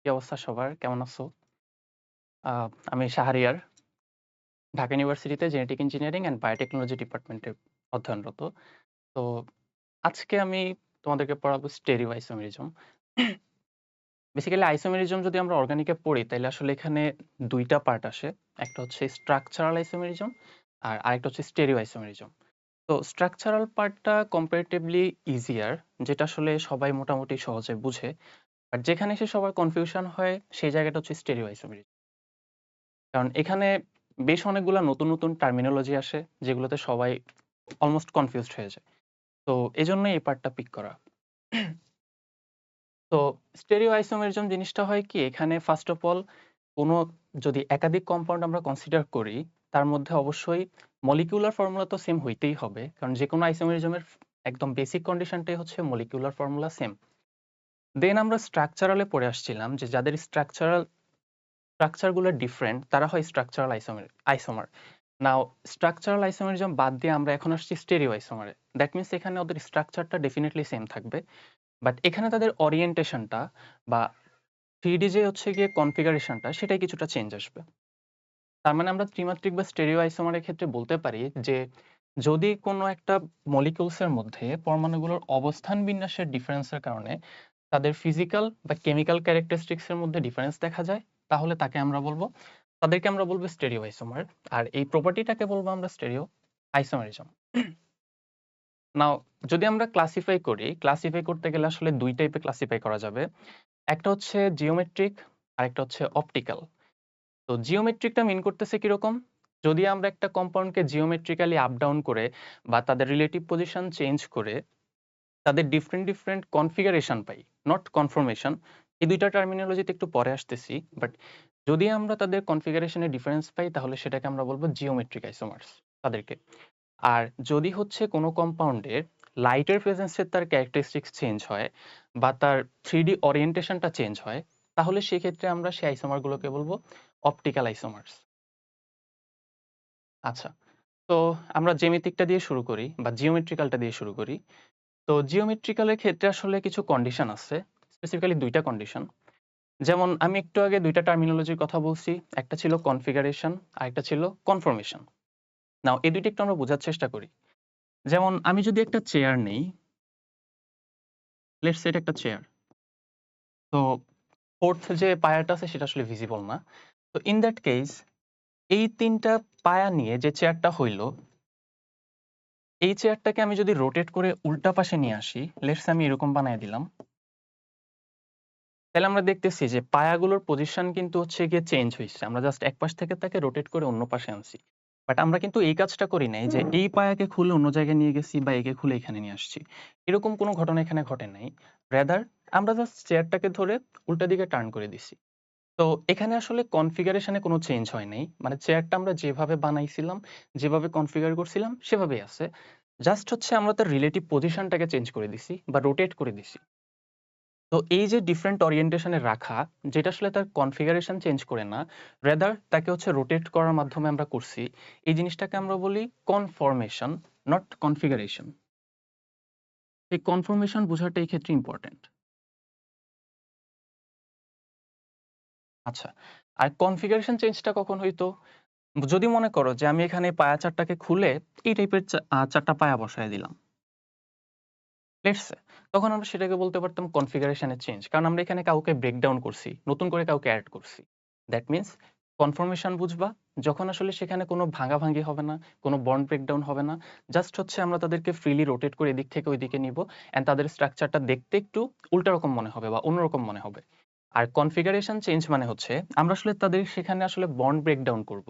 কি অবস্থা সবার? কেমন আছো? আ আমি শাহরিয়ার। ঢাকা ইউনিভার্সিটিতে জেনেটিক ইঞ্জিনিয়ারিং অ্যান্ড বায়োটেকনোলজি ডিপার্টমেন্টে অধ্যয়নরত। তো আজকে আমি তোমাদেরকে পড়াবো স্টেরিও আইসোমেরিজম। বেসিক্যালি আইসোমেরিজম যদি আমরা অর্গানিকে পড়ি তাইলে আসলে এখানে ২ টা পার্ট আসে। একটা হচ্ছে স্ট্রাকচারাল আইসোমেরিজম আর আরেকটা হচ্ছে স্টেরিও আইসোমেরিজম। তো স্ট্রাকচারাল পার্টটা কম্পারেটিভলি ইজিয়ার, যেটা আসলে সবাই মোটামুটি সহজে বুঝে। আর যেখানে এসে সবার কনফিউশন হয় সেই জায়গাটা হচ্ছে স্টেরিও আইসোমেরিজম। কারণ এখানে বেশ অনেকগুলা নতুন টার্মিনোলজি আসে, যেগুলোতে সবাই অলমোস্ট কনফিউজড হয়ে যায়। তো এজন্যই এই পার্টটা পিক করা। তো স্টেরিও আইসোমেরিজম জিনিসটা হয় কি, এখানে ফার্স্ট অফ অল কোনো যদি একাধিক কম্পাউন্ড আমরা কনসিডার করি, তার মধ্যে অবশ্যই মলিকিউলার ফর্মুলা তো সেম হইতেই হবে। কারণ যেকোনো আইসোমেরিজমের একদম বেসিক কন্ডিশনটাই হচ্ছে মলিকিউলার ফর্মুলা সেম। দেন আমরা স্ট্রাকচারালে পড়ে আসছিলাম যে যাদের স্ট্রাকচারগুলো ডিফারেন্ট তারা হয় স্ট্রাকচারাল আইসোমার। নাও স্ট্রাকচারাল আইসোমারিজম বাদ দিয়ে আমরা এখন আসছি স্টেরিও আইসোমারে। দ্যাট মিনস এখানে ওদের স্ট্রাকচারটা ডেফিনেটলি সেম থাকবে, বাট এখানে তাদের ওরিয়েন্টেশনটা বা 3D যে হচ্ছে গিয়ে কনফিগারেশনটা সেটাই কিছুটা চেঞ্জ আসবে। তার মানে আমরা ত্রিমাত্রিক বা স্টেরিও আইসোমারের ক্ষেত্রে বলতে পারি যে যদি কোনো একটা মলিকিউলসের মধ্যে পরমাণুগুলোর অবস্থান বিন্যাসের ডিফারেন্সের কারণে তাদের ফিজিক্যাল বা কেমিক্যাল ক্যারেক্টারিস্টিক্স এর মধ্যে ডিফারেন্স দেখা যায়, তাহলে তাদেরকে আমরা বলবো স্টেরিও আইসোমার। আর এই প্রপার্টিটাকে বলবো আমরা স্টেরিও আইসোমারিজম। নাও যদি আমরা ক্লাসিফাই করতে গেলে আসলে ২ টাইপে ক্লাসিফাই করা যাবে। একটা হচ্ছে জিওমেট্রিক, আরেকটা হচ্ছে অপটিক্যাল। তো জিওমেট্রিকটা মিন করতেছে কিরকম? যদি আমরা একটা কম্পাউন্ডকে জিওমেট্রিক্যালি আপ ডাউন করে বা তাদের রিলেটিভ পজিশন চেঞ্জ করে তাদের different configuration pi, not confirmation. এই ২ টা টার্মিনোলজিতে একটু পরে আসতেছি। বাট যদি আমরা তাদের কনফিগারেশনে ডিফারেন্স পাই তাহলে সেটাকে আমরা বলবো জিওমেট্রিক আইসোমার্স তাদেরকে। আর যদি হচ্ছে কোনো কম্পাউন্ডের লাইটের প্রেজেন্সে তার ক্যারেক্টারিস্টিক্স চেঞ্জ হয় বা তার 3D ওরিয়েন্টেশনটা চেঞ্জ হয়, তাহলে সেক্ষেত্রে আমরা সেই আইসোমারগুলোকে বলবো অপটিক্যাল আইসোমার্স। আচ্ছা, তো আমরা জ্যামিতিকটা দিয়ে শুরু করি বা জিওমেট্রিক্যালটা দিয়ে শুরু করি। তো জিওমেট্রিক্যালের ক্ষেত্রে আসলে কিছু কন্ডিশন আছে, স্পেসিফিক্যালি ২ টা কন্ডিশন। যেমন আমি একটু আগে ২ টা টার্মিনোলজির কথা বলছি। একটা ছিল কনফিগারেশন, আরেকটা ছিল কনফর্মেশন। নাও এই ২ টা একটু আমরা বোঝার চেষ্টা করি। যেমন আমি যদি একটা চেয়ার নেই, লেটস সে এটা একটা চেয়ার। তো 4th যে পায়াটা আছে সেটা আসলে ভিজিবল না। তো ইন দ্যাট কেস এই ৩ টা পায়া নিয়ে যে চেয়ারটা হইল, এই চেয়ারটাকে আমি যদি রোটেট করে উল্টা পাশে নিয়ে আসি, লেটস আমি এরকম বানায় দিলাম। তাহলে আমরা দেখতেছি যে পায়াগুলোর পজিশন কিন্তু হচ্ছে গিয়ে চেঞ্জ হইছে। আমরা জাস্ট এক পাশ থেকে তাকে রোটেট করে অন্য পাশে আনছি। বাট আমরা কিন্তু এই কাজটা করি নাই যে এই পায়াকে খুলে অন্য জায়গায় নিয়ে গেছি বা একে খুলে এখানে নিয়ে আসছি। এরকম কোনো ঘটনা এখানে ঘটে নাই। রাদার আমরা জাস্ট চেয়ারটাকে ধরে উল্টা দিকে টার্ন করে দিছি। তো এখানে আসলে কনফিগারেশনে কোনো চেঞ্জ হয় নাই। মানে চেয়ারটা আমরা যেভাবে বানাইছিলাম, যেভাবে কনফিগার করছিলাম সেভাবেই আছে। জাস্ট হচ্ছে আমরা তার রিলেটিভ পজিশনটাকে চেঞ্জ করে দিছি বা রোটেট করে দিছি। তো এই যে ডিফারেন্ট ওরিয়েন্টেশন এ রাখা, যেটা আসলে তার কনফিগারেশন চেঞ্জ করে না, রাদার তাকে হচ্ছে রোটেট করার মাধ্যমে আমরা করছি। এই জিনিসটাকে আমরা বলি কনফরমেশন, নট কনফিগারেশন। এই কনফরমেশন বোঝাটা এই ক্ষেত্রে ইম্পর্টেন্ট। আচ্ছা, আর কনফিগারেশন চেঞ্জটা কখন হইতো? যদি মনে করো যে আমি এখানে পায়া চারটাকে খুলে এই টাইপের ৪ টা পায়া বসায় দিলাম। লেটস সে তখন আমরা সেটাকে বলতে পারতাম কনফিগারেশন এর চেঞ্জ। কারণ আমরা এখানে কাউকে ব্রেকডাউন করছি, নতুন করে কাউকে এড করছি। দ্যাট মিনস কনফর্মেশন বুঝবা যখন আসলে সেখানে কোনো ভাঙাভাঙি হবে না, কোনো বন্ড ব্রেকডাউন হবে না। জাস্ট হচ্ছে আমরা তাদেরকে ফ্রিলি রোটেট করে এদিক থেকে ওইদিকে নিব অ্যান্ড তাদের স্ট্রাকচারটা দেখতে একটু উল্টা রকম মনে হবে বা অন্যরকম মনে হবে। আর কনফিগারেশন চেঞ্জ মানে হচ্ছে আমরা আসলে তাদের সেখানে আসলে বন্ড ব্রেকডাউন করব।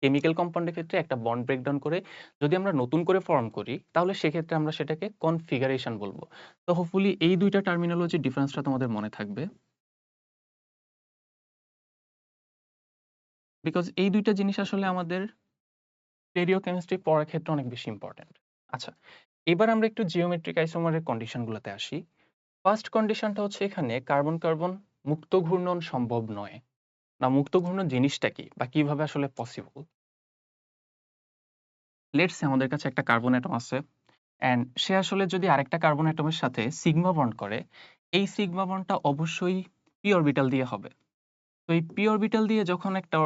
কেমিক্যাল কম্পাউন্ডের ক্ষেত্রে একটা বন্ড ব্রেকডাউন করে যদি আমরা নতুন করে ফর্ম করি, তাহলে সেক্ষেত্রে আমরা সেটাকে কনফিগারেশন বলবো। তো হোপফুলি এই ২ টা টার্মিনোলজির ডিফারেন্সটা তোমাদের মনে থাকবে। বিকজ এই ২ টা জিনিস আসলে আমাদের স্টেরিওকেমিস্ট্রি পড়ার ক্ষেত্রে অনেক বেশি ইম্পোর্টেন্ট। আচ্ছা, এবার আমরা একটু জিওমেট্রিক আইসোমারের কন্ডিশনগুলোতে আসি। ফার্স্ট কন্ডিশনটা হচ্ছে এখানে কার্বন মুক্ত ঘূর্ণন সম্ভব নয়। না, মুক্ত ঘূর্ণন জিনিসটা কি বা কিভাবে আসলে পসিবল? লেটস সে আমাদের কাছে একটা কার্বন অ্যাটম আছে অ্যান্ড সে আসলে যদি আরেকটা কার্বন অ্যাটমের সাথে সিগমা বন্ড করে, এই সিগমা বন্ডটা অবশ্যই p অরবিটাল দিয়ে হবে। তো এই p অরবিটাল দিয়ে যখন একটা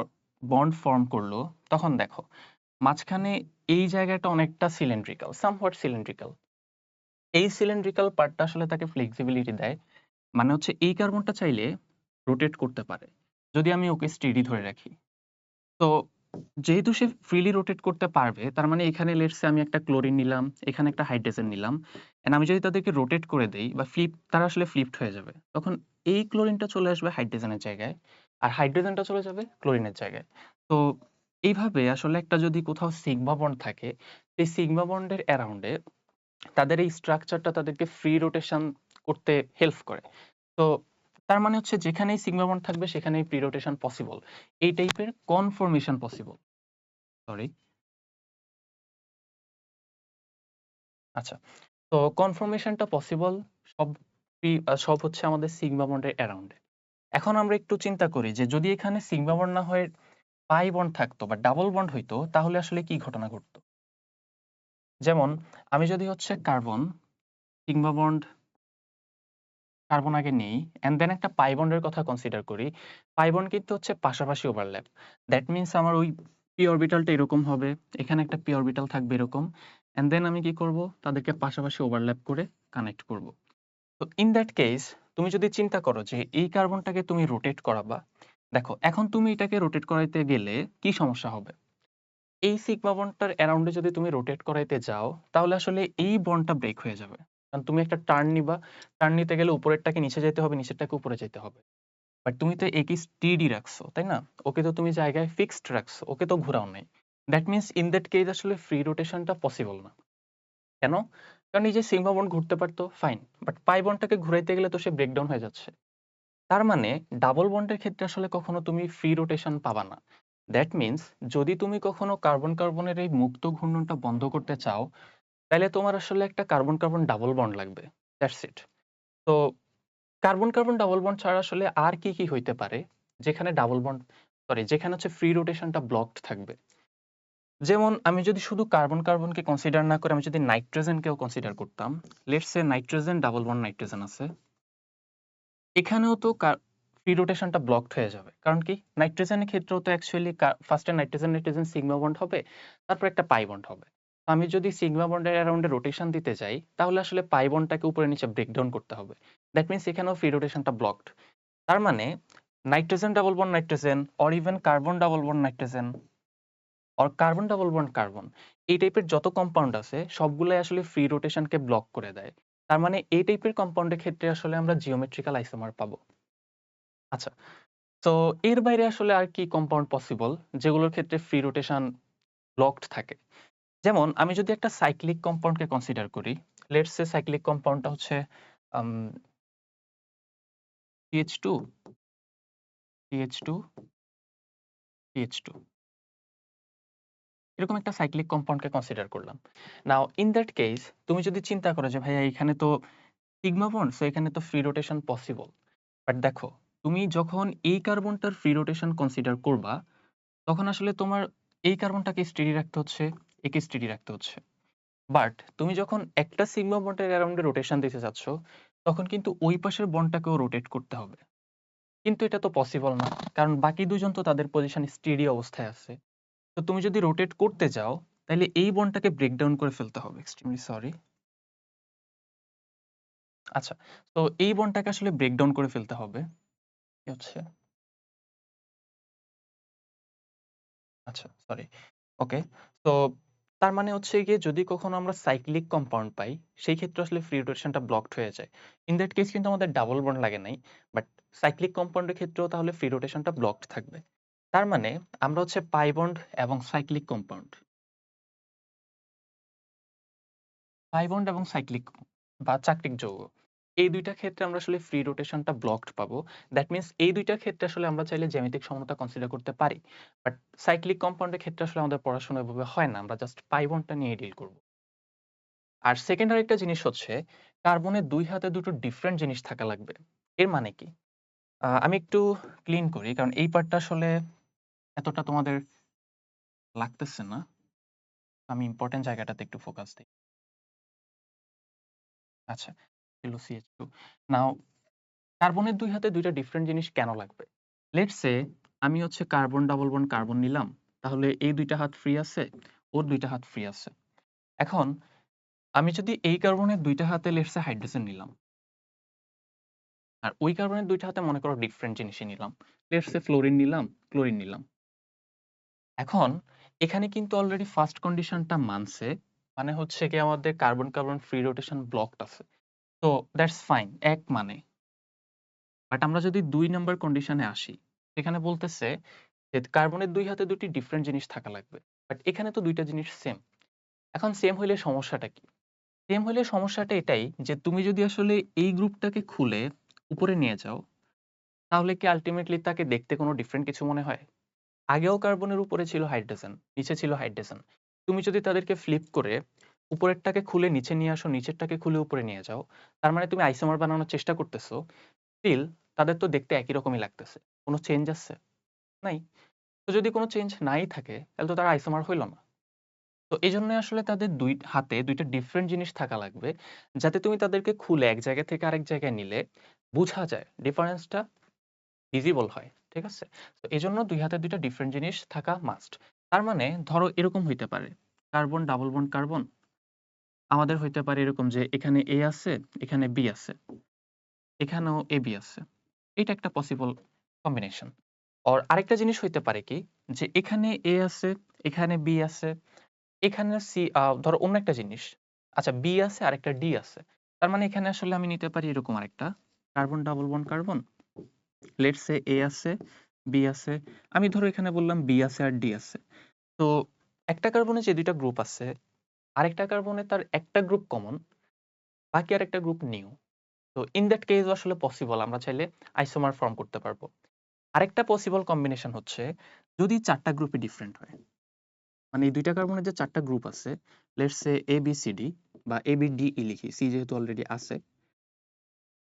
বন্ড ফর্ম করলো, তখন দেখো মাঝখানে এই জায়গাটা অনেকটা সিলিন্ড্রিক্যাল, somewhat সিলিন্ড্রিক্যাল। এই সিলিন্ড্রিক্যাল পার্টটা আসলে তাকে ফ্লেক্সিবিলিটি দেয়। মানে হচ্ছে এই কার্বনটা চাইলে রোটেট করতে পারে, যদি আমি ওকে স্টেডি ধরে রাখি। তো যেহেতু সে ফ্রিলি রোটেট করতে পারবে, তার মানে এখানে লেটস সে আমি একটা ক্লোরিন নিলাম, এখানে একটা হাইড্রোজেন নিলাম। এন্ড আমি যদি তাদেরকে রোটেট করে দেই বা তারা আসলে ফ্লিপড হয়ে যাবে। তখন এই ক্লোরিনটা চলে আসবে হাইড্রোজেনের জায়গায়, আর হাইড্রোজেনটা চলে যাবে ক্লোরিনের জায়গায়। তো এইভাবে আসলে একটা যদি কোথাও সিগমা বন্ড থাকে, সেই সিগমা বন্ডের অ্যারাউন্ডে তাদের এই স্ট্রাকচারটা তাদেরকে ফ্রি রোটেশন করতে হেল্প করে। তো তার মানে হচ্ছে যেখানেই সিগমা বন্ড থাকবে সেখানেই প্রি রোটেশন পসিবল। এই টাইপের কনফর্মেশন পসিবল। সরি। আচ্ছা। তো কনফর্মেশনটা পসিবল সব সব হচ্ছে আমাদের সিগমা বন্ডের অ্যারাউন্ডে। এখন আমরা একটু চিন্তা করি যে যদি এখানে সিগমা বন্ড না হয়ে পাই বন্ড থাকতো বা ডাবল বন্ড হইতো, তাহলে আসলে কি ঘটনা ঘটতো? যেমন আমি যদি হচ্ছে সিগমা বন্ড কার্বন আগে নেই এন্ড দেন একটা পাই বন্ডের কথা কনসিডার করি। পাই বন্ড কিন্তু হচ্ছে পাশাপাশি ওভারল্যাপ। দ্যাট মিনস আমার ওই পি অরবিটালটা এরকম হবে, এখানে একটা পি অরবিটাল থাকবে এরকম। এন্ড দেন আমি কি করব? তাদেরকে পাশাপাশি ওভারল্যাপ করে কানেক্ট করব। তো ইন দ্যাট কেস তুমি যদি চিন্তা করো যে এই কার্বনটাকে তুমি রোটেট করাবা, দেখো এখন তুমি এটাকে রোটেট করাইতে গেলে কি সমস্যা হবে? এই সিগমা বন্ডটার অ্যারাউন্ডে যদি তুমি রোটেট করাইতে যাও, তাহলে আসলে এই বন্ডটা ব্রেক হয়ে যাবে। কারণ তুমি একটা টার্ন নিবা, টার্ন নিতে গেলে উপরেরটাকে নিচে যেতে হবে, নিচেরটাকে উপরে যেতে হবে। বাট তুমি তো একে স্টেডি রাখছো, তাই না? ওকে তো তুমি জায়গায় ফিক্সড রাখছো, ওকে তো ঘুরাও নাই। That means in that case আসলে ফ্রি রোটেশনটা পসিবল না। কেন? কারণ এই যে সিগমা বন্ড ঘুরতে পারতো, ফাইন। বাট পাই বন্ডটাকে ঘুরাইতে গেলে তো সে ব্রেকডাউন হয়ে যাচ্ছে। তার মানে ডাবল বন্ডের ক্ষেত্রে আসলে কখনো তুমি ফ্রি রোটেশন পাবা না। দ্যাট মিনস যদি তুমি কখনো কার্বন কার্বনের এই মুক্ত ঘূর্ণনটা বন্ধ করতে চাও, তাহলে তোমার আসলে একটা কার্বন কার্বন ডাবল বন্ড লাগবে। That's it. তো কার্বন কার্বন ডাবল বন্ড ছাড়া আসলে আর কি কি হইতে পারে যেখানে যেখানে হচ্ছে ফ্রি রোটেশনটা ব্লকড থাকবে? যেমন আমি যদি শুধু কার্বন কার্বনকে কনসিডার না করে আমি যদি নাইট্রোজেনকেও কনসিডার করতাম, let's say nitrogen double bond nitrogen আছে, এখানেও তো ফ্রি রোটেশনটা ব্লকড হয়ে যাবে। কারণ কি? নাইট্রোজেনের ক্ষেত্রেও তো অ্যাকচুয়ালি ফার্স্টে নাইট্রোজেন নাইট্রোজেন সিগমা বন্ড হবে, তারপর একটা পাই বন্ড হবে। আমি যদি সিগমা বন্ডের অ্যারাউন্ডে রোটেশন দিতে যাই, তাহলে আসলে পাই বন্ডটাকে উপরে নিচে ব্রেকডাউন করতে হবে। দ্যাট মিনস এখানেও ফ্রি রোটেশনটা ব্লকড। তার মানে nitrogen double bond nitrogen or even carbon double bond nitrogen or carbon double bond carbon, এই টাইপের যত কম্পাউন্ড আছে সবগুলাই আসলে ফ্রি রোটেশনকে ব্লক করে দেয়। তার মানে এই টাইপের কম্পাউন্ডের ক্ষেত্রে আসলে আমরা জিওমেট্রিক্যাল আইসোমার পাবো। আচ্ছা, তো এর বাইরে আসলে আর কি কম্পাউন্ড পসিবল যেগুলোর ক্ষেত্রে ফ্রি রোটেশন ব্লকড থাকে? যেমন আমি যদি একটা সাইক্লিক কম্পাউন্ডকে কনসিডার করি, লেটস সে সাইক্লিক কম্পাউন্ডটা হচ্ছে আম CH2 CH2 CH2 এরকম একটা সাইক্লিক কম্পাউন্ডকে কনসিডার করলাম। নাও ইন দ্যাট কেস তুমি যদি চিন্তা করো যে ভাইয়া এখানে তো সিগমা বন্ড, সো এখানে তো ফ্রি রোটেশন পসিবল। বাট দেখো, তুমি যখন এই কার্বনটার ফ্রি রোটেশন কনসিডার করবা, তখন আসলে তোমার এই কার্বনটাকে স্টেডি রাখতে হচ্ছে, একে স্টেডি রাখতে হচ্ছে। বাট তুমি যখন একটা সিগমা বন্ডের অ্যারাউন্ডে রোটেশন দিতে চাচ্ছ, তখন কিন্তু ওই পাশের বন্ডটাকেও রোটেট করতে হবে। কিন্তু এটা তো পসিবল না, কারণ বাকি দুজন তো তাদের পজিশন স্টেডি অবস্থায় আছে। তো তুমি যদি রোটেট করতে যাও, তাহলে এই বন্ডটাকে ব্রেকডাউন করে ফেলতে হবে। Extremely sorry. আচ্ছা, তো এই বন্ডটাকে আসলে ব্রেকডাউন করে ফেলতে হবে। কি হচ্ছে? আচ্ছা, সরি। ওকে। তো তার মানে হচ্ছে গিয়ে যদি কখনো আমরা সাইক্লিক কম্পাউন্ড পাই, সেই ক্ষেত্রে আসলে ফ্রি রোটেশনটা ব্লকড হয়ে যায়। ইন দ্যাট কেস কিন্তু আমাদের ডাবল বন্ড লাগে নাই। বাট সাইক্লিক কম্পাউন্ডের ক্ষেত্রেও তাহলে ফ্রি রোটেশনটা ব্লকড থাকবে। তার মানে আমরা হচ্ছে পাই বন্ড এবং সাইক্লিক কম্পাউন্ড, পাই বন্ড এবং সাইক্লিক বা চাক্রিক যৌগ, এই ২ টা ক্ষেত্রে আমরা আসলে ফ্রি রোটেশনটা ব্লকড পাবো। দ্যাট মিনস এই ২ টার ক্ষেত্রে আসলে আমরা চাইলে জ্যামিতিক সমতা কনসিডার করতে পারি। বাট সাইক্লিক কম্পাউন্ডের ক্ষেত্রে আসলে আমাদের পড়াশোনা এভাবে হয় না। আমরা জাস্ট পাই বন্ডটা নিয়ে ডিল করব। আর সেকেন্ড আরেকটা জিনিস হচ্ছে কার্বনের ২ হাতে দুটো ডিফারেন্ট জিনিস থাকা লাগবে। এর মানে কি? আমি একটু ক্লিন করি কারণ এই পার্টটা আসলে এতটা তোমাদের লাগতেছে না। আমি ইম্পোর্টেন্ট জায়গাটাতে একটু ফোকাস দেই। আচ্ছা, CH2 নাও কার্বনের ২ হাতে ২ টা ডিফারেন্ট জিনিস কেন লাগবে? লেটস সে আমি হচ্ছে কার্বন ডাবল বন্ড কার্বন নিলাম। তাহলে এই ২ টা হাত ফ্রি আছে, ওর ২ টা হাত ফ্রি আছে। এখন আমি যদি এই কার্বনের ২ টা হাতে লেটস সে হাইড্রোজেন নিলাম। আর ওই কার্বনের ২ টা হাতে মনে করো ডিফারেন্ট জিনিসই নিলাম। লেটস সে ফ্লোরিন নিলাম, ক্লোরিন নিলাম। এখন এখানে কিন্তু অলরেডি ফার্স্ট কন্ডিশনটা মানছে। মানে হচ্ছে গিয়ে আমাদের carbon carbon free rotation blocked আছে। তো দ্যাটস ফাইন, ১ মানে। বাট আমরা যদি ২ নাম্বার কন্ডিশনে আসি, সেখানে বলতেছে যে কার্বনের ২ হাতে ২ টি ডিফারেন্ট জিনিস থাকা লাগবে। বাট এখানে তো ২ টা জিনিস সেম। এখন সেম হইলে সমস্যাটা কি? সেম হইলে সমস্যাটা এটাই যে তুমি যদি আসলে এই গ্রুপটাকে খুলে উপরে নিয়ে যাও, তাহলে কি আল্টিমেটলি তাকে দেখতে কোনো ডিফারেন্ট কিছু মনে হয়? আগেও কার্বনের উপরে ছিল হাইড্রোজেন, নিচে ছিল হাইড্রোজেন। তুমি যদি তাদেরকে ফ্লিপ করে উপরেরটাকে খুলে নিচে নিয়ে আসো, নিচেরটাকে খুলে উপরে নিয়ে যাও, তার মানে তুমি আইসোমার বানানোর চেষ্টা করতেছো। স্টিল তাদের তো দেখতে একই রকমই লাগতেছে। কোনো চেঞ্জ আছে? নাই। তো যদি কোনো চেঞ্জ নাই থাকে, তাহলে তো তারা আইসোমার হইল না। তো এজন্যই আসলে তাদের ২ হাতে ২ টা ডিফারেন্ট জিনিস থাকা লাগবে, যাতে তুমি তাদেরকে খুলে এক জায়গা থেকে আরেক জায়গায় নিলে বুঝা যায়, ডিফারেন্সটা ভিজিবল হয়। ঠিক আছে? তো এজন্য ২ হাতে ২ টা ডিফারেন্ট জিনিস থাকা মাস্ট। তার মানে ধরো এরকম হইতে পারে, কার্বন ডাবল বন্ড কার্বন আমাদের হইতে পারে এরকম যে এখানে A আছে, এখানে B আছে, এখানেও AB আছে। এটা একটা পসিবল কম্বিনেশন। অর আরেকটা জিনিস হইতে পারে কি, যে এখানে A আছে, এখানে B আছে, এখানে ধরো অন্য একটা জিনিস। আচ্ছা, B আছে আরেকটা D আছে। তার মানে এখানে আসলে আমি নিতে পারি এরকম আরেকটা carbon double bond carbon. Let's say A আছে, B আছে। আমি ধরো এখানে বললাম B আছে আর D আছে। তো একটা কার্বনে যে ২ টা গ্রুপ আছে, আরেকটা কার্বনে তার একটা গ্রুপ কমন, বাকি আরেকটা গ্রুপ নিউ। তো ইন দ্যাট কেস আসলে পসিবল, আমরা চাইলে আইসোমার ফর্ম করতে পারবো। আরেকটা পসিবল কম্বিনেশন হচ্ছে যদি ৪ টা গ্রুপে ডিফারেন্ট হয়। মানে এই ২ টা কার্বনের যে ৪ টা গ্রুপ আছে, let's say A, B, C, D বা A, B, D, E লিখি। C যেহেতু অলরেডি আছে।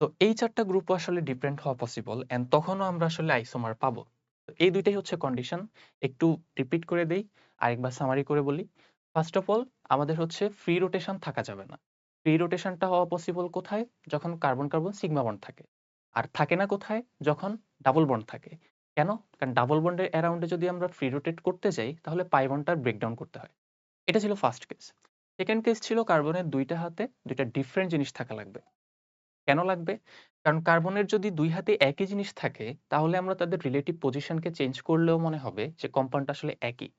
তো এই ৪ টা গ্রুপও আসলে ডিফারেন্ট হওয়া পসিবল অ্যান্ড তখনও আমরা আসলে আইসোমার পাবো। তো এই ২ টাই হচ্ছে কন্ডিশন। একটু রিপিট করে দেই, আরেকবার সামারি করে বলি। ফার্স্ট অফ অল আমাদের হচ্ছে ফ্রি রোটেশন থাকা যাবে না। ফ্রি রোটেশনটা হওয়া পসিবল কোথায়? যখন কার্বন কার্বন সিগমা বন্ড থাকে। আর থাকে না কোথায়? যখন ডাবল বন্ড থাকে। কেন? কারণ ডাবল বন্ডের অ্যারাউন্ডে যদি আমরা ফ্রি রোটেট করতে যাই, তাহলে পাই বন্ডটা ব্রেকডাউন করতে হয়। এটা ছিল ফার্স্ট কেস। সেকেন্ড কেস ছিল কার্বনের ২ টা হাতে ২ টা ডিফারেন্ট জিনিস থাকা লাগবে। কেন লাগবে? কারণ কার্বনের যদি ২ হাতে একই জিনিস থাকে, তাহলে আমরা তাদের রিলেটিভ পজিশনকে চেঞ্জ করলেও মনে হবে যে কম্পাউন্ডটা আসলে একই।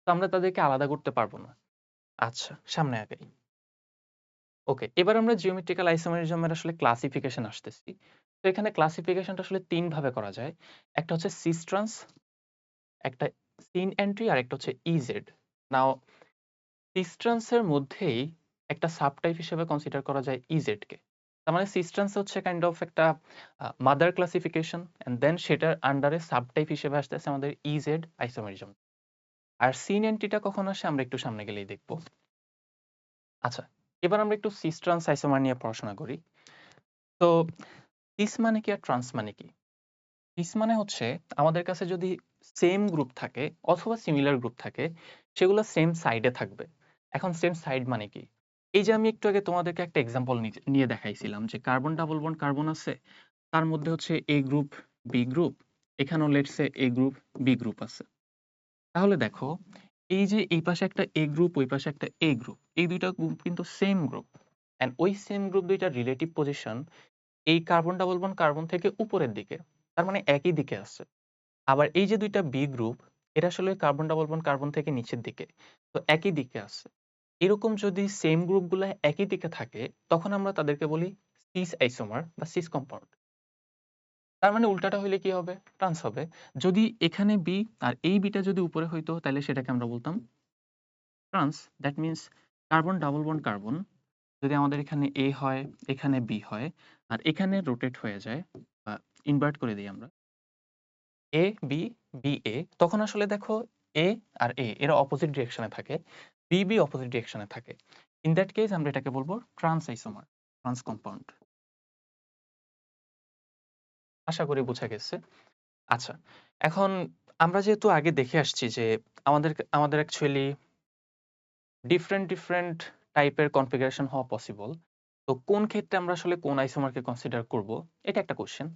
তো আমরা তাদেরকে আলাদা করতে পারব না। আচ্ছা, সামনে আগাই। ওকে, এবার আমরা জিওমেট্রিক্যাল আইসোমেরিজমের আসলে ক্লাসিফিকেশন আসতেছি। তো এখানে ক্লাসিফিকেশনটা আসলে ৩ ভাবে করা যায়। একটা হচ্ছে সিস ট্রান্স, একটা সিন এন্ট্রি আর একটা হচ্ছে ইজেড। নাও সিস ট্রান্সের মধ্যেই একটা সাবটাইপ হিসেবে কনসিডার করা যায় ইজেড কে। তার মানে সিস ট্রান্স হচ্ছে কাইন্ড অফ একটা মাদার ক্লাসিফিকেশন এন্ড দেন সেটার আন্ডারে সাবটাইপ হিসেবে আসতেছে আমাদের ইজেড আইসোমেরিজম। আর সিন এন্ট্রিটা কখন আসে আমরা একটু সামনে গেলেই দেখব। আচ্ছা, এবার আমরা একটু সিস ট্রান্স আইসোমার নিয়ে পড়াশোনা করি। তো সিস মানে কি আর ট্রান্স মানে কি? সিস মানে হচ্ছে আমাদের কাছে যদি সেম গ্রুপ থাকে অথবা সিমিলার গ্রুপ থাকে, সেগুলো সেম সাইডে থাকবে। এখন সেম সাইড মানে কি? এই যে আমি একটু আগে তোমাদেরকে একটা এক্সাম্পল নিয়ে দেখাইছিলাম যে কার্বন ডাবল বন্ড কার্বন আছে, তার মধ্যে হচ্ছে এ গ্রুপ, বি গ্রুপ, এখানেও let's say A group, B group আছে। তাহলে দেখো, এই যে এই পাশে একটা এ গ্রুপ, ওই পাশে একটা এ গ্রুপ, এই ২ টা গ্রুপ কিন্তু সেম গ্রুপ। অ্যান্ড ওই সেম গ্রুপ ২ টার রিলেটিভ পজিশন এই কার্বন ডাবল বন্ড কার্বন থেকে উপরের দিকে। তার মানে একই দিকে আছে। আবার এই যে ২ টা বি গ্রুপ, এরা আসলে কার্বন ডাবল বন্ড কার্বন থেকে নিচের দিকে। তো একই দিকে আছে। এরকম যদি সেম গ্রুপগুলা একই দিকে থাকে, তখন আমরা তাদেরকে বলি সিস আইসোমার বা সিস কম্পাউন্ড। তার মানে উল্টাটা হইলে কি হবে? ট্রান্স হবে। যদি এখানে বি আর এই বিটা যদি উপরে হইতো, তাহলে সেটাকে আমরা বলতাম trans. That means carbon double bond carbon যদি আমাদের এখানে এ হয়, এখানে বি হয়, আর এখানে রোটেট হয়ে যায় বা ইনভার্ট করে দিই আমরা এ, বি, বি, এ, তখন আসলে দেখো এ আর এ এরা অপোজিট ডিরেকশনে থাকে। বি, বি অপোজিট ডিরেকশনে থাকে। ইন দ্যাট কেস আমরা এটাকে বলবো ট্রান্স আইসোমার, ট্রান্স কম্পাউন্ড। আশা করি বোঝা গেছে। আচ্ছা, এখন আমরা যেহেতু আগে দেখে আসছি যে আমাদের অ্যাকচুয়ালি ডিফারেন্ট টাইপের কনফিগারেশন হওয়া পসিবল। তো কোন ক্ষেত্রে আমরা আসলে কোন আইসোমারকে কনসিডার করব, এটা একটা কোয়েশ্চেন।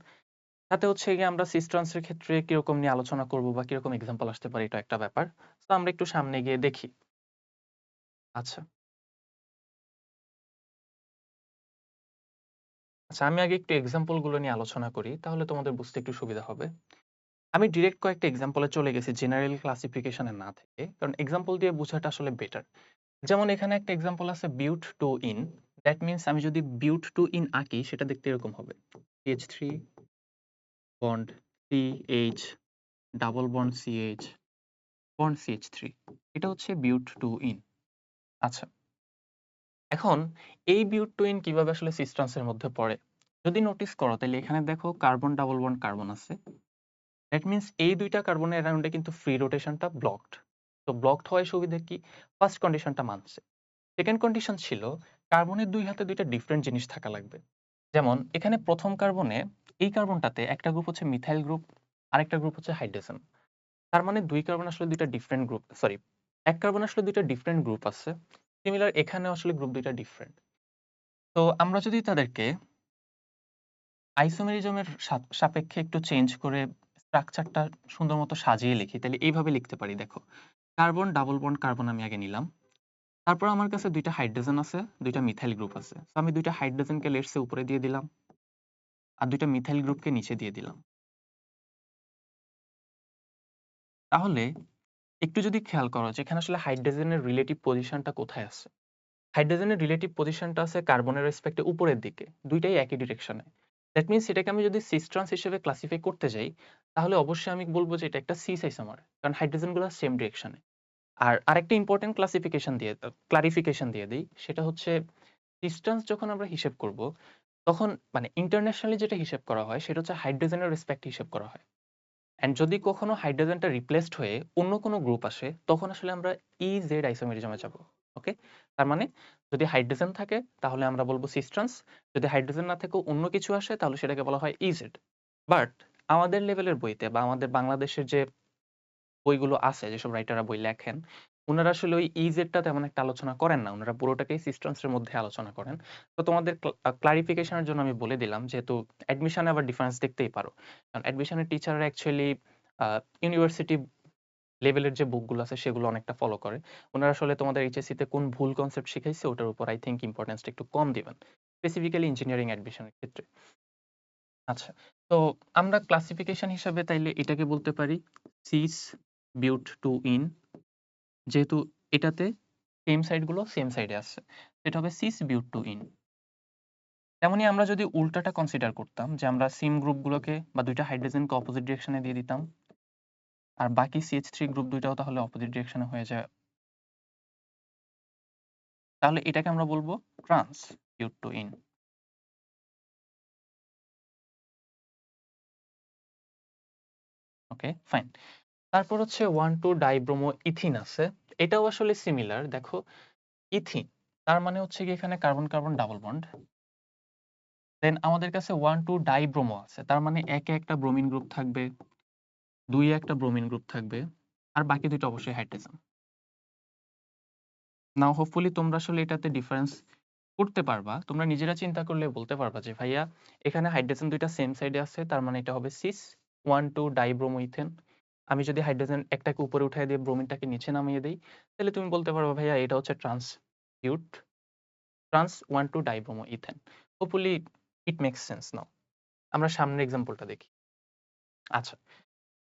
সাথে হচ্ছে গিয়ে আমরা সিস ট্রান্সের ক্ষেত্রে কিরকম নিয়ে আলোচনা করব বা কিরকম এক্সাম্পল আসতে পারে, এটা একটা ব্যাপার। তো আমরা একটু সামনে গিয়ে দেখি। আচ্ছা, আচ্ছা আমি আগে একটু এক্সাম্পল গুলো নিয়ে আলোচনা করি, তাহলে তোমাদের বুঝতে একটু সুবিধা হবে। আমি ডিরেক্ট কয়েকটা এক্সাম্পলে চলে গেছি জেনারেল ক্লাসিফিকেশনে না থেকে, কারণ এক্সাম্পল দিয়ে বোঝাটা আসলে বেটার। যেমন এখানে একটা এক্সাম্পল আছে বিউট টু ইন। দ্যাট মিনস আমি যদি বিউট টু ইন আঁকি সেটা দেখতে এরকম হবে। CH3 bond CH double bond CH bond CH3। এটা হচ্ছে বিউট টু ইন। আচ্ছা, এখন এই বিউট টু ইন কিভাবে আসলে সিস ট্রান্সের মধ্যে পড়ে? যদি নোটিস করো তাহলে এখানে দেখো কার্বন ডাবল বন্ড কার্বন আছে। দ্যাট মিনস এই দুইটা কার্বনের অ্যারাউন্ডে কিন্তু ফ্রি রোটেশনটা ব্লকড। তো ব্লকড হওয়ার সুবিধা কি? ফার্স্ট কন্ডিশনটা মানছে। সেকেন্ড কন্ডিশন ছিল কার্বনের দুই হাতে দুইটা ডিফারেন্ট জিনিস থাকা লাগবে। যেমন এখানে প্রথম কার্বনে, এই কার্বনটাতে একটা গ্রুপ হচ্ছে মিথাইল গ্রুপ, আরেকটা গ্রুপ হচ্ছে হাইড্রোজেন। তার মানে দুই কার্বন আসলে দুইটা ডিফারেন্ট গ্রুপ, সরি, এক কার্বন আসলে দুইটা ডিফারেন্ট গ্রুপ আছে। সিমিলার এখানে আসলে গ্রুপ দুইটা ডিফারেন্ট। তো আমরা যদি তাদেরকে আইসোমেরিজমের সাপেক্ষে একটু চেঞ্জ করে স্ট্রাকচারটা সুন্দর মতো সাজিয়ে লিখি, তাহলে এইভাবে লিখতে পারি। দেখো, কার্বন ডাবল বন্ড কার্বন আমি আগে নিলাম। তারপর আমার কাছে দুইটা হাইড্রোজেন আছে, দুইটা মিথাইল গ্রুপ আছে। তো আমি দুইটা হাইড্রোজেনকে লেটসে উপরে দিয়ে দিলাম, আর দুইটা মিথাইল গ্রুপকে নিচে দিয়ে দিলাম। তাহলে একটু যদি খেয়াল করো যে এখানে আসলে হাইড্রোজেনের রিলেটিভ পজিশনটা কোথায় আছে। হাইড্রোজেনের রিলেটিভ পজিশনটা আছে কার্বনের রেসপেক্টে উপরের দিকে, দুইটাই একই ডিরেকশনে। দ্যাট মিনস এটাকে আমি যদি সিস ট্রান্স হিসেবে ক্লাসিফাই করতে যাই, তাহলে অবশ্যই আমি বলবো যে এটা একটা সিস আইসোমার, কারণ হাইড্রোজেনগুলো সেম ডিরেকশনে। আর আরেকটা ইম্পর্টেন্ট ক্লারিফিকেশন দিয়ে দিই, সেটা হচ্ছে সিস ট্রান্স যখন আমরা হিসেব করব, তখন মানে ইন্টারন্যাশনালি যেটা হিসেব করা হয় সেটা হচ্ছে হাইড্রোজেনের রেসপেক্ট হিসেব করা হয়। অ্যান্ড যদি কখনো হাইড্রোজেনটা রিপ্লেসড হয়ে অন্য কোনো গ্রুপ আসে, তখন আসলে আমরা ইজেড আইসোমেরিজমে যাব। ওকে, তার মানে যদি হাইড্রোজেন থাকে তাহলে আমরা বলবো সিস ট্রান্স, যদি হাইড্রোজেন না থেকেও অন্য কিছু আসে তাহলে সেটাকে বলা হয় ইজেড। বাট আমাদের লেভেলের বইতে বা আমাদের বাংলাদেশের যে বইগুলো আছে, যেসব রাইটাররা বই লেখেন, উনারা আসলে ওই ইজেডটা তেমন একটা আলোচনা করেন না, উনারা পুরোটাকেই সিস ট্রান্সের মধ্যে আলোচনা করেন। তো তোমাদের ক্লারিফিকেশনের জন্য আমি বলে দিলাম, যেহেতু অ্যাডমিশনে আবার ডিফারেন্স দেখতেই পারো, কারণ অ্যাডমিশনের টিচাররা অ্যাকচুয়ালি ইউনিভার্সিটি লেভেলের যে বুকগুলো আছে সেগুলো অনেকটা ফলো করে। উনারা আসলে তোমাদের এইচএসসি তে কোন ভুল কনসেপ্ট শিখাইছে ওটার উপর আই থিংক ইম্পর্টেন্সটা একটু কম দিবেন, স্পেসিফিক্যালি ইঞ্জিনিয়ারিং অ্যাডমিশনের ক্ষেত্রে। আচ্ছা, তো আমরা ক্লাসিফিকেশন হিসাবে তাইলে এটাকে বলতে পারি সিস বিউট টু ইন, যেহেতু এটাতে সেম সাইডগুলো সেম সাইডে আছে, এটা হবে সিস বিউট টু ইন। তেমনি আমরা যদি উল্টাটা কনসিডার করতাম, যে আমরা সিম গ্রুপগুলোকে বা দুইটা হাইড্রোজেনকে অপোজিট ডিরেকশনে দিয়ে দিতাম, আর বাকি CH3 গ্রুপ দুইটাও তাহলে অপোজিট ডিরেকশনে হয়ে যায়, তাহলে এটাকে আমরা বলবো trans but two ene. Okay, fine. তারপর হচ্ছে 1,2 ডাইব্রোমো ইথিন আছে। এটাও আসলে সিমিলার। দেখো, ইথিন তার মানে হচ্ছে কি এখানে কার্বন কার্বন ডাবল বন্ড, দেন আমাদের কাছে 1,2 ডাইব্রোমো আছে, তার মানে একে একটা ব্রোমিন গ্রুপ থাকবে, দুই একটা ব্রোমিন গ্রুপ থাকবে, আর বাকি দুইটা অবশ্যই হাইড্রোজেন। নাও হোপফুলি তোমরা আসলে এটাতে ডিফারেন্স করতে পারবা, তোমরা নিজেরা চিন্তা করলে বলতে পারবা যে ভাইয়া এখানে হাইড্রোজেন দুইটা সেম সাইডে আছে, তার মানে এটা হবে সিস 1,2 ডাইব্রোমো ইথেন। আমি যদি হাইড্রোজেন একটাকে উপরে উঠাই দিয়ে ব্রোমিনটাকে নিচে নামিয়ে দেই, তাহলে তুমি বলতে পারবে ভাইয়া এটা হচ্ছে trans 1,2 dibromo ethane. Hopefully it makes sense now. আমরা সামনের এক্সাম্পলটা দেখি। আচ্ছা,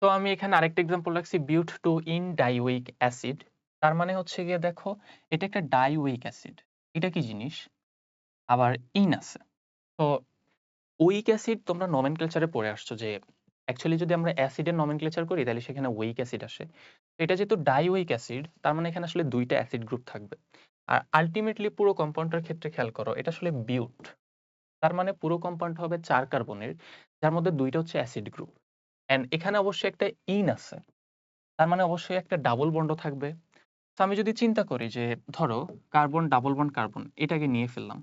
তো আমি এখানে আরেকটা এক্সাম্পল রাখছি বিউট টু ইন ডাইউইক অ্যাসিড। তার মানে হচ্ছে গিয়ে দেখো, এটা একটা ডাইউইক অ্যাসিড। এটা কি জিনিস? আবার ইন আছে। তো উইক অ্যাসিড তোমরা নমেনক্লেচারে পড়ে আসছো যে অ্যাকচুয়ালি যদি আমরা অ্যাসিডের নমেনক্লেচার করি তাহলে সেখানে উইক অ্যাসিড আসে। তো এটা যেহেতু ডাইউইক অ্যাসিড, তার মানে এখানে আসলে দুইটা অ্যাসিড গ্রুপ থাকবে। আর আলটিমেটলি পুরো কম্পাউন্ডটার ক্ষেত্রে খেয়াল করো, এটা আসলে বিউট, তার মানে পুরো কম্পাউন্ড হবে 4 কার্বনের, যার মধ্যে দুইটা হচ্ছে অ্যাসিড গ্রুপ। এন্ড এখানে অবশ্যই একটা ইন আছে, তার মানে অবশ্যই একটা ডাবল বন্ডও থাকবে। তো আমি যদি চিন্তা করি যে ধরো কার্বন ডাবল বন্ড কার্বন এটাকে নিয়ে ফেললাম,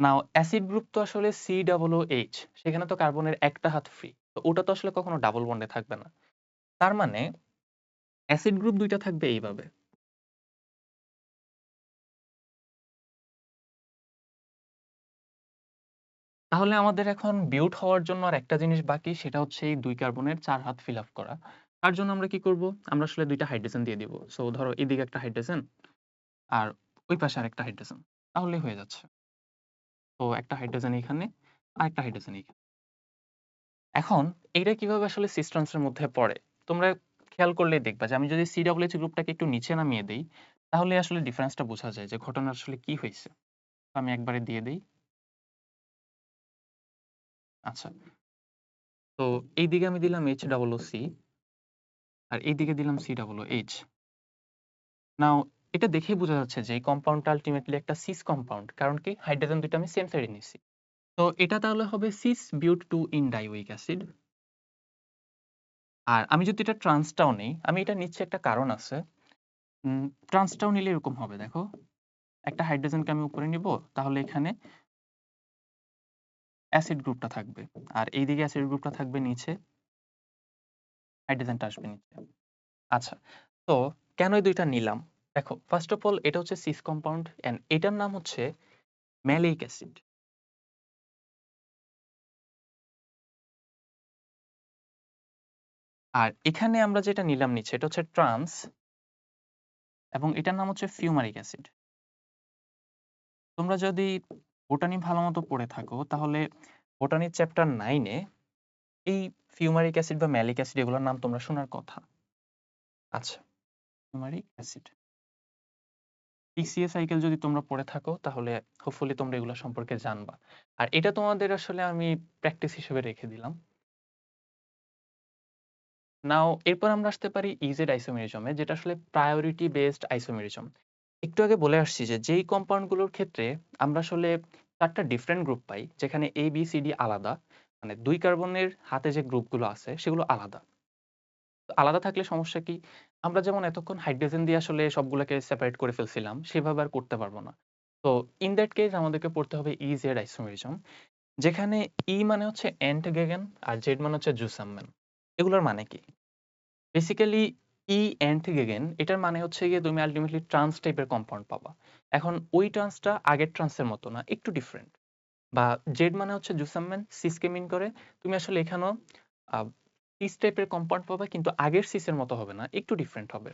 নাও অ্যাসিড গ্রুপ তো আসলে COOH, সেখানে তো কার্বনের একটা হাত ফ্রি, তো ওটা তো আসলে কখনো ডাবল বন্ডে থাকবে না। তার মানে অ্যাসিড গ্রুপ দুইটা থাকবে এইভাবে। তাহলে আমাদের এখন বিউট হওয়ার জন্য আর একটা জিনিস বাকি, সেটা হচ্ছে এই ২ কার্বনের ৪ হাত ফিল আপ করা। তার জন্য আমরা কি করব? আমরা আসলে ২ টা হাইড্রোজেন দিয়ে দিব। সো ধরো এদিকে একটা হাইড্রোজেন আর ওই পাশে আরেকটা হাইড্রোজেন। তাহলেই হয়ে যাচ্ছে। তো একটা হাইড্রোজেন এখানে, আরেকটা হাইড্রোজেন এইখানে। এখন এইটা কিভাবে আসলে সিস ট্রান্স এর মধ্যে পড়ে? তোমরা খেয়াল করলেই দেখবা যে আমি যদি COOH গ্রুপটাকে একটু নিচে নামিয়ে দেই, তাহলে আসলে ডিফারেন্সটা বোঝা যায় যে ঘটনা আসলে কি হইছে। তো আমি একবারে দিয়ে দেই। আচ্ছা। তো এইদিকে আমি দিলাম HOOC আর এইদিকে দিলাম COOH। নাও এটা দেখেই বোঝা যাচ্ছে যে এই কম্পাউন্ডটা আল্টিমেটলি একটা সিস কম্পাউন্ড। কারণ কি? হাইড্রোজেন ২ টা আমি সেম সাইডে নিছি। তো এটা তাহলে হবে সিস বিউট 2 ইন ডাইউইক অ্যাসিড। আর আমি যদি এটা ট্রান্সটাও নেই, আমি এটা নিচ্ছি একটা কারণ আছে। ট্রান্সটাও নিলে এরকম হবে দেখো। একটা হাইড্রোজেনকে আমি উপরে নিব, তাহলে এখানে অ্যাসিড গ্রুপটা থাকবে। আর এইদিকে অ্যাসিড গ্রুপটা থাকবে নিচে, হাইড্রোজেনটা আসবে নিচে। আচ্ছা, তো কেন এই ২ টা নিলাম? দেখো, ফার্স্ট অফ অল এটা হচ্ছে সিস কম্পাউন্ড অ্যান্ড এটার নাম হচ্ছে ম্যালিক অ্যাসিড। আর এখানে আমরা যেটা নিলাম নিচে এটা হচ্ছে ট্রান্স এবং এটার নাম হচ্ছে ফিউমারিক অ্যাসিড। তোমরা যদি বোটানি ভালোমতো পড়ে থাকো, তাহলে বোটানির চ্যাপ্টার 9 এ এই ফিউমারিক অ্যাসিড বা ম্যালিক অ্যাসিড এগুলোর নাম তোমরা শোনার কথা। আচ্ছা, ফিউমারিক অ্যাসিড। PCA সাইকেল যদি তোমরা পড়ে থাকো, তাহলে হোপফুলি তোমরা এগুলো সম্পর্কে জানবা। আর এটা তোমাদের আসলে আমি প্র্যাকটিস হিসেবে রেখে দিলাম। নাও এরপর আমরা আসতে পারি ইজেড আইসোমেরিজমে, যেটা আসলে প্রায়োরিটি বেসড আইসোমেরিজম। একটু আগে বলে আসছি যে যেই কম্পাউন্ডগুলোর ক্ষেত্রে আমরা আসলে ৪ টা ডিফারেন্ট গ্রুপ পাই, যেখানে A, B, C, D আলাদা, মানে ২ কার্বনের হাতে যে গ্রুপগুলো আছে সেগুলো আলাদা। তো আলাদা থাকলে সমস্যা কি? আমরা যেমন এতক্ষণ হাইড্রোজেন দিয়ে আসলে সবগুলোকে সেপারেট করে ফেলছিলাম, সেভাবে আর করতে পারবো না। তো ইন দ্যাট কেস আমাদেরকে পড়তে হবে ইজেড আইসোমেরিজম, যেখানে ই মানে হচ্ছে এন্টগেগেন আর জেড মানে হচ্ছে জুসামম্যান। এগুলোর মানে কি? বেসিক্যালি ই এন্টগেগেন এটার মানে হচ্ছে গিয়ে তুমি আল্টিমেটলি ট্রান্স টাইপের কম্পাউন্ড পাবা। এখন ওই ট্রান্সটা আগের ট্রান্সের মতো না, একটু ডিফারেন্ট। বা জেড মানে হচ্ছে জুসামম্যান, সিসকে মিন করে। তুমি আসলে এখানেও সিস টাইপের কম্পাউন্ড পাবা, কিন্তু আগের সিসের মতো হবে না, একটু ডিফারেন্ট হবে।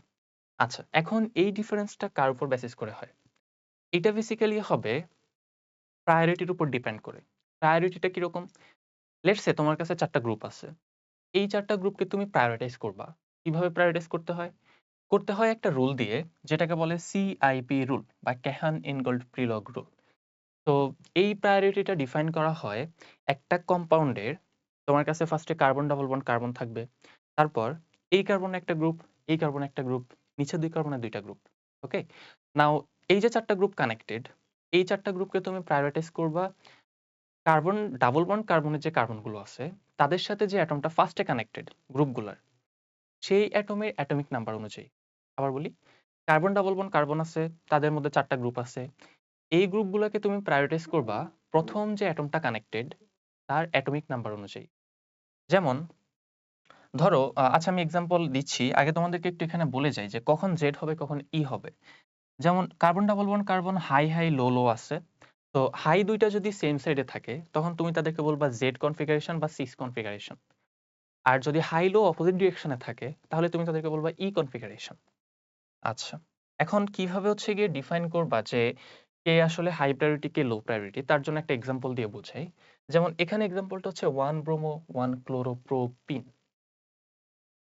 আচ্ছা, এখন এই ডিফারেন্সটা কার উপর বেসিস করে হয়? এটা বেসিক্যালি হবে প্রায়োরিটির উপর ডিপেন্ড করে। প্রায়োরিটিটা কিরকম? লেটস সে তোমার কাছে ৪ টা গ্রুপ আছে। এই ৪ টা গ্রুপকে তুমি প্রায়োরিটাইজ করবা। কিভাবে প্রায়োরিটাইজ করতে হয়? করতে হয় একটা রুল দিয়ে, যেটাকে বলে CIP রুল বা ক্যাহান-ইনগোল্ড প্রিলগ রুল। তো এই প্রায়োরিটিটা ডিফাইন করা হয় একটা কম্পাউন্ডের, তোমার কাছে ফার্স্টে কার্বন ডাবল বন্ড কার্বন থাকবে। তারপর এই কার্বন একটা গ্রুপ, এই কার্বন একটা গ্রুপ, নিচে ২ কার্বনের ২ টা গ্রুপ। ওকে? নাও এই যে ৪ টা গ্রুপ কানেক্টেড, এই ৪ টা গ্রুপকে তুমি প্রায়োরিটাইজ করবা কার্বন ডাবল বন্ড কার্বনের যে কার্বনগুলো আছে, তাদের সাথে যে অ্যাটমটা ফার্স্টে কানেক্টেড গ্রুপগুলার, সেই অ্যাটমের অ্যাটমিক নাম্বার অনুযায়ী। আবার বলি, কার্বন ডাবল বন্ড কার্বন আছে, তাদের মধ্যে ৪ টা গ্রুপ আছে। এই গ্রুপগুলোকে তুমি প্রায়োরিটাইজ করবা প্রথম যে অ্যাটমটা কানেক্টেড তার অ্যাটমিক নাম্বার অনুযায়ী। যেমন ধরো আচ্ছা আমি এক্সাম্পল দিচ্ছি। আগে তোমাদেরকে একটু এখানে বলে যাই যে কখন জেড হবে, কখন ই হবে। যেমন carbon double bond carbon high, high, low, low আছে। তো হাই ২ টা যদি সেম সাইডে থাকে, তখন তুমি তাদেরকে বলবা জেড কনফিগারেশন বা সিস কনফিগারেশন। আর যদি হাই লো অপোজিট ডিরেকশনে থাকে, তাহলে তুমি তাদেরকে বলবা ই কনফিগারেশন। আচ্ছা, এখন কিভাবে হচ্ছে গিয়ে ডিফাইন করবা যে কে আসলে হাই প্রায়োরিটি কে লো প্রায়োরিটি, তার জন্য একটা এক্সাম্পল দিয়ে বুঝাই। যেমন এখানে এক্সাম্পলটা হচ্ছে 1 ব্রোমো 1 ক্লোরোপ্রোপিন।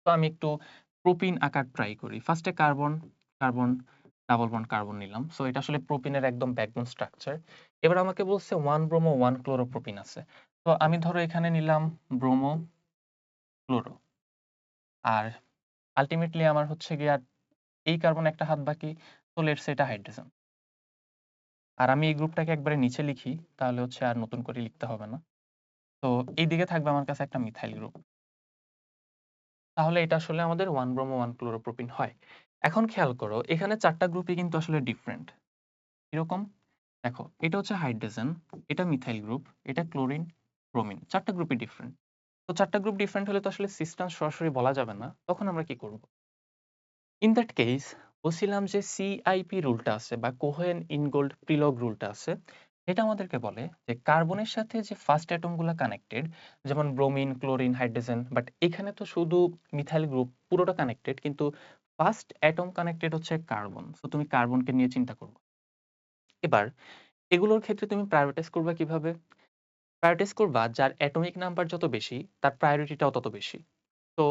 তো আমি একটু প্রোপিন আঁকার ট্রাই করি। ফার্স্টে carbon, carbon, double bond carbon নিলাম। সো এটা আসলে প্রোপিনের একদম ব্যাকবোন স্ট্রাকচার। এবার আমাকে বলছে 1 ব্রোমো 1 ক্লোরোপ্রোপিন আছে। তো আমি ধরো এখানে নিলাম ব্রোমো, ক্লোরো। আর আল্টিমেটলি আমার হচ্ছে গিয়ে আর এই কার্বন একটা হাত বাকি। তো লেটস সে এটা হাইড্রোজেন। আর আমি এই গ্রুপটাকে একবারে নিচে লিখি, তাহলে হচ্ছে আর নতুন করে লিখতে হবে না। তো এইদিকে থাকবে আমার কাছে একটা মিথাইল গ্রুপ। তাহলে এটা আসলে আমাদের 1 ব্রোমো 1 ক্লোরোপ্রোপিন হয়। এখন খেয়াল করো, এখানে ৪ টা গ্রুপই কিন্তু আসলে ডিফারেন্ট। কিরকম? দেখো, এটা হচ্ছে হাইড্রোজেন, এটা মিথাইল গ্রুপ, এটা ক্লোরিন, ব্রোমিন। ৪ টা গ্রুপই ডিফারেন্ট। তো ৪ টা গ্রুপ ডিফারেন্ট হলে তো আসলে সিস্টেম সরাসরি বলা যাবে না। তখন আমরা কি করব? ইন দ্যাট কেস বলছিলাম যে CIP রুলটা আছে বা কোহেন ইনগোল্ড প্রিলগ রুলটা আছে। এটা আমাদেরকে বলে যে কার্বনের সাথে যে ফার্স্ট অ্যাটমগুলো কানেক্টেড, যেমন ব্রোমিন, ক্লোরিন, হাইড্রোজেন, বাট এখানে তো শুধু মিথাইল গ্রুপ পুরোটা কানেক্টেড, কিন্তু ফার্স্ট অ্যাটম কানেক্টেড হচ্ছে কার্বন। সো তুমি কার্বনকে নিয়ে চিন্তা করবে। এবার এগুলোর ক্ষেত্রে তুমি প্রায়োরিটাইজ করবা কিভাবে? প্রায়োরিটাইজ করবা যার অ্যাটমিক নাম্বার যত বেশি তার প্রায়োরিটিটাও তত বেশি। তো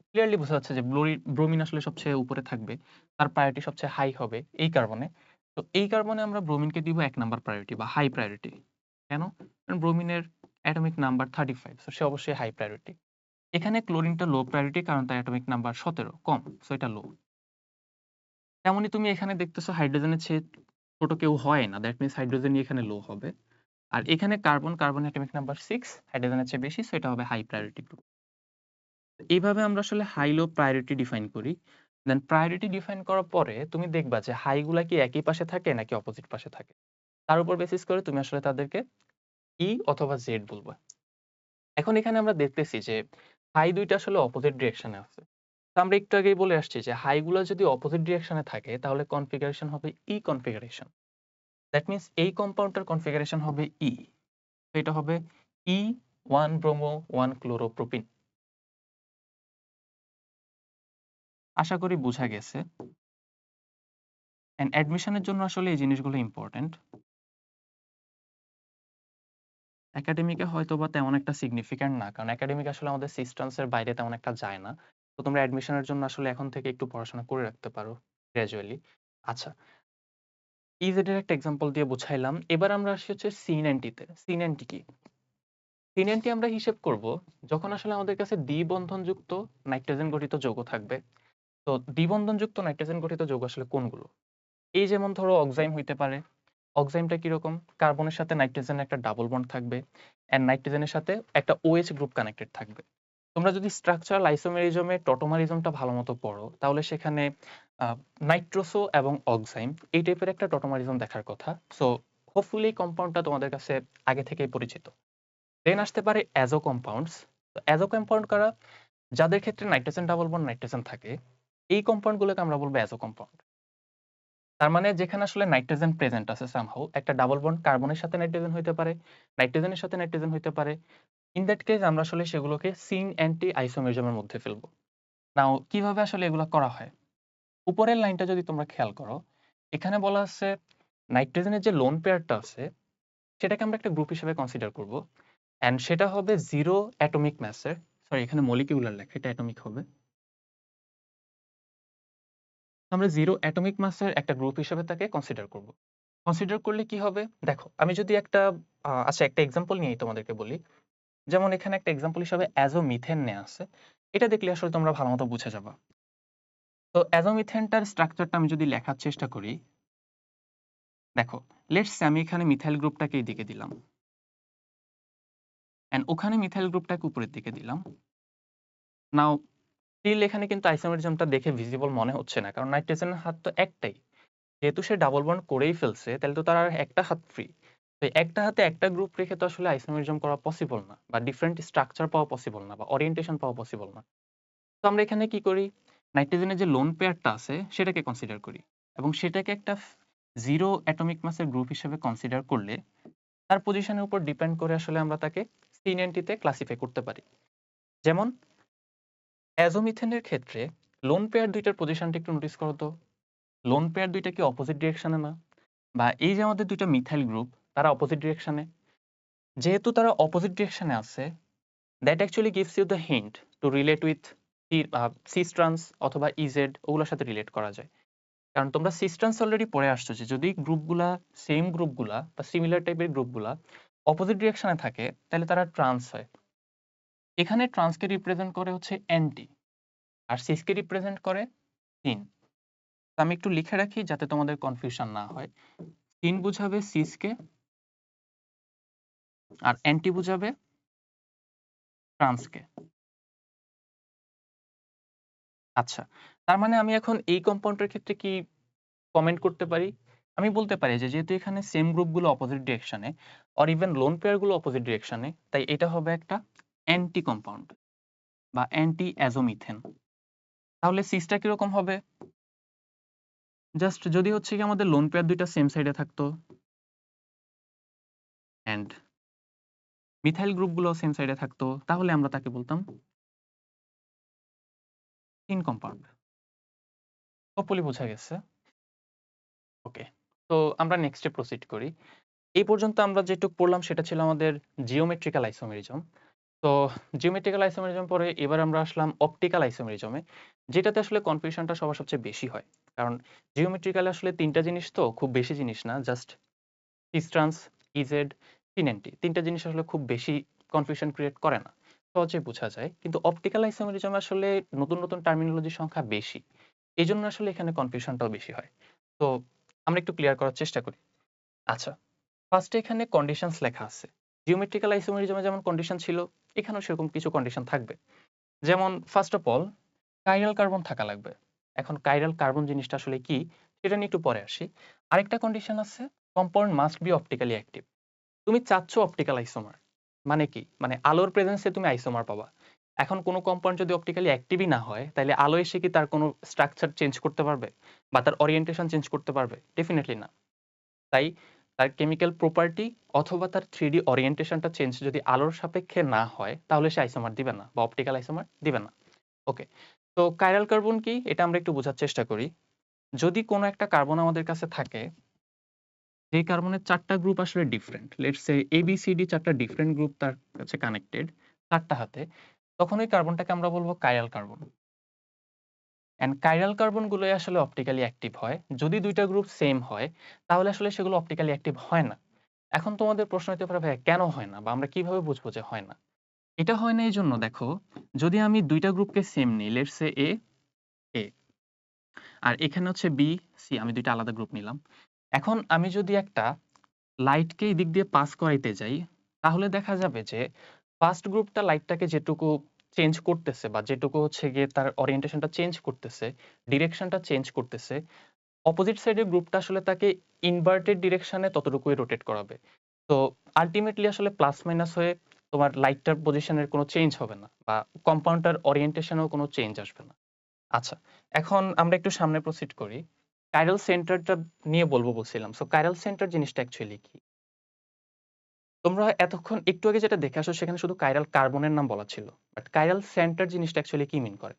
ক্লিয়ারলি বোঝা যাচ্ছে যে ব্রোমিন আসলে সবচেয়ে উপরে থাকবে, তার প্রায়োরিটি সবচেয়ে হাই হবে এই কার্বনে। তো এই কার্বনে আমরা ব্রোমিনকে দিব ১ নাম্বার প্রায়োরিটি বা হাই প্রায়োরিটি। কেন? কারণ ব্রোমিনের অ্যাটমিক নাম্বার 35, সো সে অবশ্যই হাই প্রায়োরিটি। এখানে ক্লোরিনটা লো প্রায়োরিটি কারণ তার অ্যাটমিক নাম্বার 17 কম, সো এটা লো। তেমনি তুমি এখানে দেখতেছো হাইড্রোজেনের চেয়ে ছোট কেউ হয় না, দ্যাট মিনস হাইড্রোজেনই এখানে লো হবে। আর এখানে কার্বন অ্যাটমিক নাম্বার 6 হাইড্রোজেনের চেয়ে বেশি, সো এটা হবে হাই প্রায়োরিটি গ্রুপ। এইভাবে আমরা আসলে হাই লো প্রায়োরিটি ডিফাইন করি। দেন প্রায়োরিটি ডিফাইন করার পরে তুমি দেখবা যে হাই গুলা কি একই পাশে থাকে নাকি অপোজিট পাশে থাকে। তার উপর বেসিস করে তুমি আসলে তাদেরকে ই অথবা জেড বলবা। এখন এখানে আমরা দেখতেছি যে হাই ২ টা আসলে অপোজিট ডিরেকশনে আছে। তো আমরা একটু আগেই বলে আসছি যে হাই গুলা যদি অপোজিট ডিরেকশনে থাকে তাহলে কনফিগারেশন হবে ই কনফিগারেশন। দ্যাট মিনস এই কম্পাউন্ডটার কনফিগারেশন হবে ই। তো এটা হবে E1 ব্রোমো 1 ক্লোরোপ্রোপিন। আশা করি বুঝা গেছে। অ্যান্ড অ্যাডমিশনের জন্য আসলে এই জিনিসগুলো ইম্পোর্টেন্ট। একাডেমিকে হয়তোবা তেমন একটা সিগনিফিক্যান্ট না। কারণ একাডেমিক আসলে আমাদের সিস্টেমস এর বাইরে তেমন একটা যায় না। তো তোমরা অ্যাডমিশনের জন্য আসলে এখন থেকে একটু পড়াশোনা করে রাখতে পারো গ্র্যাজুয়ালি। আচ্ছা, ইজেড এর একটা এক্সাম্পল দিয়ে বুঝাইলাম। এবার আমরা আসি হচ্ছে সিন-এন-টি তে। সিন-এন-টি কি? সিন-এন-টি আমরা হিসেব করব যখন আসলে আমাদের কাছে দ্বিবন্ধনযুক্ত নাইট্রোজেন গঠিত যৌগ থাকবে। তো দ্বিবন্ধনযুক্ত নাইট্রোজেন গঠিত যৌগ আসলে কোনগুলো? এই যেমন ধরো অক্সাইম হইতে পারে। অক্সাইমটা কিরকম? কার্বনের সাথে নাইট্রোজেনের একটা ডাবল বন্ড থাকবে। অ্যান্ড নাইট্রোজেনের সাথে একটা OH গ্রুপ কানেক্টেড থাকবে। তোমরা যদি স্ট্রাকচারাল আইসোমেরিজমে টটোমারিজমটা ভালোমতো পড়ো, তাহলে সেখানে নাইট্রোসো এবং অক্সাইম এই টাইপের একটা টটোমারিজম দেখার কথা। সো হোপফুলি এই কম্পাউন্ডটা তোমাদের কাছে আগে থেকেই পরিচিত। দেন আসতে পারে অ্যাজো কম্পাউন্ডস। তো অ্যাজো কম্পাউন্ড কারা? যাদের ক্ষেত্রে নাইট্রোজেন ডাবল বন্ড নাইট্রোজেন থাকে, এই কম্পাউন্ডগুলোকে আমরা বলবো অ্যাজো কম্পাউন্ড। তার মানে যেখানে আসলে নাইট্রোজেন প্রেজেন্ট আছে সামহাউ, একটা ডাবল বন্ড কার্বনের সাথে নাইট্রোজেন হইতে পারে, নাইট্রোজেনের সাথে নাইট্রোজেন হইতে পারে। ইন দ্যাট কেস আমরা আসলে সেগুলোকে সিন-অ্যান্টি আইসোমেরিজমের মধ্যে ফেলবো। নাও কিভাবে আসলে এগুলা করা হয়? উপরের লাইনটা যদি তোমরা খেয়াল করো, এখানে বলা আছে নাইট্রোজেনের যে লোন পেয়ারটা আছে সেটাকে আমরা একটা গ্রুপ হিসেবে কনসিডার করব। অ্যান্ড সেটা হবে 0 অ্যাটমিক মাসের, সরি এখানে মলিকিউলার লেখা, এটা অ্যাটমিক হবে। আমরা 0 অ্যাটমিক মাসের একটা গ্রুপ হিসেবে তাকে কনসিডার করব। কনসিডার করলে কি হবে? দেখো, আমি যদি একটা আচ্ছা একটা এক্সাম্পল নিয়েই তোমাদেরকে বলি। যেমন এখানে একটা এক্সাম্পল হিসেবে অ্যাজোমিথেন নেয়া আছে। এটা দেখলে আসলে তোমরা ভালোমতো বুঝে যাবা। তো অ্যাজোমিথেনটার স্ট্রাকচারটা আমি যদি লেখার চেষ্টা করি, দেখো, লেটস সে আমি এখানে মিথাইল গ্রুপটাকে এইদিকে দিলাম। অ্যান্ড ওখানে মিথাইল গ্রুপটাকে উপরের দিকে দিলাম। নাও স্টিল এখানে কিন্তু আইসোমেরিজমটা দেখে ভিজিবল মনে হচ্ছে না। কারণ নাইট্রোজেনের হাত তো একটাই। যেহেতু সে ডাবল বন্ড করেই ফেলছে, তাহলে তো তার আর একটা হাত ফ্রি। তো এই একটা হাতে একটা গ্রুপ রেখে তো আসলে আইসোমেরিজম করা পসিবল না, বা ডিফারেন্ট স্ট্রাকচার পাওয়া পসিবল না, বা ওরিয়েন্টেশন পাওয়া পসিবল না। তো আমরা এখানে কি করি? নাইট্রোজেনের যে লোন পেয়ারটা আছে সেটাকে কনসিডার করি, এবং সেটাকে একটা 0 অ্যাটমিক মাসের গ্রুপ হিসেবে কনসিডার করলে তার পজিশনের উপর ডিপেন্ড করে আসলে আমরা তাকে সিন-এন-টি তে ক্লাসিফাই করতে পারি। যেমন অ্যাজোমিথেনের ক্ষেত্রে লোন পেয়ার ২ টার পজিশনটা একটু নোটিস করো তো। লোন পেয়ার ২ টা কি অপোজিট ডিরেকশনে না? বা এই যে আমাদের ২ টা মিথাইল গ্রুপ, তারা অপোজিট ডিরেকশনে। যেহেতু তারা অপোজিট ডিরেকশনে আছে, that actually gives you the hint to relate with cis trans অথবা ইজেড, ওগুলোর সাথে রিলেট করা যায়। কারণ তোমরা সিস ট্রান্স অলরেডি পড়ে আসছো যে যদি গ্রুপগুলা সেম গ্রুপগুলা বা সিমিলার টাইপের গ্রুপগুলা অপোজিট ডিরেকশনে থাকে, তাহলে তারা ট্রান্স হয়। এখানে ট্রান্সকে রিপ্রেজেন্ট করে হচ্ছে অ্যান্টি, আর সিসকে রিপ্রেজেন্ট করে সিন। তো আমি একটু লিখে রাখি যাতে তোমাদের কনফিউশন না হয়। সিন বুঝাবে সিসকে, আর অ্যান্টি বুঝাবে ট্রান্সকে। আচ্ছা, তার মানে আমি এখন এই কম্পাউন্ডের ক্ষেত্রে কি কমেন্ট করতে পারি? আমি বলতে পারি যে যেহেতু এখানে সেম গ্রুপগুলো অপোজিট ডিরেকশনে, অর ইভেন লোন পেয়ারগুলো অপোজিট ডিরেকশনে, তাই এটা হবে একটা অ্যান্টি কম্পাউন্ড বা অ্যান্টি অ্যাজোমিথেন। তাহলে সিসটা কিরকম হবে? জাস্ট যদি হচ্ছে কি আমাদের লোন পেয়ার ২ টা সেম সাইডে থাকতো, অ্যান্ড মিথাইল গ্রুপগুলো সেম সাইডে থাকতো, তাহলে আমরা তাকে বলতাম তিন কম্পাউন্ড। হোপফুলি বোঝা গেছে। ওকে, তো আমরা নেক্সটে প্রসিড করি। এই পর্যন্ত আমরা যেটুক পড়লাম সেটা ছিল আমাদের জিওমেট্রিক্যাল আইসোমেরিজম। তো জিওমেট্রিক্যাল আইসোমেরিজম পরে এবার আমরা আসলাম অপটিক্যাল আইসোমেরিজমে, যেটাতে আসলে কনফিউশনটা সবার সবচেয়ে বেশি হয়। কারণ জিওমেট্রিক্যালে আসলে ৩ টা জিনিস, তো খুব বেশি জিনিস না, জাস্ট ডিসট্যান্স, ইজেড, সিনেনটি, ৩ টা জিনিস আসলে খুব বেশি কনফিউশন ক্রিয়েট করে না, সহজেই বোঝা যায়। কিন্তু অপটিক্যাল আইসোমেরিজমে আসলে নতুন নতুন টার্মিনোলজির সংখ্যা বেশি, এজন্য আসলে এখানে কনফিউশনটাও বেশি হয়। তো আমরা একটু ক্লিয়ার করার চেষ্টা করি। আচ্ছা, ফার্স্টে এখানে কন্ডিশনস লেখা আছে। জিওমেট্রিক্যাল আইসোমেরিজমে যেমন কন্ডিশন ছিল, এখানেও সেরকম কিছু কন্ডিশন থাকবে। যেমন first of all chiral carbon থাকা লাগবে। এখন কাইরাল কার্বন জিনিসটা আসলে কি সেটা নিয়ে একটু পরে আসি। আরেকটা কন্ডিশন আছে, compound must be optically active. তুমি চাচ্ছ অপটিক্যাল আইসোমার, মানে কি? মানে আলোর প্রেজেন্সে তুমি আইসোমার পাবা। এখন কোনো কম্পাউন্ড যদি অপটিক্যালি অ্যাক্টিভই না হয়, তাহলে আলো এসে কি তার কোনো স্ট্রাকচার চেঞ্জ করতে পারবে বা তার ওরিয়েন্টেশন চেঞ্জ করতে পারবে? ডেফিনিটলি না। তাই তার কেমিক্যাল প্রপার্টি অথবা তার 3D ওরিয়েন্টেশনটা চেঞ্জ যদি আলোর সাপেক্ষে না হয়, তাহলে সে আইসোমার দিবে না বা অপটিক্যাল আইসোমার দিবে না। ওকে, তো কাইরাল কার্বন কি এটা আমরা একটু বোঝার চেষ্টা করি। যদি কোনো একটা কার্বন আমাদের কাছে থাকে, যেই কার্বনের 4 টা গ্রুপ আসলে ডিফারেন্ট, লেটস সে ABCD 4 টা ডিফারেন্ট গ্রুপ তার কাছে কানেক্টেড 4 টা হাতে, তখন ওই কার্বনটাকে আমরা বলবো কাইরাল কার্বন। অ্যান্ড কাইরাল কার্বনগুলোই আসলে অপটিক্যালি অ্যাক্টিভ হয়। যদি ২ টা গ্রুপ সেম হয়, তাহলে আসলে সেগুলো অপটিক্যালি অ্যাক্টিভ হয় না। এখন তোমাদের প্রশ্ন হতে পারে, ভাইয়া কেন হয় না বা আমরা কিভাবে বুঝবো যে হয় না? এটা হয় না এইজন্য, দেখো, যদি আমি ২ টা গ্রুপকে সেম নিই, লেটস সে A, A, আর এখানে হচ্ছে B, C, আমি ২ টা আলাদা গ্রুপ নিলাম। এখন আমি যদি একটা লাইটকে এই দিক দিয়ে পাস করাইতে যাই, তাহলে দেখা যাবে যে ফার্স্ট গ্রুপটা লাইটটাকে যেটুকু চেঞ্জ করতেছে বা যেটুকু হচ্ছে গিয়ে তার ওরিয়েন্টেশনটা চেঞ্জ করতেছে, ডিরেকশনটা চেঞ্জ করতেছে, অপোজিট সাইডের গ্রুপটা আসলে তাকে ইনভার্টেড ডিরেকশনে ততটুকুই রোটেট করাবে। তো আল্টিমেটলি আসলে প্লাস মাইনাস হয়ে তোমার লাইটটার পজিশনের কোনো চেঞ্জ হবে না বা কম্পাউন্ডটার ওরিয়েন্টেশনেও কোনো চেঞ্জ আসবে না। আচ্ছা, এখন আমরা একটু সামনে প্রসিড করি। কাইরাল সেন্টারটা নিয়ে বলবো বলছিলাম। সো কাইরাল সেন্টার জিনিসটা অ্যাকচুয়ালি কি? তোমরা এতক্ষণ একটু আগে যেটা দেখে আসো সেখানে শুধু কাইরাল কার্বনের নাম বলা ছিল। বাট কাইরাল সেন্টার জিনিসটা অ্যাকচুয়ালি কি মিন করে?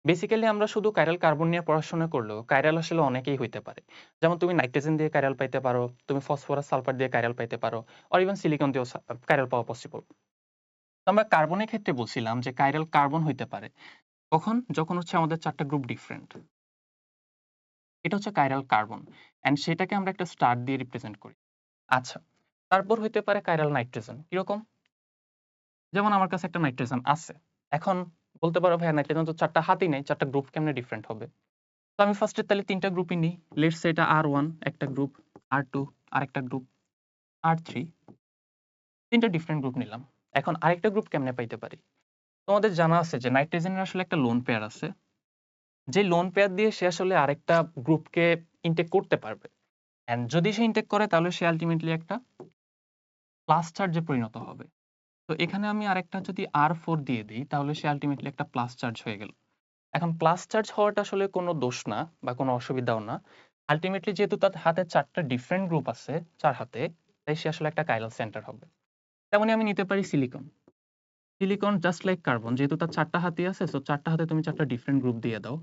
বেসিক্যালি আমরা শুধু কাইরাল কার্বন নিয়ে পড়াশোনা করলেও কাইরাল আসলে অনেকেই হইতে পারে। যেমন তুমি নাইট্রোজেন দিয়ে কাইরাল পাইতে পারো, তুমি ফসফরাস সালফার দিয়ে কাইরাল পাইতে পারো, অর ইভেন সিলিকন দিয়েও কাইরাল পাওয়া পসিবল। আমরা কার্বনের ক্ষেত্রে বলছিলাম যে কাইরাল কার্বন হইতে পারে কখন? যখন হচ্ছে আমাদের 4 টা গ্রুপ ডিফারেন্ট। এটা হচ্ছে কাইরাল কার্বন। অ্যান্ড সেটাকে আমরা একটা স্টার দিয়ে রিপ্রেজেন্ট করি। আচ্ছা, তারপর হইতে পারে কাইরাল নাইট্রোজেন। কিরকম? যেমন আমার কাছে একটা নাইট্রোজেন আছে। এখন বলতে পারো, ভাইয়া নাইট্রোজেন তো 4 টা হাতই নেই, 4 টা গ্রুপ কেমনে ডিফারেন্ট হবে? তো আমি ফার্স্টে তাহলে ৩ টা গ্রুপই নিই। লেটস সে এটা R1 একটা গ্রুপ, R2 আরেকটা গ্রুপ, R3 ৩ টা ডিফারেন্ট গ্রুপ নিলাম। এখন আরেকটা গ্রুপ কেমনে পাইতে পারি? তোমাদের জানা আছে যে নাইট্রোজেনের আসলে একটা লোন পেয়ার আছে। যে লোন পেয়ার দিয়ে সে আসলে আরেকটা গ্রুপকে ইনটেক করতে পারবে। অ্যান্ড যদি সে ইনটেক করে তাহলে সে আল্টিমেটলি একটা প্লাস চার্জে পরিণত হবে। তো এখানে আমি আরেকটা যদি R4 দিয়ে দিই, তাহলে সে আল্টিমেটলি একটা প্লাস চার্জ হয়ে গেল। এখন প্লাস চার্জ হওয়াটা আসলে কোনো দোষ না বা কোনো অসুবিধাও না। আল্টিমেটলি যেহেতু তার হাতে 4 টা ডিফারেন্ট গ্রুপ আছে 4 হাতে, তাই সে আসলে একটা কাইরাল সেন্টার হবে। তেমনি আমি নিতে পারি silicon. Silicon just like carbon, যেহেতু তার 4 টা হাতই আছে, সো 4 টা হাতে তুমি 4 টা ডিফারেন্ট গ্রুপ দিয়ে দাও।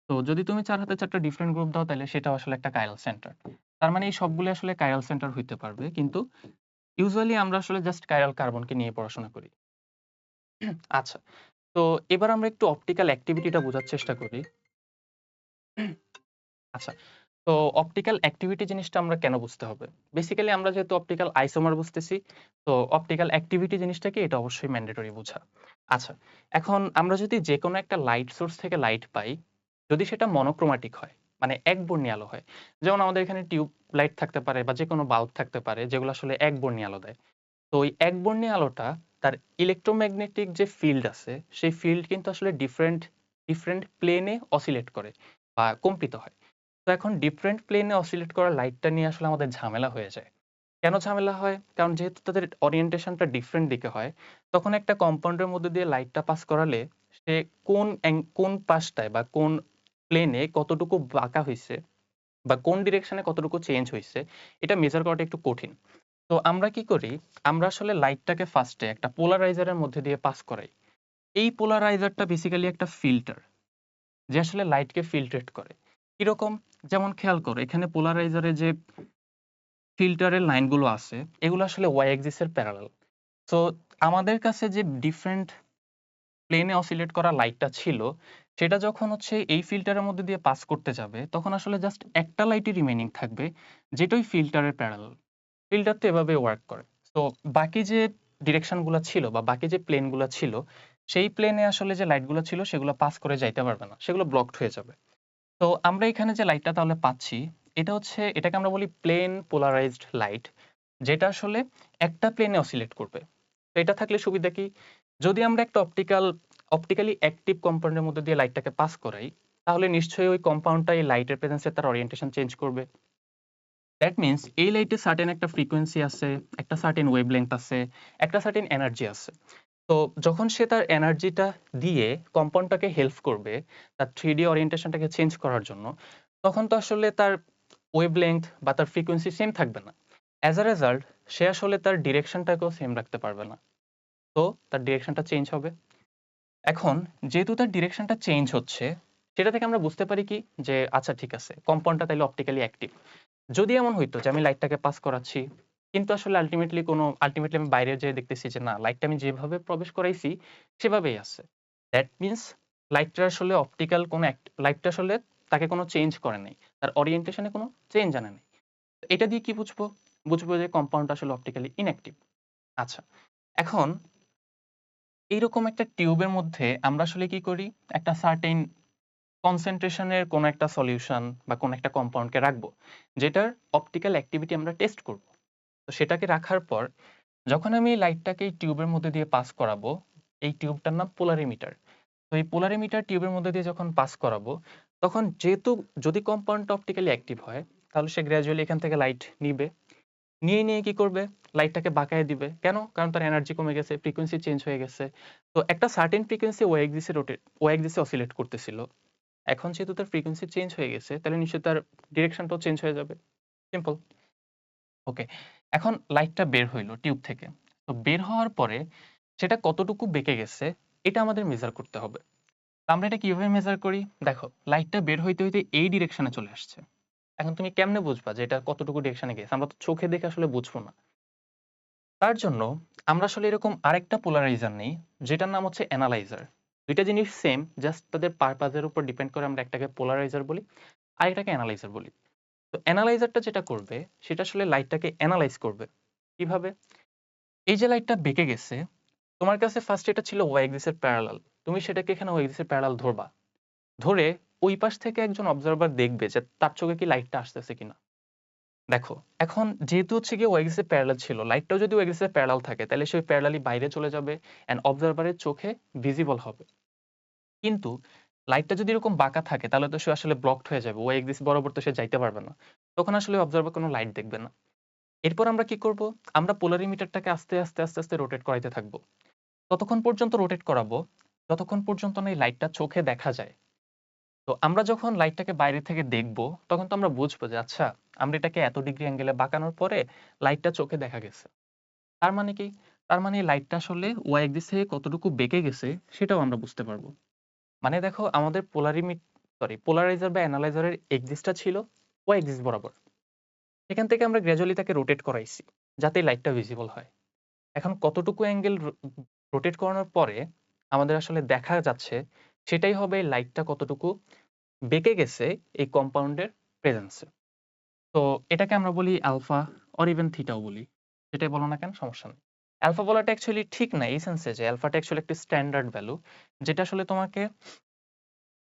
তো যদি তুমি 4 হাতে 4 টা ডিফারেন্ট গ্রুপ দাও, তাহলে সেটাও আসলে একটা কাইরাল সেন্টার। তার মানে এই সবগুলো আসলে কাইরাল সেন্টার হইতে পারবে। কিন্তু ইউজুয়ালি আমরা আসলে জাস্ট কাইরাল কার্বনকে নিয়ে পড়াশোনা করি। আচ্ছা, তো এবার আমরা একটু অপটিক্যাল অ্যাক্টিভিটিটা বোঝার চেষ্টা করি। আচ্ছা, তো অপটিক্যাল অ্যাক্টিভিটি জিনিসটা আমরা কেন বুঝতে হবে? বেসিক্যালি আমরা যেহেতু অপটিক্যাল আইসোমার বুঝতেছি, তো অপটিক্যাল অ্যাক্টিভিটি জিনিসটা কি এটা অবশ্যই ম্যান্ডেটরি বোঝা। আচ্ছা, এখন আমরা যদি যেকোনো একটা লাইট সোর্স থেকে লাইট পাই, যদি সেটা মনোক্রোমাটিক হয়, মানে একবর্ণী আলো হয়। যেমন আমাদের এখানে টিউব লাইট থাকতে পারে বা যেকোনো বাল্ব থাকতে পারে যেগুলো আসলে একবর্ণী আলো দেয়। তো ওই একবর্ণী আলোটা তার ইলেক্ট্রোম্যাগনেটিক যে ফিল্ড আছে, সেই ফিল্ড কিন্তু আসলে ডিফারেন্ট ডিফারেন্ট প্লেনে অসিলেট করে বা কম্পিত হয়। তো এখন ডিফারেন্ট প্লেনে অসিলেট করা লাইটটা নিয়ে আসলে আমাদের ঝামেলা হয়ে যায়। কেন ঝামেলা হয়? কারণ যেহেতু তাদের ওরিয়েন্টেশনটা ডিফারেন্ট দিকে হয়, তখন একটা কম্পাউন্ডের মধ্যে দিয়ে লাইটটা পাস করালে সে কোন পাশটায় বা কোন প্লেনে কতটুকু বাঁকা হইছে বা কোন ডিরেকশনে কতটুকু চেঞ্জ হইছে এটা মেজার করাটা একটু কঠিন। তো আমরা কি করি? আমরা আসলে লাইটটাকে ফার্স্টে একটা পোলারাইজারের মধ্যে দিয়ে পাস করাই। এই পোলারাইজারটা বেসিক্যালি একটা ফিল্টার যে আসলে লাইটকে ফিল্ট্রেট করে। কিরকম? যেমন খেয়াল করো এখানে পোলারাইজারে যে ফিল্টারের লাইনগুলো আছে এগুলো আসলে ওয়াই অ্যাক্সিস এর প্যারালাল। সো আমাদের কাছে যে ডিফারেন্ট প্লেনে অসিলেট করা লাইটটা ছিল সেটা যখন হচ্ছে এই ফিল্টারের মধ্যে দিয়ে পাস করতে যাবে তখন আসলে জাস্ট একটা লাইটই রিমেইনিং থাকবে যেটা ওই ফিল্টারের প্যারালাল। ফিল্টার তো এভাবে ওয়ার্ক করে। তো বাকি যে ডিরেকশন গুলা ছিল বা বাকি যে প্লেন গুলা ছিল সেই প্লেনে আসলে যে লাইট গুলো ছিল সেগুলো পাস করে যাইতে পারবে না, সেগুলো ব্লকড হয়ে যাবে। তো আমরা এখানে যে লাইটটা তাহলে পাচ্ছি এটা হচ্ছে এটাকে আমরা বলি প্লেন পোলারাইজড লাইট, যেটা আসলে একটা প্লেনে অসিলেট করবে। তো এটা থাকলে সুবিধা কি? যদি আমরা একটা অপটিক্যালি অ্যাক্টিভ কম্পাউন্ডের মধ্যে দিয়ে লাইটটাকে পাস করাই তাহলে নিশ্চয়ই ওই কম্পাউন্ডটা এই লাইটের প্রেজেন্সে তার ওরিয়েন্টেশন চেঞ্জ করবে। দ্যাট মিনস এই লাইটে সার্টেন একটা ফ্রিকোয়েন্সি আছে, একটা সার্টেন ওয়েভলেংথ আছে, একটা সার্টেন এনার্জি আছে। তো যখন সে তার এনার্জিটা দিয়ে কম্পাউন্ডটাকে হেল্প করবে তার 3D ওরিয়েন্টেশনটাকে চেঞ্জ করার জন্য, তখন তো আসলে তার ওয়েভলেংথ বা তার ফ্রিকোয়েন্সি সেম থাকবে না। অ্যাজ আ রেজাল্ট সে আসলে তার ডিরেকশনটাকেও সেম রাখতে পারবে না। তো তার ডিরেকশনটা চেঞ্জ হবে। এখন যেহেতু তার ডিরেকশনটা চেঞ্জ হচ্ছে সেটা থেকে আমরা বুঝতে পারি কি যে আচ্ছা ঠিক আছে কম্পাউন্ডটা তাইলে অপটিক্যালি অ্যাক্টিভ। যদি এমন হইতো যে আমি লাইটটাকে পাস করাচ্ছি কিন্তু আসলে আলটিমেটলি আমি বাইরে যেয়ে দেখতেছি যে না লাইটটা আমি যেভাবে প্রবেশ করাইছি সেভাবেই আছে, দ্যাট মিনস লাইটটা আসলে অপটিক্যাল কোনো লাইটটা আসলে তাকে কোনো চেঞ্জ করে নাই, তার ওরিয়েন্টেশনে কোনো চেঞ্জ আনে নাই। তো এটা দিয়ে কি বুঝবো? বুঝবো যে কম্পাউন্ডটা আসলে অপটিক্যালি ইনঅ্যাক্টিভ। আচ্ছা, এখন এইরকম একটা টিউবের মধ্যে আমরা আসলে কি করি, একটা সার্টেন কনসেন্ট্রেশনের কোনো একটা সলিউশন বা কোনো একটা কম্পাউন্ডকে রাখবো যেটার অপটিক্যাল অ্যাক্টিভিটি আমরা টেস্ট করব। তো সেটাকে রাখার পর যখন আমি এই লাইটটাকে এই টিউবের মধ্যে দিয়ে পাস করাবো, এই টিউবটার নাম পোলারিমিটার। তো এই পোলারিমিটার টিউবের মধ্যে দিয়ে যখন পাস করাবো তখন যেহেতু যদি কম্পাউন্ডটা অপটিক্যালি অ্যাক্টিভ হয় তাহলে সে গ্র্যাজুয়ালি এখান থেকে লাইট নিবে, নিয়ে কি করবে, লাইটটাকে বাঁকায় দিবে। কেন? কারণ তার এনার্জি কমে গেছে, ফ্রিকোয়েন্সি চেঞ্জ হয়ে গেছে। তো একটা সার্টেন ফ্রিকোয়েন্সি ওয়াই অ্যাক্সিসে অসিলেট করতেছিল। এখন যেহেতু তার ফ্রিকোয়েন্সি চেঞ্জ হয়ে গেছে তাহলে নিশ্চয়ই তার ডিরেকশনটাও চেঞ্জ হয়ে যাবে। সিম্পল। ওকে। এখন লাইটটা বের হইলো টিউব থেকে। তো বের হওয়ার পরে সেটা কতটুকু বেঁকে গেছে এটা আমাদের মেজার করতে হবে। তো আমরা এটা কিভাবে মেজার করি? দেখো, লাইটটা বের হইতে এই ডিরেকশনে চলে আসছে। এখন তুমি কেমনে বুঝবা যে এটা কতটুকু ডিরেকশনে গেছে? আমরা তো চোখে দেখে আসলে বুঝবো না। তার জন্য আমরা আসলে এরকম আরেকটা পোলারাইজার নেই যেটার নাম হচ্ছে অ্যানালাইজার। ২ টা জিনিস সেম, জাস্ট তাদের পারপাজের উপর ডিপেন্ড করে আমরা একটাকে পোলারাইজার বলি, আরেকটাকে অ্যানালাইজার বলি। তো অ্যানালাইজারটা যেটা করবে সেটা আসলে লাইটটাকে অ্যানালাইজ করবে। কিভাবে? এই যে লাইটটা বেঁকে গেছে, তোমার কাছে ফার্স্ট এটা ছিল ওয়াই অ্যাক্সিস এর প্যারালাল। তুমি সেটাকে এখানে ওয়াই অ্যাক্সিস এর প্যারালাল ধরবা। ধরে ওই পাশ থেকে একজন অবজারভার দেখবে যে তার চোখে কি লাইটটা আসতেছে কিনা। দেখো, এখন যেহেতু হচ্ছে গিয়ে ওয়াই অ্যাক্সিস এর প্যারালাল ছিল, লাইটটাও যদি ওয়াই অ্যাক্সিস এর প্যারালাল থাকে তাহলে সে প্যারালালি বাইরে চলে যাবে এন্ড অবজারভারের চোখে ভিজিবল হবে। কিন্তু লাইটটা যদি এরকম বাঁকা থাকে তাহলে তো সে আসলে ব্লকড হয়ে যাবে। ওয়াই অ্যাক্সিস বরাবর তো সে যাইতে পারবে না। তখন আসলে অবজারভার কোনো লাইট দেখবে না। এরপর আমরা কি করব? আমরা পোলারিমিটারটাকে আস্তে রোটেট করাইতে থাকবো। ততক্ষণ পর্যন্ত রোটেট করাবো, যতক্ষণ পর্যন্ত না এই লাইটটা চোখে দেখা যায়। তো আমরা যখন লাইটটাকে বাইরে থেকে দেখব, তখন তো আমরা বুঝবো যে আচ্ছা, আমরা এটাকে এত ডিগ্রি অ্যাঙ্গেলে বাঁকানোর পরে লাইটটা চোখে দেখা গেছে। তার মানে কি? তার মানে এই লাইটটা আসলে ওয়াই অ্যাক্সিস থেকে কতটুকু বেঁকে গেছে সেটাও আমরা বুঝতে পারবো। মানে দেখো আমাদের পোলারাইজার বা অ্যানালাইজারের এক্সিসটা ছিল ওয়াই অ্যাক্সিস বরাবর। এখান থেকে আমরা গ্র্যাজুয়ালি তাকে রোটেট করাইছি যাতে এই লাইটটা ভিজিবল হয়। এখন কতটুকু অ্যাঙ্গেল রোটেট করানোর পরে আমাদের আসলে দেখা যাচ্ছে সেটাই হবে লাইটটা কতটুকু বেঁকে গেছে এই কম্পাউন্ডের প্রেজেন্সে। তো এটাকে আমরা বলি আলফা অর ইভেন থিটাও বলি। যেটাই বলো না কেন সমস্যা নেই। আলফা বলাটা অ্যাকচুয়ালি ঠিক না এই সেন্সে যে আলফাটা অ্যাকচুয়ালি একটা স্ট্যান্ডার্ড ভ্যালু যেটা আসলে তোমাকে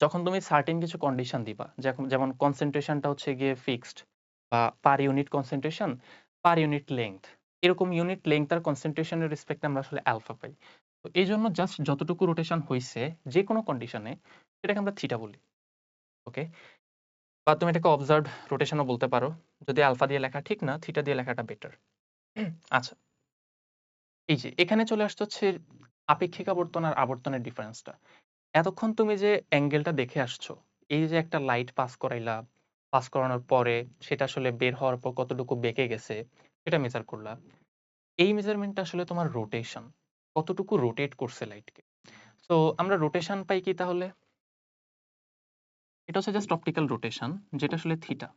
যখন তুমি সার্টেন কিছু কন্ডিশন দিবা যেমন কনসেন্ট্রেশনটা হচ্ছে গিয়ে ফিক্সড বা per unit concentration, per unit length, এরকম ইউনিট লেংথ আর কনসেন্ট্রেশনের রেসপেক্টে আমরা আসলে আলফা পাই। তো এই জন্য জাস্ট যতটুকু রোটেশন হয়েছে যে কোনো কন্ডিশনে সেটাকে আমরা থিটা বলি। ওকে, বা তুমি এটাকে অবজার্ভ রোটেশনও বলতে পারো। যদি আলফা দিয়ে লেখা ঠিক না, থিটা দিয়ে লেখাটা বেটার। আচ্ছা, এই যে এখানে চলে আসছে হচ্ছে আপেক্ষিক আবর্তন আর আবর্তনের ডিফারেন্সটা। এতক্ষণ তুমি যে অ্যাঙ্গেলটা দেখে আসছো, এই যে একটা লাইট পাস করাইলা, পাস করানোর পরে সেটা আসলে বের হওয়ার পর কতটুকু বেঁকে গেছে সেটা মেজার করলা। এই মেজারমেন্টটা আসলে তোমার রোটেশন, কতটুকু রোটেট করছে লাইটকে। সো আমরা রোটেশন পাই কি তাহলে? এটা হচ্ছে জাস্ট অপটিক্যাল রোটেশন, যেটা আসলে থিটা।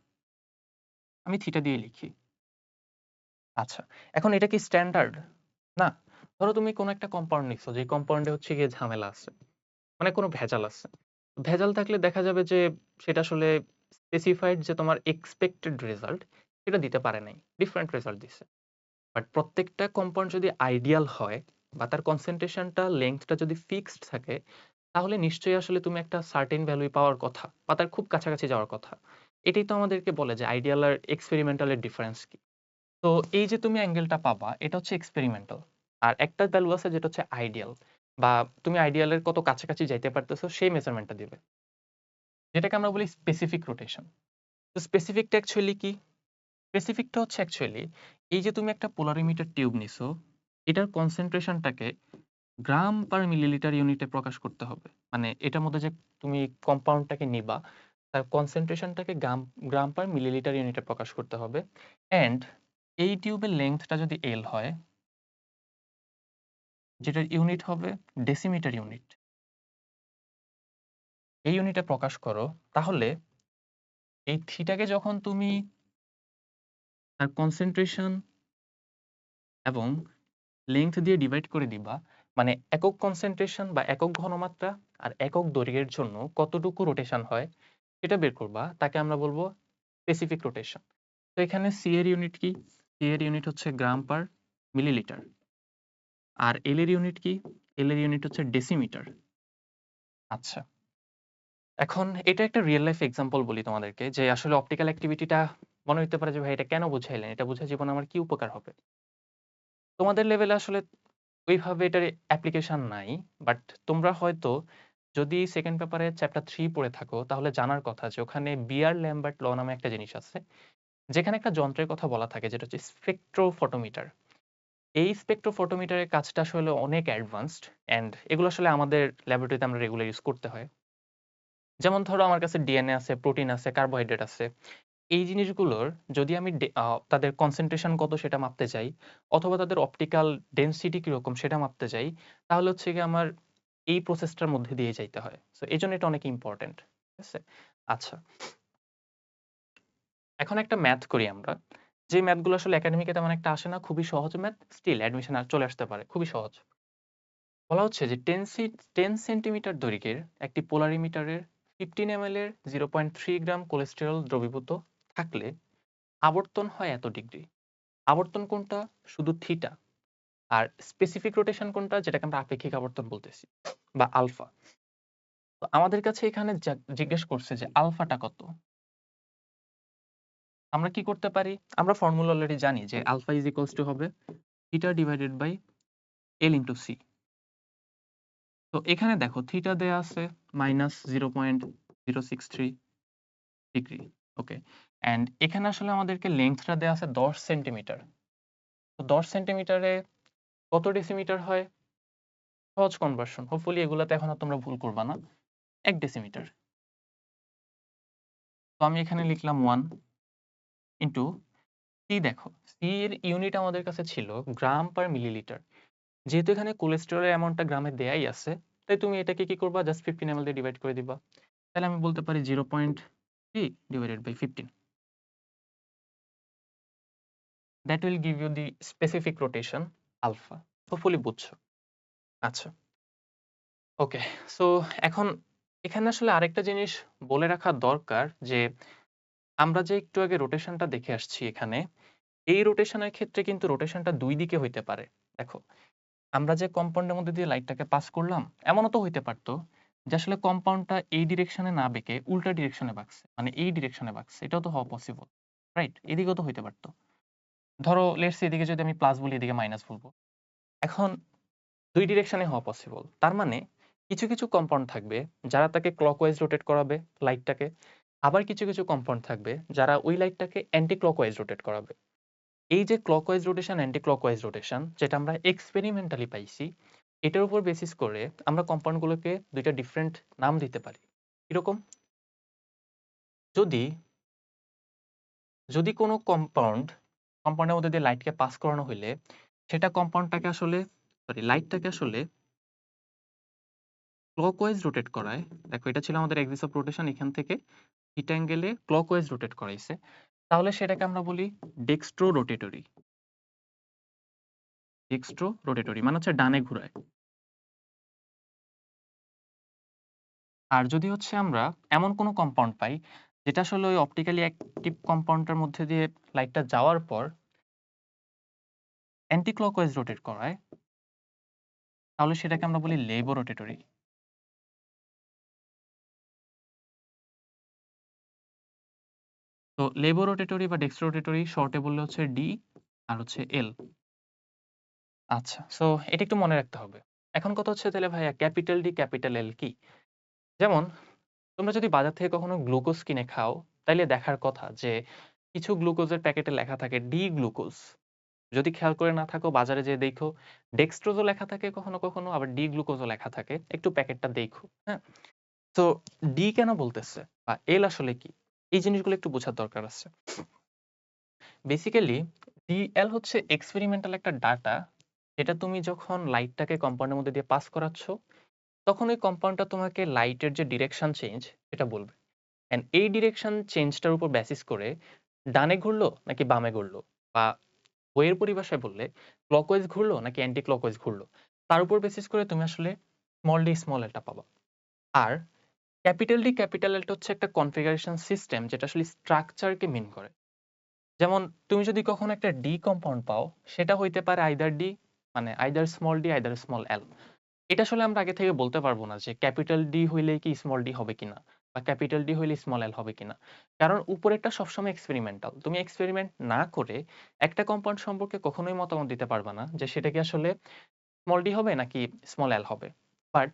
আমি থিটা দিয়ে লিখি। আচ্ছা, এখন এটা কি স্ট্যান্ডার্ড? না। ধরো তুমি কোনো একটা কম্পাউন্ড নিচ্ছ, যে কম্পাউন্ডে হচ্ছে গিয়ে ঝামেলা আছে, মানে কোনো ভেজাল আছে। ভেজাল থাকলে দেখা যাবে যে সেটা আসলে স্পেসিফাইড যে তোমার এক্সপেক্টেড রেজাল্ট সেটা দিতে পারে নাই, ডিফারেন্ট রেজাল্ট দিছে। বাট প্রত্যেকটা কম্পাউন্ড যদি আইডিয়াল হয় বা তার কনসেন্ট্রেশনটা লেংথটা যদি ফিক্সড থাকে, তাহলে নিশ্চয়ই আসলে তুমি একটা সার্টেন ভ্যালু পাওয়ার কথা বা তার খুব কাছাকাছি যাওয়ার কথা। এটাই তো আমাদেরকে বলে যে আইডিয়াল আর এক্সপেরিমেন্টালের ডিফারেন্স কি। তো এই যে তুমি অ্যাঙ্গেলটা পাবা এটা হচ্ছে এক্সপেরিমেন্টাল। আর একটা ভ্যালু আছে যেটা হচ্ছে আইডিয়াল, বা তুমি আইডিয়ালের কত কাছাকাছি যাইতে পারতেছো সেই মেজারমেন্টটা দিবে, যেটাকে আমরা বলি স্পেসিফিক রোটেশন। তো স্পেসিফিকটা অ্যাকচুয়ালি কি? স্পেসিফিকটা হচ্ছে অ্যাকচুয়ালি এই যে তুমি একটা পোলারিমিটার টিউব নিছো, এটার কনসেন্ট্রেশনটাকে গ্রাম পার মিলিলিটার ইউনিটে প্রকাশ করতে হবে। মানে এটার মধ্যে যে তুমি কম্পাউন্ডটাকে নিবা তার কনসেন্ট্রেশনটাকে গ্রাম গ্রাম পার মিলিলিটার ইউনিটে প্রকাশ করতে হবে। অ্যান্ড এই টিউবের লেংথটা যদি এল হয়, যেটার ইউনিট হবে ডেসিমিটার ইউনিট, এই ইউনিটে প্রকাশ করো, তাহলে এই থিটাকে যখন তুমি তার কনসেন্ট্রেশন এবং লেংথ দিয়ে ডিভাইড করে দিবা, মানে একক কনসেন্ট্রেশন বা একক ঘনমাত্রা আর একক দৈর্ঘ্যের জন্য কতটুকু রোটেশন হয় সেটা বের করবা, তাকে আমরা বলবো স্পেসিফিক রোটেশন। তো এখানে সি এর ইউনিট কি? সি এর ইউনিট হচ্ছে গ্রাম পার মিলিলিটার। আর এল এর ইউনিট কি? এল এর ইউনিট হচ্ছে ডেসিমিটার। আচ্ছা, এখন এটা একটা রিয়েল লাইফ এক্সাম্পল বলি তোমাদেরকে, যে আসলে অপটিক্যাল অ্যাক্টিভিটিটা মনে হতে পারে যে ভাই এটা কেন বুঝাইলেন, এটা বুঝে জীবনে আমার কি উপকার হবে। তোমাদের লেভেলে আসলে ওইভাবে এটার অ্যাপ্লিকেশন নাই। বাট তোমরা হয়তো যদি সেকেন্ড পেপারে চ্যাপ্টার 3 পড়ে থাকো তাহলে জানার কথা যে ওখানে বিয়ার ল্যাম্বার্ট ল নামে একটা জিনিস আছে, যেখানে একটা যন্ত্রের কথা বলা থাকে যেটা হচ্ছে স্পেকট্রোফটোমিটার। এই স্পেকট্রোফটোমিটারের কাজটা আসলে অনেক অ্যাডভান্সড, অ্যান্ড এগুলো আসলে আমাদের ল্যাবরেটরিতে আমরা রেগুলার ইউজ করতে হয়। যেমন ধরো আমার কাছে ডিএনএ আছে, প্রোটিন আছে, কার্বোহাইড্রেট আছে। এই জিনিসগুলোর যদি আমি তাদের কনসেন্ট্রেশন কত সেটা মাপতে চাই, অথবা তাদের অপটিক্যাল ডেনসিটি কিরকম সেটা মাপতে চাই, তাহলে হচ্ছে গিয়ে আমার এই প্রসেসটার মধ্যে দিয়ে যাইতে হয়। সো এই জন্য এটা অনেক ইম্পর্টেন্ট। ঠিক আছে? আচ্ছা, এখন একটা ম্যাথ করি আমরা, যে ম্যাথগুলো আসলে একাডেমিকে তেমন একটা আসে না, খুবই সহজ ম্যাথ, স্টিল অ্যাডমিশন চলে আসতে পারে, খুবই সহজ। বলা হচ্ছে যে 10 সেন্টিমিটার দৈর্ঘ্যের একটি পোলারিমিটারের 15 ml এর 0.3 গ্রাম কোলেস্টেরল দ্রবীভূত থাকলে আবর্তন হয় এত ডিগ্রি। আবর্তন কোনটা? শুধু থিটা। আর স্পেসিফিক রোটেশন কোনটা? যেটাকে আমরা আপেক্ষিক আবর্তন বলতেছি, বা আলফা। তো আমাদের কাছে এখানে জিজ্ঞেস করছে যে আলফাটা কত। আমরা কি করতে পারি? আমরা ফর্মুলা অলরেডি জানি যে আলফা ইজ ইকুয়ালস টু হবে theta divided by L into C. তো এখানে দেখো থিটা দেয়া আছে -0.063 ডিগ্রি। ওকে, অ্যান্ড এখানে আসলে আমাদেরকে লেংথটা দেয়া আছে 10 সেন্টিমিটার। তো 10 সেন্টিমিটারে কত ডেসিমিটার হয়? সহজ কনভার্সন, হোপফুলি এগুলাতে এখন আর তোমরা ভুল করবা না। 1 ডেসিমিটার। তো আমি এখানে লিখলাম 1 ইন্টু সি। দেখো সি এর ইউনিট আমাদের কাছে ছিল গ্রাম পার মিলিলিটার। যেহেতু এখানে কোলেস্টেরলের অ্যামাউন্টটা গ্রামে দেয়াই আছে, তাই তুমি এটাকে কি করবা? জাস্ট 15 ml দিয়ে ডিভাইড করে দিবা। তাহলে আমি বলতে পারি 0.3 divided by 15। That will give you the specific rotation alpha. Hopefully বুঝছো। আচ্ছা, ওকে। সো এখন এখানে আসলে আরেকটা জিনিস বলে রাখা দরকার, যে আমরা যে একটু আগে রোটেশনটা দেখে আসছি এখানে, এই রোটেশনের ক্ষেত্রে কিন্তু রোটেশনটা 2 দিকে হইতে পারে। দেখো, আমরা যে কম্পাউন্ডের মধ্যে দিয়ে লাইটটাকে পাস করলাম, এমনও তো হইতে পারতো যে আসলে কম্পাউন্ডটা এই ডিরেকশনে না বেঁকে উল্টা ডিরেকশনে বাঁকছে, মানে এই ডিরেকশনে বাঁকছে। এটাও তো হওয়া পসিবল, রাইট? এদিকেও তো হইতে পারতো। ধরো লেটস এদিকে যদি আমি প্লাস বলি, এদিকে মাইনাস বলবো। এখন 2 ডিরেকশনে হওয়া পসিবল। তার মানে কিছু, কিছু কম্পাউন্ড থাকবে যারা তাকে ক্লকওয়াইজ রোটেট করাবে লাইটটাকে। আবার কিছু, কিছু কম্পাউন্ড থাকবে যারা ওই লাইটটাকে অ্যান্টি ক্লকওয়াইজ রোটেট করাবে। এই যে clockwise rotation, anti clockwise rotation, যেটা আমরা এক্সপেরিমেন্টালি পাইছি, এটার উপর বেসিস করে আমরা কম্পাউন্ডগুলোকে 2টা ডিফারেন্ট নাম দিতে পারি। কিরকম? যদি যদি কোনো কম্পাউন্ডের মধ্যে দিয়ে লাইটকে পাস করানো হইলে সেটা কম্পাউন্ডটাকে আসলে লাইটটাকে আসলে ক্লকওয়াইজ রোটেট করায়। দেখো এটা ছিল আমাদের এক্সিস অফ রোটেশন, এখান থেকে থিটা অ্যাঙ্গেলে ক্লকওয়াইজ রোটেট করাইছে। তাহলে সেটাকে আমরা বলি ডেক্সট্রো রোটেটরি। ডেক্সট্রো রোটেটরি মানে হচ্ছে ডানে ঘুরায়। আর যদি হচ্ছে আমরা এমন কোনো কম্পাউন্ড পাই যেটা আসলে ওই অপটিক্যালি অ্যাক্টিভ কম্পাউন্ডটার মধ্যে দিয়ে লাইটটা যাওয়ার পর অ্যান্টি ক্লকওয়াইজ রোটেট করায়, তাহলে সেটাকে আমরা বলি লেবো রোটেটরি। তো লেবো রোটেটরি বা ডেক্সট্রো রোটেটরি শর্টে বললে হচ্ছে ডি আর হচ্ছে এল। আচ্ছা, সো এটা একটু মনে রাখতে হবে। এখন কথা হচ্ছে তাহলে ভাইয়া ক্যাপিটাল ডি ক্যাপিটাল এল কি? যেমন তোমরা যদি বাজার থেকে কখনো গ্লুকোজ কিনে খাও, তাইলে দেখার কথা যে কিছু গ্লুকোজের প্যাকেটে লেখা থাকে ডি গ্লুকোজ। যদি খেয়াল করে না থাকো বাজারে যেয়ে দেখো ডেক্সট্রোজও লেখা থাকে কখনো কখনো, আবার ডি গ্লুকোজও লেখা থাকে, একটু প্যাকেটটা দেখো। হ্যাঁ, তো ডি কেন বলতেছে বা এল আসলে কি, এই জিনিসগুলো একটু বোঝার দরকার আছে। বেসিক্যালি ডিএল হচ্ছে এক্সপেরিমেন্টাল একটা ডাটা, যেটা তুমি যখন লাইটটাকে কম্পাউন্ডের মধ্যে দিয়ে পাস করাচ্ছ তখন ওই কম্পাউন্ডটা তোমাকে লাইটের যে ডিরেকশন চেঞ্জ এটা বলবে। এন্ড এই ডিরেকশন চেঞ্জটার উপর বেসিস করে ডানে ঘুরলো নাকি বামে ঘুরলো, বা ওয়ের পরিভাষায় বললে ক্লকওয়াইজ ঘুরলো নাকি অ্যান্টি ক্লকওয়াইজ ঘুরলো, তার উপর বেসিস করে তুমি আসলে স্মল ডি স্মল এলটা পাবা। আর ক্যাপিটাল ডি ক্যাপিটাল এলটা হচ্ছে একটা কনফিগারেশন সিস্টেম যেটা আসলে স্ট্রাকচারকে মিন করে। যেমন তুমি যদি কখনো একটা ডি কম্পাউন্ড পাও, সেটা হইতে পারে আইদার ডি, মানে either small D either small এল। এটা আসলে আমরা আগে থেকে বলতে পারবো না যে ক্যাপিটাল ডি হইলে কি স্মল ডি হবে কিনা বা ক্যাপিটাল ডি হইলে স্মল এল হবে কিনা, কারণ উপরেরটা সবসময় এক্সপেরিমেন্টাল। তুমি এক্সপেরিমেন্ট না করে একটা কম্পাউন্ড সম্পর্কে কখনোই মতামত দিতে পারবে না যে সেটা কি আসলে স্মল ডি হবে নাকি স্মল এল হবে। বাট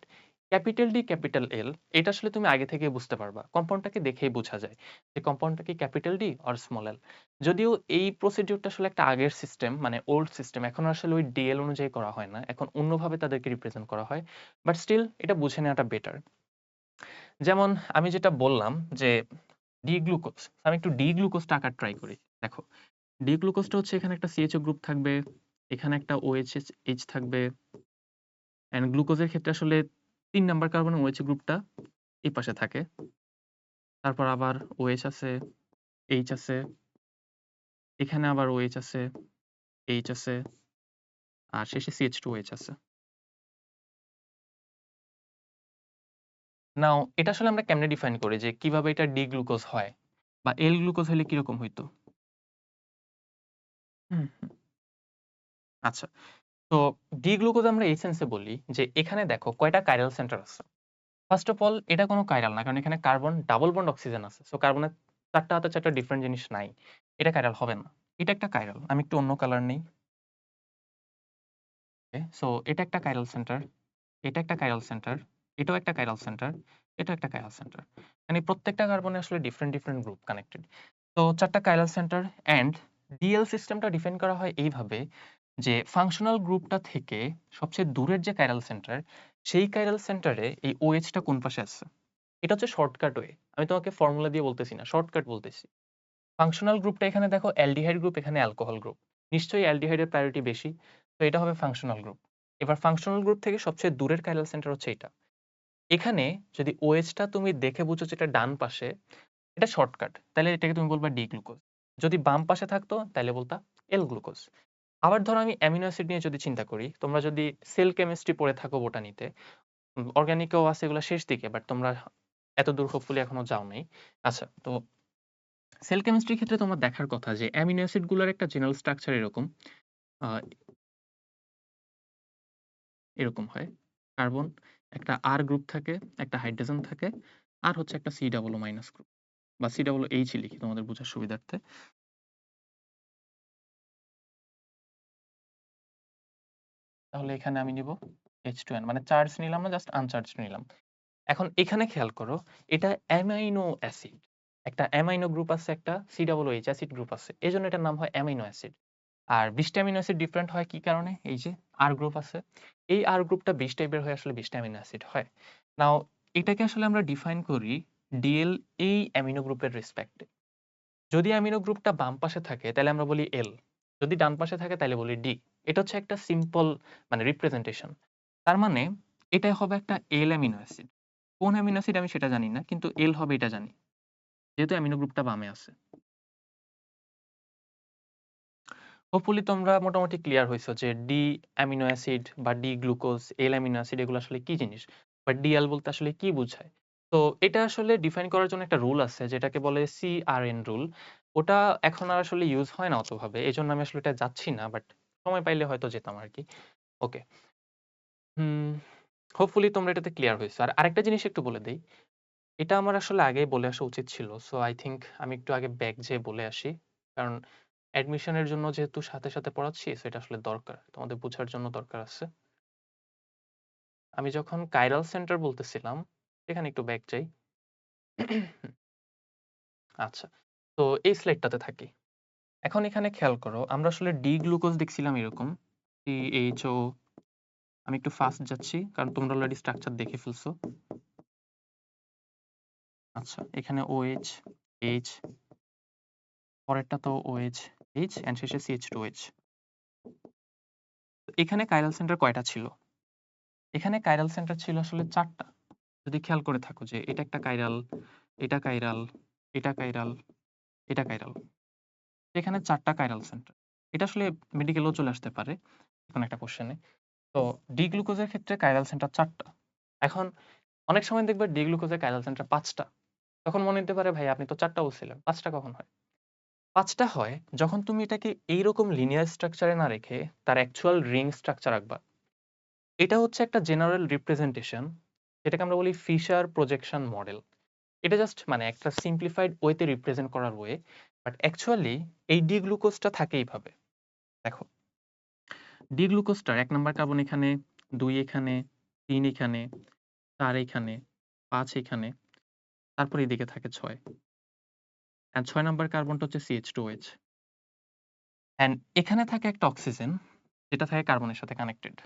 ক্যাপিটাল ডি ক্যাপিটাল এল এটা আসলে তুমি আগে থেকে বুঝতে পারবা, কম্পাউন্ডটাকে দেখেই বোঝা যায় যে কম্পাউন্ডটা কি ক্যাপিটাল ডি আর স্মল এল। যদিও এই প্রসিডিউরটা আসলে একটা আগের সিস্টেম, মানে ওল্ড সিস্টেম, এখন আসলে ওই ডিএল অনুযায়ী করা হয় না, এখন অন্যভাবে তাদেরকে রিপ্রেজেন্ট করা হয়। বাট স্টিল এটা বুঝে নেওয়াটা বেটার। যেমন আমি যেটা বললাম যে ডি গ্লুকোজ, আমি একটু ডি গ্লুকোজটা আঁকার ট্রাই করি। দেখো ডি গ্লুকোজটা হচ্ছে এখানে একটা সিএইচও গ্রুপ থাকবে, এখানে একটা ওএইচএস এইচ থাকবে। এন্ড গ্লুকোজের ক্ষেত্রে আসলে ৩ নাম্বার কার্বনের OH গ্রুপটা এই পাশে থাকে। তারপর আবার OH আছে, H আছে, এখানে আবার OH আছে, H আছে, আর শেষে CH2OH আছে। নাও এটা আসলে আমরা কেমনে ডিফাইন করি যে কিভাবে এটা ডি গ্লুকোজ হয় বা এল গ্লুকোজ হলে কিরকম হইতো? হুম, হুম। আচ্ছা, তো ডি গ্লুকোজ আমরা এই সেন্সে বলি যে এখানে দেখো কয়টা কাইরাল সেন্টার আছে। ফার্স্ট অফ অল এটা কোনো কাইরাল না, কারণ এখানে কার্বন ডাবল বন্ড অক্সিজেন আছে। সো কার্বনের ৪টা হাতে ৪টা ডিফারেন্ট জিনিস নাই। এটা কাইরাল হবে না। এটা একটা কাইরাল। আমি একটু অন্য কালার নেই। ওকে, সো এটা একটা কাইরাল সেন্টার, এটা একটা কাইরাল সেন্টার, এটাও একটা কাইরাল সেন্টার, এটাও একটা কাইরাল সেন্টার। মানে প্রত্যেকটা কার্বনে আসলে ডিফারেন্ট ডিফারেন্ট গ্রুপ কানেক্টেড। তো ৪টা কাইরাল সেন্টার অ্যান্ড ডিএল সিস্টেমটা ডিফাইন করা হয় এইভাবে যে ফাংশনাল গ্রুপটা থেকে সবচেয়ে দূরের যে কাইরাল সেন্টার, সেই কাইরাল সেন্টারে এই OH টা কোন পাশে আছে। এটা হচ্ছে শর্টকাট ওয়ে। আমি তোমাকে ফর্মুলা দিয়ে বলতেছি না, শর্টকাট বলতেছি। ফাংশনাল গ্রুপটা এখানে দেখো অ্যালডিহাইড গ্রুপ, এখানে অ্যালকোহল গ্রুপ। নিশ্চয়ই অ্যালডিহাইডের প্রায়োরিটি বেশি। তো এটা হবে ফাংশনাল গ্রুপ। এবার ফাংশনাল গ্রুপ থেকে সবচেয়ে দূরের কাইরাল সেন্টার হচ্ছে এটা। এখানে যদি OH টা তুমি দেখে বুঝো যে এটা ডান পাশে, এটা শর্টকাট। তাহলে এটাকে তুমি বলবা ডি গ্লুকোজ। যদি বাম পাশে থাকতো তাহলে বলতা এল গ্লুকোজ। আবার ধরো আমি অ্যামিনো অ্যাসিড নিয়ে যদি চিন্তা করি, তোমরা যদি সেল কেমিস্ট্রি পড়ে থাকো বোটানিতে, অর্গানিকেও আছে এগুলো শেষ দিকে, বাট তোমরা এতদূর হোপফুলি এখনো যাও নাই। আচ্ছা, তো সেল কেমিস্ট্রির ক্ষেত্রে তোমার দেখার কথা যে অ্যামিনো অ্যাসিড গুলোর একটা জেনারেল স্ট্রাকচার এরকম আহ, এরকম হয়। কার্বন একটা আর গ্রুপ থাকে, একটা হাইড্রোজেন থাকে, আর হচ্ছে একটা সি ডাবল মাইনাস গ্রুপ বা সি ডাবল এইচ লিখি তোমাদের বোঝার সুবিধার্থে। তাহলে এখানে আমি নিব H2N, মানে চার্জ নিলাম না, জাস্ট আনচার্জ নিলাম। এখন এখানে খেয়াল করো, এটা অ্যামাইনো অ্যাসিড। একটা অ্যামাইনো গ্রুপ আছে, একটা C double H acid group আছে, এই জন্য এটার নাম হয় অ্যামাইনো অ্যাসিড। আর 20টা অ্যামিনো অ্যাসিড ডিফারেন্ট হয় কি কারণে? এই যে আর গ্রুপ আছে, এই আর গ্রুপটা 20 টাইপের হয়ে আসলে 20টা অ্যামিনো অ্যাসিড হয়। নাও এটাকে আসলে আমরা ডিফাইন করি ডিএল এই অ্যামিনো গ্রুপের রেসপেক্টে। যদি অ্যামিনো গ্রুপটা বাম পাশে থাকে তাহলে আমরা বলি এল, যদি ডান পাশে থাকে তাহলে বলি ডি। এটা হচ্ছে একটা সিম্পল মানে রিপ্রেজেন্টেশন। তার মানে এটাই হবে একটা এল অ্যামিনো অ্যাসিড। কোন অ্যামিনো অ্যাসিড আমি সেটা জানি না, কিন্তু এল হবে এটা জানি, যেহেতু অ্যামিনো গ্রুপটা বামে আছে। হোপফুলি তোমরা মোটামুটি ক্লিয়ার হইছো যে ডি অ্যামিনো অ্যাসিড বা ডি গ্লুকোজ, এল অ্যামিনো অ্যাসিড এগুলো আসলে কি জিনিস বা ডিএল বলতে আসলে কি বোঝায়। তো এটা আসলে ডিফাইন করার জন্য একটা রুল আছে যেটাকে বলে সিআরএন রুল। ওটা এখন আর আসলে ইউজ হয় না অতভাবে, এই জন্য আমি আসলে এটা যাচ্ছি না, বাট সময় পাইলে হয়তো যেতাম আর কি। ওকে, হুম, হোপফুলি তোমরা এটাতে ক্লিয়ার হয়েছো। আর আরেকটা জিনিস একটু বলে দেই, এটা আমার আসলে আগেই বলে আসা উচিত ছিল। সো আই থিংক আমি একটু আগে ব্যাক যেয়ে বলে আসি। কারণ অ্যাডমিশনের জন্য যেহেতু সাথে পড়াচ্ছি, সো এটা আসলে দরকার। তোমাদের বোঝার জন্য দরকার আছে। আমি যখন কাইরাল সেন্টার বলতেছিলাম, এখানে একটু ব্যাক যাই। আচ্ছা। তো এই স্লাইডটাতে থাকি। এখন এখানে খেয়াল করো, আমরা আসলে ডি গ্লুকোজ দেখছিলাম এরকম। CHO, আমি একটু ফাস্ট যাচ্ছি কারণ তোমরা অলরেডি স্ট্রাকচার দেখে ফেলছো। আচ্ছা, এখানে OH, H, পরেরটা তো OH, H এন্ড শেষে CH2H। এখানে কাইরাল সেন্টার কয়টা ছিল? এখানে কাইরাল সেন্টার ছিল আসলে 4টা। যদি খেয়াল করে থাকো যে এটা একটা কাইরাল, এটা কাইরাল, এটা কাইরাল, এটা কাইরাল। এখানে 4টা কাইরাল সেন্টার। এটা আসলে মেডিকেলেও চলে আসতে পারে কোনো একটা কোশ্চেনে। তো ডি গ্লুকোজের ক্ষেত্রে কাইরাল সেন্টার 4টা। এখন অনেক সময় দেখবে ডি গ্লুকোজের কাইরাল সেন্টার 5টা। তখন মনে হতে পারে ভাই আপনি তো 4টা বলছিলেন, 5টা কখন হয়? 5টা হয় যখন তুমি এটাকে এইরকম লিনিয়ার স্ট্রাকচারে না রেখে তার অ্যাকচুয়াল রিং স্ট্রাকচার রাখবা। এটা হচ্ছে একটা জেনারেল রিপ্রেজেন্টেশন, যেটাকে আমরা বলি ফিশার প্রজেকশন মডেল। এটা জাস্ট মানে একটা সিম্পলিফাইড ওয়েতে রিপ্রেজেন্ট করার ওয়ে, বাট অ্যাকচুয়ালি এই ডি গ্লুকোজটা থাকে এইভাবে। দেখো, ডি গ্লুকোজটার 1 নাম্বার কার্বন এখানে, 2 এখানে, 3 এখানে, 4 এখানে, 5 এখানে, তারপর এদিকে থাকে 6। অ্যান্ড 6 নাম্বার কার্বনটা হচ্ছে CH2H। অ্যান্ড এখানে থাকে একটা অক্সিজেন, যেটা থাকে কার্বনের সাথে কানেক্টেড।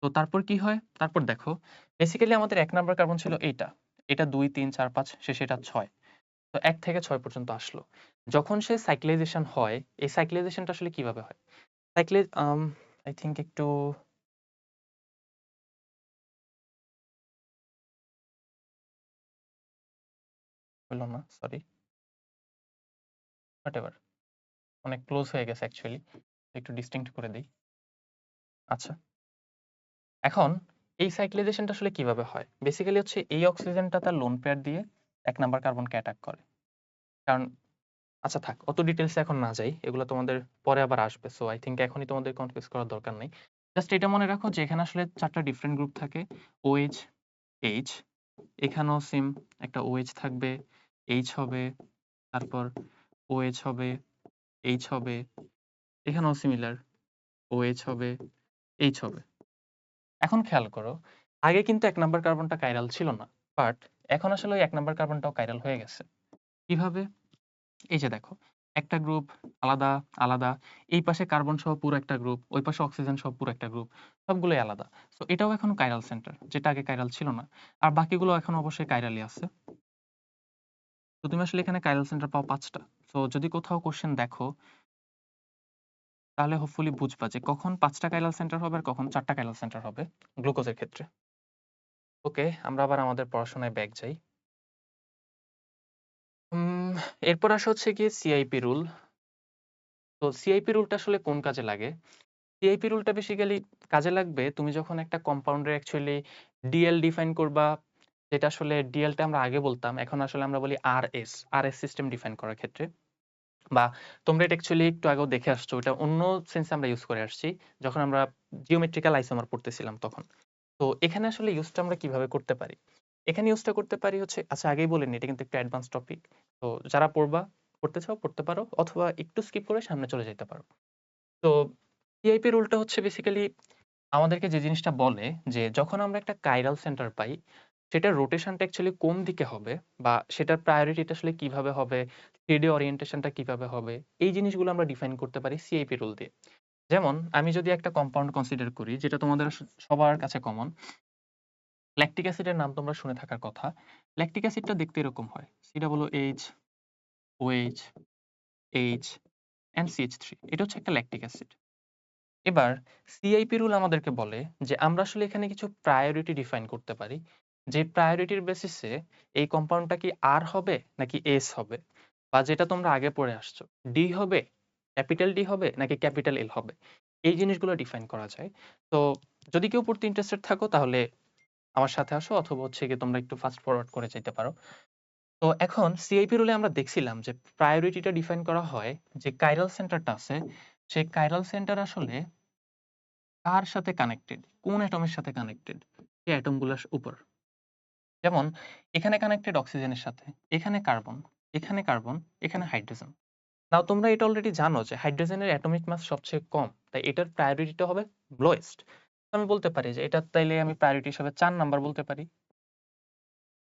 তো তারপর কি হয়? তারপর দেখো, বেসিক্যালি আমাদের 1 নাম্বার কার্বন ছিল এইটা। এটা 2, 3, 4, 5, শেষে এটা 6। তো 1 থেকে 6 পর্যন্ত আসলো। যখন সে সাইক্লিজাইজেশন হয়, এই সাইক্লিজাইজেশনটা আসলে কিভাবে হয়? সাইক্লিজ আই থিংক একটু হলো না, সরি। হোয়াটএভার। অনেক ক্লোজ হয়ে গেছে অ্যাকচুয়ালি। একটু ডিস্টিংক্ট করে দেই। আচ্ছা। এখন এই সাইক্লিজাইজেশনটা আসলে কিভাবে হয়? বেসিক্যালি হচ্ছে এই অক্সিজেনটা তার লোন পেয়ার দিয়ে 1 নাম্বার কার্বনকে অ্যাটাক করে। কারণ আচ্ছা থাক, অত ডিটেইলসে এখন না যাই। এগুলো তোমাদের পরে আবার আসবে। সো আই থিংক এখনই তোমাদের কনফিউজ করার দরকার নেই। জাস্ট এটা মনে রাখো যে এখানে আসলে 4টা ডিফারেন্ট গ্রুপ থাকে। OH, H, এখানেও সেম একটা OH থাকবে, H হবে, তারপর OH হবে, H হবে, এখানেও সিমিলার OH হবে, H হবে। এখন খেয়াল করো, আগে কিন্তু 1 নাম্বার কার্বনটা কাইরাল ছিল না। বাট এখন আসলে ওই 1 নাম্বার কার্বনটাও কাইরাল হয়ে গেছে। কিভাবে? এই যে দেখো, একটা গ্রুপ আলাদা, আলাদা। এই পাশে কার্বন সহ পুরো একটা গ্রুপ, ওই পাশে অক্সিজেন সহ পুরো একটা গ্রুপ। সবগুলোই আলাদা। সো এটাও এখন কাইরাল সেন্টার, যেটা আগে কাইরাল ছিল না। আর বাকিগুলো এখন অবশ্যই কাইরালই আছে। তো তুমি আসলে এখানে কাইরাল সেন্টার পাও 5টা। সো যদি কোথাও কোশ্চেন দেখো, তাহলে হোপফুলি বুঝবা যে কখন 5টা কাইরাল সেন্টার হবে আর কখন 4টা কাইরাল সেন্টার হবে গ্লুকোজের ক্ষেত্রে। ওকে, আমরা আবার আমাদের পড়াশোনায় ব্যাক যাই। এরপর আসা হচ্ছে গিয়ে সিআইপি রুল। তো সিআইপি রুলটা আসলে কোন কাজে লাগে? সিআইপি রুলটা বেসিক্যালি কাজে লাগবে তুমি যখন একটা কম্পাউন্ডের অ্যাকচুয়ালি ডিএল ডিফাইন করবা, যেটা আসলে ডিএলটা আমরা আগে বলতাম, এখন আসলে আমরা বলি আরএস সিস্টেম ডিফাইন করার ক্ষেত্রে। বা তোমরা এটা অ্যাকচুয়ালি একটু আগেও দেখে আসছো, এটা অন্য সেন্সে আমরা ইউজ করে আসছি যখন আমরা জিওমেট্রিক্যাল আইসোমার পড়তেছিলাম তখন। তো এখানে আসলে ইউজটা আমরা কিভাবে করতে পারি? এখানে ইউজটা করতে পারি হচ্ছে, আচ্ছা আগেই বলিনি, এটা কিন্তু একটু অ্যাডভান্স টপিক। তো যারা পড়তে চাও পড়তে পারো, অথবা একটু স্কিপ করে সামনে চলে যেতে পারো। তো সিআইপি রুলটা হচ্ছে বেসিক্যালি আমাদেরকে যে জিনিসটা বলে যে যখন আমরা একটা কাইরাল সেন্টার পাই, সেটার রোটেশনটা অ্যাকচুয়ালি কোন দিকে হবে বা সেটার প্রায়োরিটিটা আসলে কিভাবে হবে, 3D ওরিয়েন্টেশনটা কিভাবে হবে, এই জিনিসগুলো আমরা ডিফাইন করতে পারি সিআইপি রুল দিয়ে। যেমন আমি যদি একটা কম্পাউন্ড কনসিডার করি, যেটা তোমাদের সবার কাছে কমন, ল্যাকটিক অ্যাসিডের নাম তোমরা শুনে থাকার কথা। ল্যাকটিক অ্যাসিডটা দেখতে এরকম হয়, COOH, OH, H and CH3 এটা হচ্ছে একটা ল্যাকটিক অ্যাসিড। এবার CIP রুল আমাদেরকে বলে যে আমরা আসলে এখানে কিছু প্রায়োরিটি ডিফাইন করতে পারি। যে প্রায়োরিটির বেসিসে এই কম্পাউন্ডটা কি R হবে নাকি S হবে? বা যেটা তোমরা আগে পড়ে আসছো, D হবে, ক্যাপিটাল D হবে নাকি ক্যাপিটাল L হবে? এই জিনিসগুলো ডিফাইন করা যায়। তো যদি কেউ পড়তে ইন্টারেস্টেড থাকো তাহলে আমার সাথে আসো, অথবা হচ্ছে গিয়ে তোমরা একটু ফাস্ট ফরওয়ার্ড করে যাইতে পারো। তো এখন CIP রুলে আমরা দেখছিলাম যে প্রায়োরিটিটা ডিফাইন করা হয় যে কাইরাল সেন্টারটা আছে, সেই কাইরাল সেন্টার আসলে কার সাথে কানেক্টেড, কোন অ্যাটমের সাথে কানেক্টেড, সেই অ্যাটমগুলোর উপর। যেমন এখানে কানেক্টেড অক্সিজেনের সাথে, এখানে কার্বন, এখানে কার্বন, এখানে হাইড্রোজেন। নাও তোমরা এটা অলরেডি জানো যে হাইড্রোজেনের অ্যাটমিক মাস সবচেয়ে কম, তাই এটার প্রায়োরিটিটা হবে লোয়েস্ট। আমি বলতে পারি যে এটা তাইলে আমি প্রায়োরিটি হিসেবে 4 নাম্বার বলতে পারি।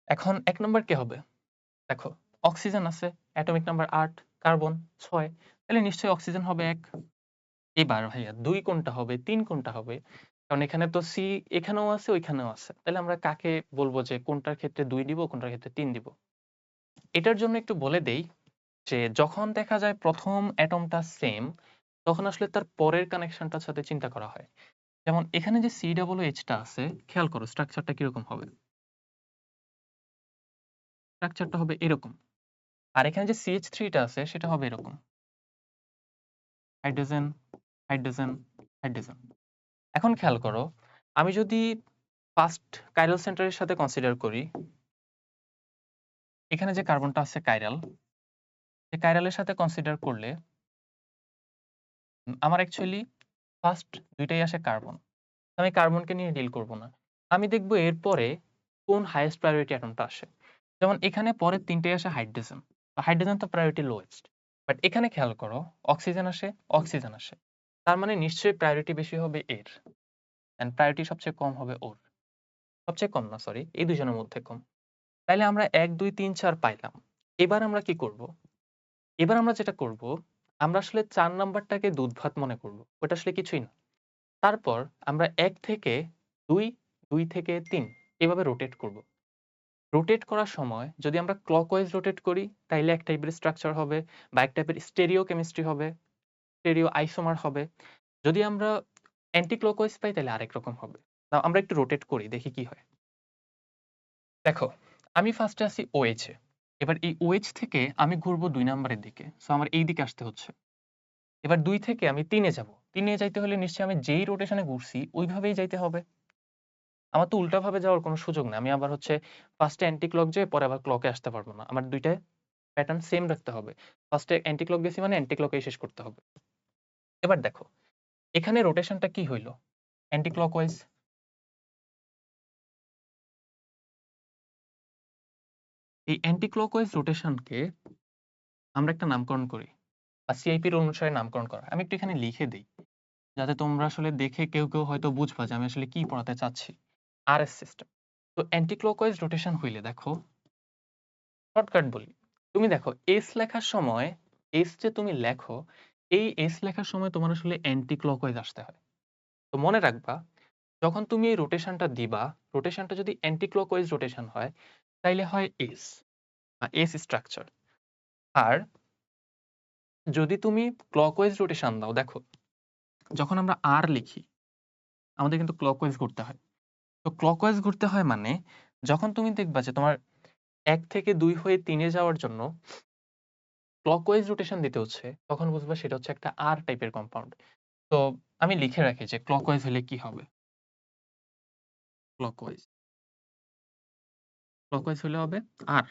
এখন 1 নাম্বার কে হবে? দেখো অক্সিজেন আছে, অ্যাটমিক নাম্বার 8, কার্বন 6, তাহলে নিশ্চয়ই অক্সিজেন হবে 1। এবার ভাইয়া 2 কোনটা হবে, 3 কোনটা হবে? কারণ এখানে তো C এখানেও আছে, ওইখানেও আছে। তাহলে আমরা কাকে বলবো যে কোনটার ক্ষেত্রে 2 দিব, কোনটার ক্ষেত্রে 3 দিব? এটার জন্য একটু বলে দেই যে যখন দেখা যায় প্রথম অ্যাটমটা সেম, তখন আসলে তার পরের কানেকশনটার সাথে চিন্তা করা হয়। যেমন এখানে যে COOH টা আছে, খেয়াল করো স্ট্রাকচারটা কিরকম হবে। স্ট্রাকচারটা হবে এরকম। আর এখানে যে CH3 টা আছে সেটা হবে এরকম। Hydrogen, hydrogen, hydrogen. এখন খেয়াল করো, আমি যদি ফার্স্ট কাইরাল সেন্টারের সাথে কনসিডার করি, এখানে যে কার্বনটা আছে কাইরাল, এই কাইরালের সাথে কনসিডার করলে আমার অ্যাকচুয়ালি ফার্স্ট ২ টাই আসে কার্বন। আমি কার্বনকে নিয়ে ডিল করব না। আমি দেখব এরপরে কোন হাইয়েস্ট প্রায়োরিটি অ্যাটমটা আসে। যেমন এখানে পরের ৩ টাই আসে হাইড্রোজেন। হাইড্রোজেন তো প্রায়োরিটি লোয়েস্ট। বাট এখানে খেয়াল করো অক্সিজেন আসে, অক্সিজেন আসে। তার মানে নিশ্চয়ই প্রায়োরিটি বেশি হবে এর। অ্যান্ড প্রায়োরিটি সবচেয়ে কম হবে ওর। সবচেয়ে কম না, সরি, এই দুজনের মধ্যে কম। তাইলে আমরা ১, ২, ৩, ৪ পাইলাম। এবার আমরা কি করব? এবার আমরা যেটা করব, আমরা আসলে ৪ নাম্বারটাকে দুধ ভাত মনে করব। ওটা আসলে কিছুই না। তারপর আমরা ১ থেকে ২, ২ থেকে ৩ এভাবে রোটেট করব। রোটেট করার সময় যদি আমরা ক্লকওয়াইজ রোটেট করি তাইলে এক টাইপের স্ট্রাকচার হবে বা এক টাইপের স্টেরিও কেমিস্ট্রি হবে, স্টেরিও আইসোমার হবে। যদি আমরা অ্যান্টি ক্লকওয়াইজ পাই তাহলে আরেক রকম হবে। নাও আমরা একটু রোটেট করি দেখি কি হয়। দেখো, আমি ফার্স্টে আছি OH এ। এবার এই OH থেকে আমি ঘুরবো ২ নাম্বারের দিকে। সো আমার এই দিকে আসতে হচ্ছে। এবার ২ থেকে আমি ৩ এ যাবো। ৩ এ যাইতে হলে নিশ্চয়ই আমি যেই রোটেশনে ঘুরছি ওইভাবেই যাইতে হবে। আমার তো উল্টাভাবে যাওয়ার কোনো সুযোগ নাই। আমি আবার হচ্ছে ফার্স্টে অ্যান্টি ক্লক যেয়ে পরে আবার ক্লকে আসতে পারব না। আমার ২ টায় প্যাটার্ন সেম রাখতে হবে। ফার্স্টে অ্যান্টি ক্লক গেছি মানে অ্যান্টি ক্লকেই শেষ করতে হবে। এবার দেখো, এখানে রোটেশনটা কি হইল? Anti clockwise. এই অ্যান্টি ক্লকওয়াইজ রোটেশনকে আমরা একটা নামকরণ করি বা CIP এর অনুসারে নামকরণ করা। আমি একটু এখানে লিখে দেই যাতে তোমরা আসলে দেখে কেউ হয়তো বুঝবা যে আমি আসলে কি পড়াতে চাচ্ছি। RS system. তো অ্যান্টি ক্লকওয়াইজ রোটেশন হইলে দেখো, শর্টকাট বলি। তুমি দেখো S লেখার সময় S যে তুমি লেখো, এই S লেখার সময় তোমার আসলে অ্যান্টি ক্লকওয়াইজ আসতে হয়। তো মনে রাখবা, যখন তুমি এই রোটেশনটা দিবা, রোটেশনটা যদি অ্যান্টি ক্লকওয়াইজ রোটেশন হয়, তাইলে হয় S বা S স্ট্রাকচার। আর যদি তুমি ক্লকওয়াইজ রোটেশন দাও, দেখো যখন আমরা R লিখি আমাদের কিন্তু ক্লকওয়াইজ ঘুরতে হয়। তো ক্লকওয়াইজ ঘুরতে হয় মানে যখন তুমি দেখবা যে তোমার ১ থেকে ২ হয়ে ৩ এ যাওয়ার জন্য ক্লকওয়াইজ রোটেশন দিতে হচ্ছে, তখন বুঝবা সেটা হচ্ছে একটা R টাইপের কম্পাউন্ড। তো আমি লিখে রাখি যে ক্লকওয়াইজ হলে কি হবে? ক্লকওয়াইজ। ক্লকওয়াইজ হলে হবে R।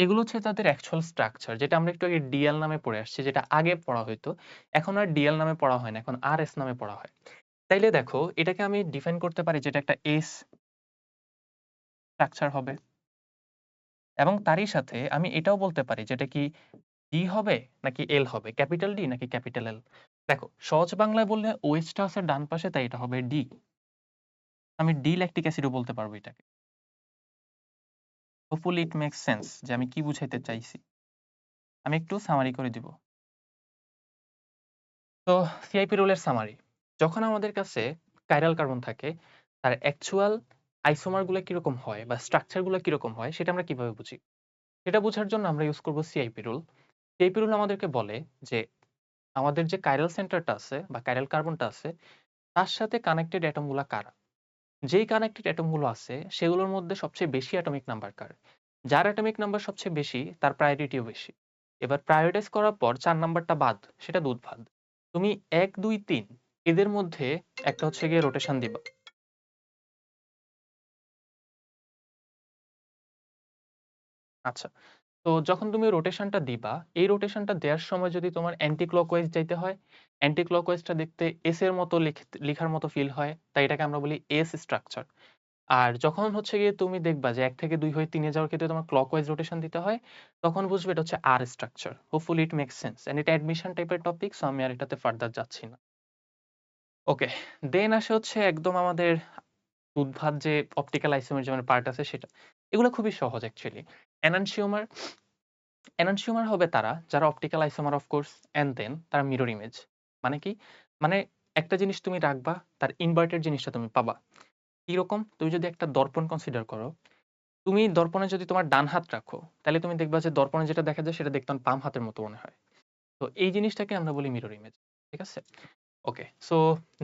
এগুলো হচ্ছে তাদের অ্যাকচুয়াল স্ট্রাকচার, যেটা আমরা একটু আগে ডিএল নামে পড়ে আসছি, যেটা আগে পড়া হইতো। এখন আর ডিএল নামে পড়া হয় না, এখন আরএস নামে পড়া হয়। তাইলে দেখো এটাকে আমি ডিফাইন করতে পারি যেটা একটা এস স্ট্রাকচার হবে, এবং তারই সাথে আমি এটাও বলতে পারি যেটা কি ডি হবে নাকি এল হবে, ক্যাপিটাল ডি নাকি ক্যাপিটাল এল। দেখো সহজ বাংলায় বললে ওএইচ টা আছে ডান পাশে, তাই এটা হবে ডি। আমি ডি ল্যাকটিক অ্যাসিডও বলতে পারবো এটাকে। হোপফুলি ইট মেক্স সেন্স যে আমি কি বুঝাইতে চাইছি। আমি একটু সামারি করে দিব। তো সিআইপি রোলের সামারি, যখন আমাদের কাছে কাইরাল কার্বন থাকে তার অ্যাকচুয়াল আইসোমার গুলো কিরকম হয় বা স্ট্রাকচার গুলো কিরকম হয় সেটা আমরা কিভাবে বুঝি? সেটা বোঝার জন্য আমরা ইউজ করব সিআইপি রুল। সিআইপি রুল আমাদেরকে বলে যে আমাদের যে কাইরাল সেন্টারটা আছে বা কাইরাল কার্বনটা আছে তার সাথে কানেক্টেড অ্যাটমগুলা কারা? যেই কানেক্টেড অ্যাটমগুলো আছে সেগুলোর মধ্যে সবচেয়ে বেশি অ্যাটমিক নাম্বার কার? যার অ্যাটমিক নাম্বার সবচেয়ে বেশি তার প্রায়োরিটিও বেশি। এবার প্রায়োরিটাইজ করার পর ৪ নাম্বারটা বাদ, সেটা দুধভাত। তুমি ১, ২, ৩ এদের মধ্যে একটা হচ্ছে গিয়ে রোটেশন দিবা। আচ্ছা। তো যখন তুমি রোটেশনটা দিবা, এই রোটেশনটা দেওয়ার সময় যদি তোমার অ্যান্টি ক্লকওয়াইজ যাইতে হয়, অ্যান্টি ক্লকওয়াইজটা দেখতে এস এর মতো লিখার মতো ফিল হয়। তাই এটাকে আমরা বলি এস স্ট্রাকচার। আর যখন হচ্ছে গিয়ে তুমি দেখবা যে ১ থেকে ২ হয়ে ৩ এ যাওয়ার ক্ষেত্রে তোমার ক্লকওয়াইজ রোটেশন দিতে হয়, তখন বুঝবে এটা হচ্ছে R structure. Hopefully it makes sense. And এটা অ্যাডমিশন টাইপের টপিক, সো আমি আর এটাতে ফার্দার যাচ্ছি না। ওকে, দেন আসে হচ্ছে একদম আমাদের উদ্ভাদ যে অপটিক্যাল আইসোমারিজমের পার্ট আছে সেটা। এগুলো খুবই সহজ অ্যাকচুয়ালি। এনানসিওমার এনানসিওমার হবে তারা যারা optical isomer of course and then তারা মিরর ইমেজ। মানে কি? মানে একটা জিনিস তুমি রাখবা, তার ইনভার্টেড জিনিসটা তুমি পাবা। কিরকম? তুমি যদি একটা দর্পণ কনসিডার করো, তুমি দর্পণে যদি তোমার ডান হাত রাখো, তাহলে তুমি দেখবা যে দর্পণে যেটা দেখা যায় সেটা দেখতে আমার বাম হাতের মতো মনে হয়। তো এই জিনিসটাকে আমরা বলি মিরর ইমেজ। ঠিক আছে? ওকে। সো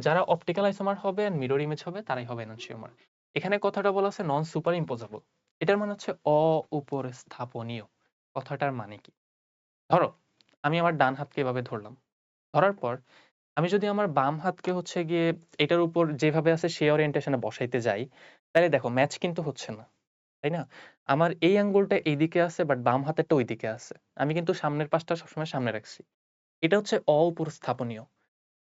যারা অপটিক্যাল আইসোমার হবে এন্ড মিরর ইমেজ হবে তারাই হবে এনানসিওমার। এখানে কথাটা বলা আছে নন সুপার ইম্পোজেবল। এটার মানে হচ্ছে অউপস্থাপনীয়। কথাটার মানে কি? ধরো আমি আমার ডান হাতকে এভাবে ধরলাম। ধরার পর আমি যদি আমার বাম হাতকে হচ্ছে গিয়ে এটার উপর যেভাবে আছে সেই ওরিয়েন্টেশন এ বসাইতে যাই, তাহলে দেখো ম্যাচ কিন্তু হচ্ছে না। তাই না? আমার এই আঙ্গুলটা এইদিকে আছে বাট বাম হাতেরটা ওইদিকে আছে। আমি কিন্তু সামনের পাশটা সবসময় সামনে রাখছি। এটা হচ্ছে অউপস্থাপনীয়।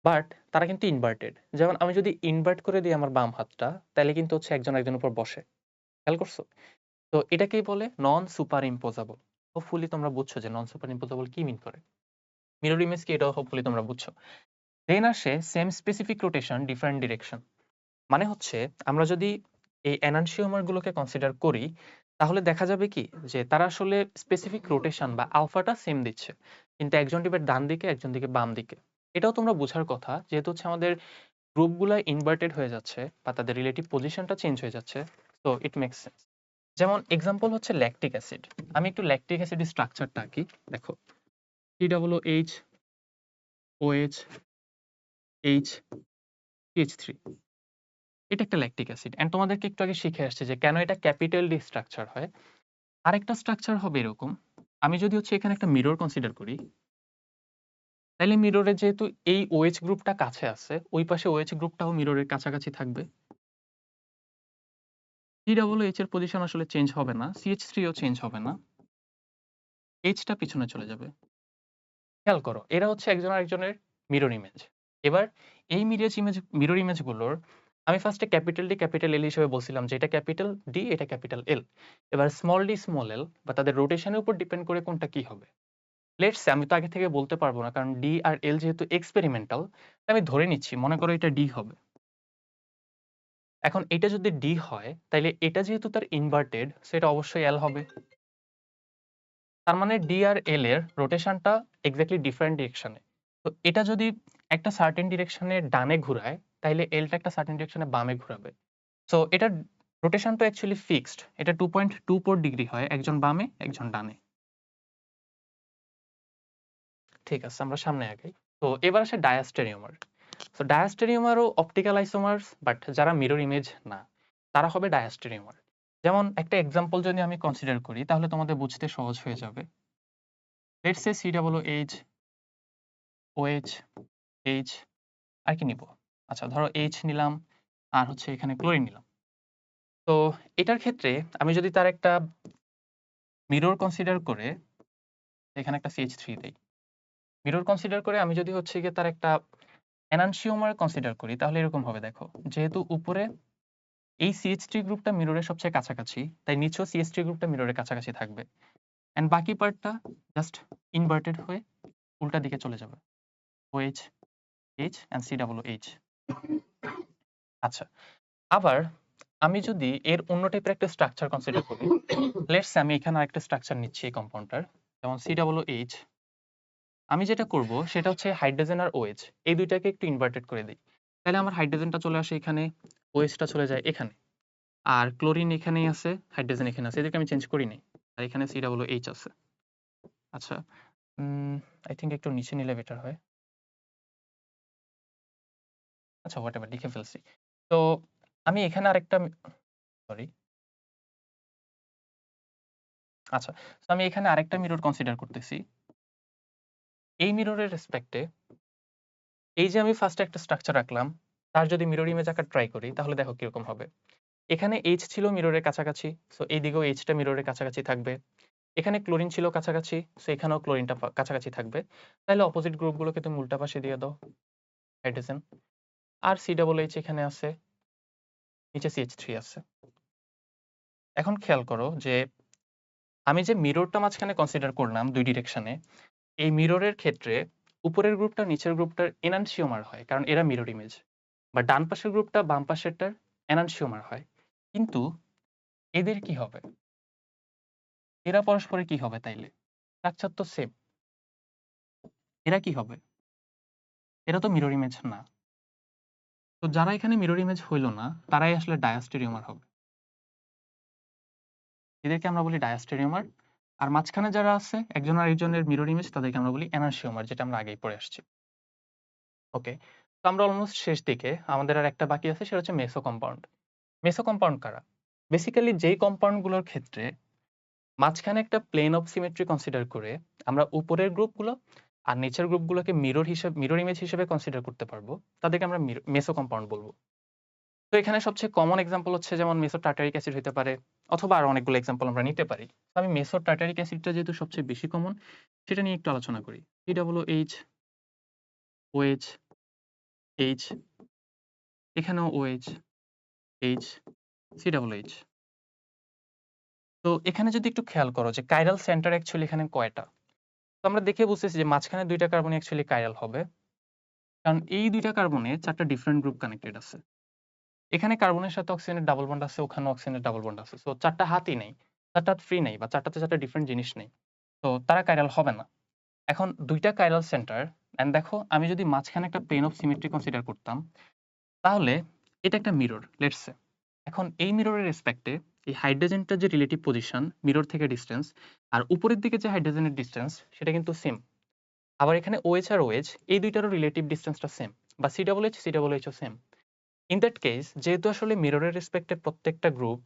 বাট তারা কিন্তু ইনভার্টেড। যেমন আমি যদি ইনভার্ট করে দিই আমার বাম হাতটা, তাইলে কিন্তু হচ্ছে একজন আরেকজনের উপর বসে। খেয়াল করছো? তো এটাকেই বলে নন সুপার ইম্পোজেবল। হোপফুলি তোমরা বুঝছো যে নন সুপার ইম্পোজেবল কি মিন করে। মিরর ইমেজ কি এটাও হোপফুলি তোমরা বুঝছো। দেন আসে same specific rotation different direction. মানে হচ্ছে আমরা যদি এই এনানসিওমার গুলোকে কনসিডার করি, তাহলে দেখা যাবে কি যে তারা আসলে স্পেসিফিক রোটেশন বা আলফাটা সেম দিচ্ছে। কিন্তু একজন দিবে ডান দিকে, একজন দিকে বাম দিকে। এটাও তোমরা বোঝার কথা যেহেতু হচ্ছে আমাদের গ্রুপগুলা ইনভার্টেড হয়ে যাচ্ছে বা তাদের রিলেটিভ পজিশনটা চেঞ্জ হয়ে যাচ্ছে। So it makes sense. যেমন এক্সাম্পল হচ্ছে ল্যাকটিক অ্যাসিড। আমি একটু ল্যাকটিক অ্যাসিডের স্ট্রাকচারটা আঁকি। দেখো COOH, OH, H, CH3। এটা একটা ল্যাকটিক অ্যাসিড। অ্যান্ড তোমাদেরকে একটু আগে শিখে আসছে যে কেন এটা ক্যাপিটাল ডি স্ট্রাকচার হয়। আরেকটা স্ট্রাকচার হবে এরকম। আমি যদি হচ্ছে এখানে একটা মিরর কনসিডার করি, তাইলে মিররে যেহেতু এই OH গ্রুপটা কাছে আছে, ওই পাশে OH গ্রুপটাও মিররের কাছাকাছি থাকবে। COOH এর পজিশন আসলে চেঞ্জ হবে না, CH3 ও চেঞ্জ হবে না। H টা পিছনে চলে যাবে। খেয়াল করো, এরা হচ্ছে একজন আরেকজনের মিরর ইমেজ। এবার এই মিরর ইমেজ গুলোর আমি ফার্স্টে ক্যাপিটাল ডি ক্যাপিটাল এল হিসেবে বলছিলাম যে এটা ক্যাপিটাল ডি এটা ক্যাপিটাল এল। এবার স্মল ডি স্মল এল বা তাদের রোটেশনের উপর ডিপেন্ড করে কোনটা কি হবে। লেটস সে আমি তো আগে থেকে বলতে পারবো না কারণ ডি আর এল যেহেতু এক্সপেরিমেন্টাল, আমি ধরে নিচ্ছি মনে করো এটা ডি হবে। এখন এটা যদি ডি হয় তাইলে এটা যেহেতু তার ইনভার্টেড সেটা অবশ্যই এল হবে। তার মানে ডি আর এল এর রোটেশনটা এক্স্যাক্টলি ডিফারেন্ট ডিরেকশনে। তো এটা যদি একটা সার্টেন ডিরেকশনে ডানে ঘুরায়, তাইলে এলটা একটা সার্টেন ডিরেকশনে বামে ঘুরাবে। সো এটার রোটেশনটা অ্যাকচুয়ালি ফিক্সড। এটা 2.24 ডিগ্রি হয়, একজন বামে, একজন ডানে। ঠিক আছে, আমরা সামনে আগাই। তো এবার আসে ডায়াস্টেরিওমার। সো ডায়াস্টেরিওমারও অপটিক্যাল আইসোমার্স, বাট যারা মিরর ইমেজ না, তারা হবে ডায়াস্টেরিওমার। যেমন একটা এক্সাম্পল যদি আমি কনসিডার করি তাহলে তোমাদের বুঝতে সহজ হয়ে যাবে। Let's say COOH, OH, H আর কি নিব? আচ্ছা ধরো H নিলাম আর হচ্ছে এখানে ক্লোরিন নিলাম। তো এটার ক্ষেত্রে আমি যদি তার একটা মিরর কনসিডার করে এখানে একটা CH3 দেই। মিরর কনসিডার করে আমি যদি হচ্ছে গিয়ে তার একটা এনানসিওমার কনসিডার করি তাহলে এরকম হবে দেখো। যেহেতু উপরে এই CH3 গ্রুপটা মিররের সবচেয়ে কাছাকাছি, তাই নিচেও CH3 গ্রুপটা মিররের কাছাকাছি থাকবে। অ্যান্ড বাকি পার্টটা জাস্ট ইনভার্টেড হয়ে উল্টা দিকে চলে যাবে। OH, H and COOH। আচ্ছা, আবার আমি যদি এর অন্য টাইপের একটা স্ট্রাকচার কনসিডার করি, লেটস সে আমি এখানে আরেকটা স্ট্রাকচার নিচ্ছি এই কম্পাউন্ডটার, যেমন COOH। আমি যেটা করব সেটা হচ্ছে হাইড্রোজেন আর OH এই দুইটাকে একটু ইনভার্টেড করে দিই। তাহলে আমার হাইড্রোজেনটা চলে আসে এখানে, OH টা চলে যায় এখানে। আর ক্লোরিন এখানেই আছে, হাইড্রোজেন এখানে আছে। এদেরকে আমি চেঞ্জ করি নাই। আর এখানে COOH আছে। আচ্ছা, আই থিংক একটু নিচে নিলে বেটার হয়। আচ্ছা, হোয়াটএভার, লিখে ফেলছি। তো আমি এখানে আরেকটা সরি। আচ্ছা, তো আমি এখানে আরেকটা মিরর কনসিডার করতেছি। এই মিররের রেসপেক্টে এই যে আমি ফার্স্টে একটা স্ট্রাকচার রাখলাম, তার যদি মিরর ইমেজ আঁকার ট্রাই করি তাহলে দেখো কিরকম হবে। এখানে H ছিল মিররের কাছাকাছি, সো এইদিকেও H টা মিররের কাছাকাছি থাকবে। এখানে ক্লোরিন ছিল কাছাকাছি, সো এখানেও ক্লোরিনটা কাছাকাছি থাকবে। তাহলে অপোজিট গ্রুপগুলোকে তুমি উল্টা পাশে দিয়ে দাও, হাইড্রোজেন। আর COOH এখানে আছে, নিচে CH3 আছে। এখন খেয়াল করো যে আমি যে মিররটা মাঝখানে কনসিডার করলাম ২ ডিরেকশনে, এই মিররের ক্ষেত্রে উপরের গ্রুপটা নিচের গ্রুপটার এনানসিওমার হয়, কারণ এরা মিরর ইমেজ। বা ডান পাশের গ্রুপটা বাম পাশেরটার এনানসিওমার হয়। কিন্তু এদের কি হবে? এরা পরস্পরের কি হবে তাইলে? স্ট্রাকচার তো সেম। এরা কি হবে? এরা তো মিরর ইমেজ না। তো যারা এখানে মিরর ইমেজ হইল না, তারাই আসলে ডায়াস্টেরিওমার হবে। এদেরকে আমরা বলি ডায়াস্টেরিওমার। আর মাঝখানে যারা আছে, একজন আরেকজনের মিরর ইমেজ, তাদেরকে আমরা বলি এনানসিওমার, যেটা আমরা আগেই পড়ে আসছি। ওকে, তো আমরা অলমোস্ট শেষ দিকে। আমাদের আর একটা বাকি আছে, সেটা হচ্ছে মেসো কম্পাউন্ড। মেসো কম্পাউন্ড কারা? বেসিক্যালি যেই কম্পাউন্ডগুলোর ক্ষেত্রে মাঝখানে একটা প্লেন অফ সিমেট্রি কনসিডার করে আমরা উপরের গ্রুপগুলো আর নিচের গ্রুপগুলোকে মিরর ইমেজ হিসেবে কনসিডার করতে পারবো, তাদেরকে আমরা মেসো কম্পাউন্ড বলবো। তো এখানে সবচেয়ে কমন এক্সাম্পল হচ্ছে যেমন মেসো টার্টারিক অ্যাসিড হতে পারে, অথবা আরো অনেকগুলো এক্সাম্পল আমরা নিতে পারি। তো আমি মেসো টার্টারিক অ্যাসিডটা যেহেতু সবচেয়ে বেশি কমন, সেটা নিয়ে একটু আলোচনা করি। COOH, OH, H, এখানেও OH, H, COOH। তো এখানে যদি একটু খেয়াল করো যে কাইরাল সেন্টার অ্যাকচুয়ালি এখানে কয়টা, তো আমরা দেখে বুঝতেছি যে মাঝখানে ২টা কার্বনই অ্যাকচুয়ালি কাইরাল হবে, কারণ এই ২টা কার্বনে ৪টা ডিফারেন্ট গ্রুপ কানেক্টেড আছে। এখানে কার্বনের সাথে অক্সিজেনের ডাবল বন্ড আছে, ওখানে অক্সিজেনের ডাবল বন্ড আছে। সো ৪টা হাতই নেই, ৪টা হাত ফ্রি নেই, বা ৪টাতে ৪টা ডিফারেন্ট জিনিস নেই। তো তারা কাইরাল হবে না। এখন ২টা কাইরাল সেন্টার, এন্ড দেখো আমি যদি মাঝখানে একটা প্লেন অফ সিমেট্রি কনসিডার করতাম, তাহলে এটা একটা মিরর, লেটস সে। এখন এই মিররের রেসপেক্টে এই হাইড্রোজেনটার যে রিলেটিভ পজিশন মিরর থেকে ডিসটেন্স, আর উপরের দিকে যে হাইড্রোজেনের ডিসটেন্স, সেটা কিন্তু সেম। আবার এখানে OH আর OH এই দুইটারও রিলেটিভ ডিসটেন্সটা সেম, বা COOH ও সেম। ইন দ্যাট কেস, যেহেতু আসলে মিররের রেসপেক্টে প্রত্যেকটা গ্রুপ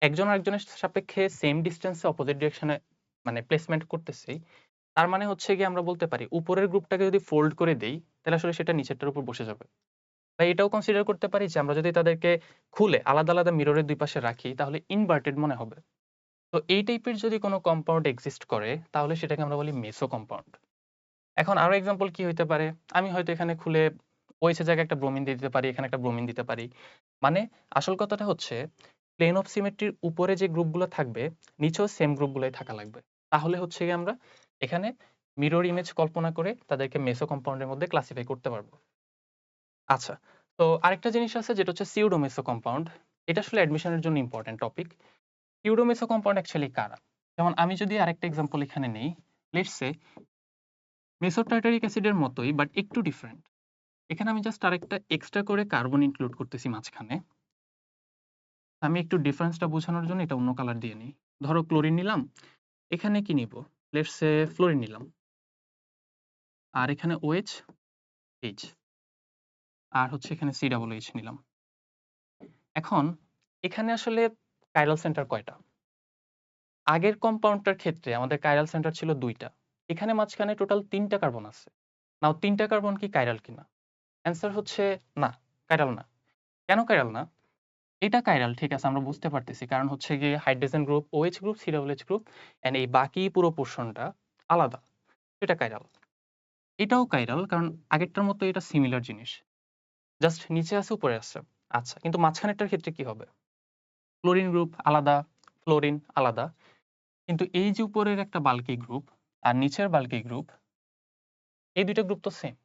একজন আরেকজনের সাপেক্ষে সেম ডিসটেন্সে অপোজিট ডিরেকশনে মানে প্লেসমেন্ট করতেছি, তার মানে হচ্ছে গিয়ে আমরা বলতে পারি উপরের গ্রুপটাকে যদি ফোল্ড করে দেই, তাহলে আসলে সেটা নিচেরটার উপর বসে যাবে। তাই এটাও কনসিডার করতে পারি যে আমরা যদি তাদেরকে খুলে আলাদা আলাদা মিররের দুই পাশে রাখি, তাহলে ইনভার্টেড মনে হবে। তো এই টাইপের যদি কোনো কম্পাউন্ড এক্সিস্ট করে, তাহলে সেটাকে আমরা বলি মেসো কম্পাউন্ড। এখন আরো এক্সাম্পল কি হইতে পারে? আমি হয়তো এখানে খুলে OH এর জায়গায় একটা ব্রোমিন দিয়ে দিতে পারি, এখানে একটা ব্রোমিন দিতে পারি। মানে আসল কথাটা হচ্ছে প্লেন অফ সিমেট্রির উপরে যে গ্রুপগুলো থাকবে, নিচেও সেম গ্রুপগুলোই থাকা লাগবে। তাহলে হচ্ছে গিয়ে আমরা এখানে মিরর ইমেজ কল্পনা করে তাদেরকে মেসো কম্পাউন্ডের মধ্যে ক্লাসিফাই করতে পারবো। আচ্ছা, তো আরেকটা জিনিস আছে যেটা হচ্ছে সিউডো মেসো কম্পাউন্ড। এটা আসলে অ্যাডমিশনের জন্য important topic. Pseudo meso compound actually কারা? যেমন আমি যদি আরেকটা এক্সাম্পল এখানে নেই, লেটস সে মেসো টার্টারিক অ্যাসিডের মতোই বাট একটু ডিফারেন্ট। এখানে আমি জাস্ট আরেকটা এক্সট্রা করে কার্বন ইনক্লুড করতেছি মাঝখানে। আমি একটু ডিফারেন্সটা বোঝানোর জন্য এটা অন্য কালার দিয়ে নিই। ধরো ক্লোরিন নিলাম, এখানে কি নিব? লেটস সে ফ্লোরিন নিলাম। আর এখানে OH, H, আর হচ্ছে এখানে COOH নিলাম। এখন এখানে আসলে কাইরাল সেন্টার কয়টা? আগের কম্পাউন্ডটার ক্ষেত্রে আমাদের কাইরাল সেন্টার ছিল ২টা। এখানে মাঝখানে টোটাল ৩টা কার্বন আছে। নাও ৩টা কার্বন কি কাইরাল কিনা? অ্যান্সার হচ্ছে না, কাইরাল না। কেন কাইরাল না? এটা কাইরাল, ঠিক আছে, আমরা বুঝতে পারতেছি। কারণ হচ্ছে গিয়ে hydrogen group, OH group, COOH group, and এই বাকি পুরো পোরশনটা আলাদা। এটা কাইরাল। এটাও কাইরাল, কারণ আগেরটার মতো এটা সিমিলার জিনিস। জাস্ট নিচে আছে, উপরে আছে। আচ্ছা, কিন্তু মাঝখানেরটার ক্ষেত্রে কি হবে? ক্লোরিন গ্রুপ আলাদা, ফ্লোরিন আলাদা। কিন্তু এই যে উপরের একটা বাল্কি গ্রুপ আর নিচের বাল্কি গ্রুপ, এই ২টা গ্রুপ তো সেম।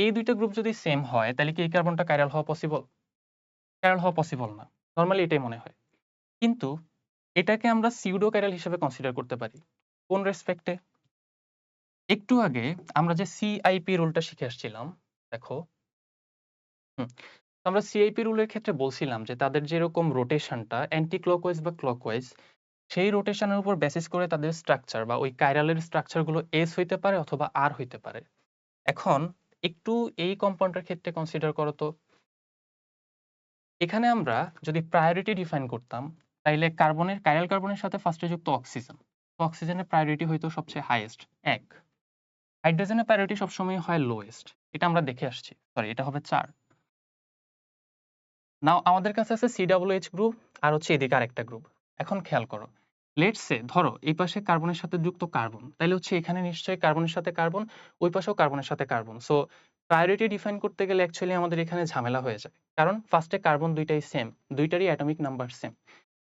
এই ২টা গ্রুপ যদি সেম হয়, তাহলে কি এই কার্বনটা কাইরাল হওয়া পসিবল? কাইরাল হওয়া পসিবল না। নরমালি এটাই মনে হয়। কিন্তু এটাকে আমরা সিউডো কাইরাল হিসেবে কনসিডার করতে পারি। কোন রেসপেক্টে? একটু আগে আমরা যে সিআইপি রুলটা শিখে আসছিলাম, দেখো। তো আমরা সিআইপি রুলের ক্ষেত্রে বলছিলাম যে তাদের যেরকম রোটেশনটা অ্যান্টি ক্লকওয়াইজ বা ক্লকওয়াইজ, সেই রোটেশনের উপর বেসিস করে তাদের স্ট্রাকচার বা ওই কাইরালের স্ট্রাকচারগুলো এস হইতে পারে অথবা আর হইতে পারে। এখন একটু এই কম্পাউন্ডের ক্ষেত্রে কনসিডার করো তো। এখানে আমরা যদি প্রায়োরিটি ডিফাইন করতাম, তাইলে কাইরাল কার্বনের সাথে ফার্স্টে যুক্ত অক্সিজেন, তো অক্সিজেনের প্রায়োরিটি হয়তো সবচেয়ে হাইয়েস্ট ১। হাইড্রোজেনের প্রায়োরিটি সবসময় হয় লোয়েস্ট, এটা আমরা দেখে আসছি, সরি এটা হবে ৪। নাও আমাদের কাছে আছে COOH গ্রুপ আর হচ্ছে এদিকে আরেকটা গ্রুপ। এখন খেয়াল করো, লেটস সে ধরো এই পাশে কার্বনের সাথে যুক্ত কার্বন, তাইলে হচ্ছে এখানে নিশ্চয়ই কার্বনের সাথে কার্বন, ওই পাশেও কার্বনের সাথে কার্বন। সো প্রায়োরিটি ডিফাইন করতে গেলে অ্যাকচুয়ালি আমাদের এখানে ঝামেলা হয়ে যায়, কারণ ফার্স্টে কার্বন দুইটাই সেম, দুইটারই অ্যাটমিক নাম্বার সেম।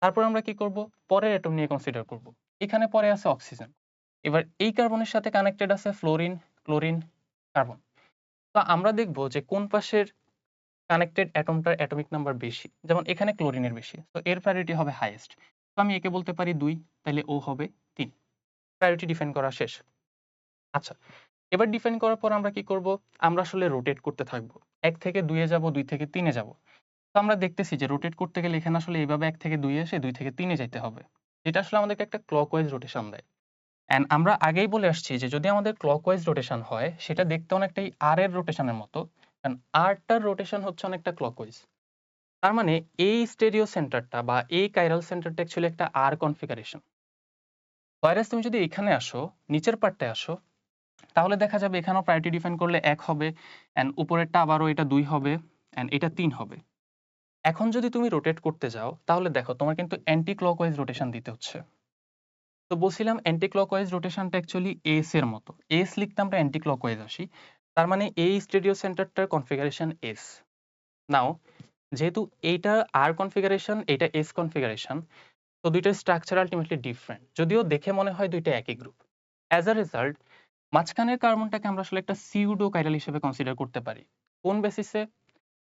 তারপর আমরা কি করব, পরের অ্যাটম নিয়ে কনসিডার করব। এখানে পরে আছে অক্সিজেন, এবার এই কার্বনের সাথে কানেক্টেড আছে ফ্লোরিন, ক্লোরিন, কার্বন। তো আমরা দেখব যে কোন পাশের কানেক্টেড অ্যাটমটার অ্যাটমিক নাম্বার বেশি, যেমন এখানে ক্লোরিনের বেশি, তো এর প্রায়োরিটি হবে হাইয়েস্ট। তো আমি একে বলতে পারি ২, তাহলে ও হবে ৩। প্রায়োরিটি ডিফাইন করা শেষ। আচ্ছা, এবার ডিফাইন করার পর আমরা কি করব, আমরা আসলে রোটেট করতে থাকবো। ১ থেকে ২ এ যাব, ২ থেকে ৩ এ যাব। তো আমরা দেখতেছি যে রোটেট করতে গেলে এখানে আসলে এইভাবে ১ থেকে ২ এ এসে ২ থেকে ৩ এ যাইতে হবে। যেটা আসলে আমাদেরকে একটা ক্লকওয়াইজ রোটেশন দেয়। অ্যান্ড আমরা আগেই বলে আসছি যে যদি আমাদের ক্লকওয়াইজ রোটেশন হয়, সেটা দেখতে অনেকটা এই আর এর রোটেশনের মতো। কারণ আরটার রোটেশন হচ্ছে অনেকটা ক্লকওয়াইজ। তার মানে এই স্টেরিও সেন্টারটা বা এই কাইরাল সেন্টারটা অ্যাকচুয়ালি একটা আর কনফিগারেশন। হোয়ারাস তুমি যদি এখানে আসো, নিচের পার্টটায় আসো, তাহলে দেখা যাবে এখানেও প্রায়োরিটি ডিফাইন করলে ১ হবে, অ্যান্ড উপরেরটা আবারও এটা ২ হবে, অ্যান্ড এটা ৩ হবে। এখন যদি তুমি রোটেট করতে যাও, তাহলে দেখো তোমার কিন্তু অ্যান্টি ক্লকওয়াইজ রোটেশন দিতে হচ্ছে। তো বলছিলাম অ্যান্টি ক্লকওয়াইজ রোটেশনটা অ্যাকচুয়ালি এস এর মতো। এস লিখতে আমরা অ্যান্টি ক্লকওয়াইজ আসি। তার মানে এই স্টেরিও সেন্টারটার কনফিগারেশন এস। নাও যেহেতু এইটা আর কনফিগারেশন, এটা এস কনফিগারেশন, তো দুইটার স্ট্রাকচার আলটিমেটলি ডিফারেন্ট, যদিও দেখে মনে হয় দুইটা একই গ্রুপ। অ্যাজ আ রেজাল্ট মাঝখানের কার্বনটাকে আমরা আসলে একটা সিউডো কাইরাল হিসেবে কনসিডার করতে পারি। কোন বেসিসে?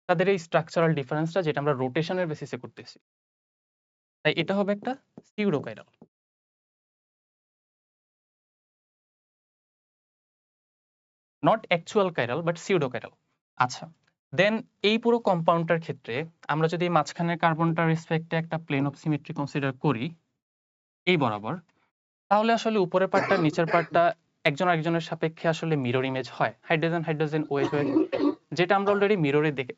তাদের এই স্ট্রাকচারাল ডিফারেন্সটা যেটা আমরা রোটেশনের বেসিসে করতেছি, তাই এটা হবে একটা pseudo chiral. Not actual chiral but pseudo chiral. আচ্ছা, দেন এই পুরো কম্পাউন্ডটার ক্ষেত্রে আমরা যদি মাঝখানের কার্বনটার রেসপেক্টে একটা প্লেন অফ সিমেট্রি কনসিডার করি এই বরাবর, তাহলে আসলে উপরের পার্টটা নিচের পার্টটা একজন আরেকজনের সাপেক্ষে আসলে মিরর ইমেজ হয়, হাইড্রোজেন হাইড্রোজেন ওয়েজ ওয়েজ, যেটা আমরা অলরেডি মিররে দেখে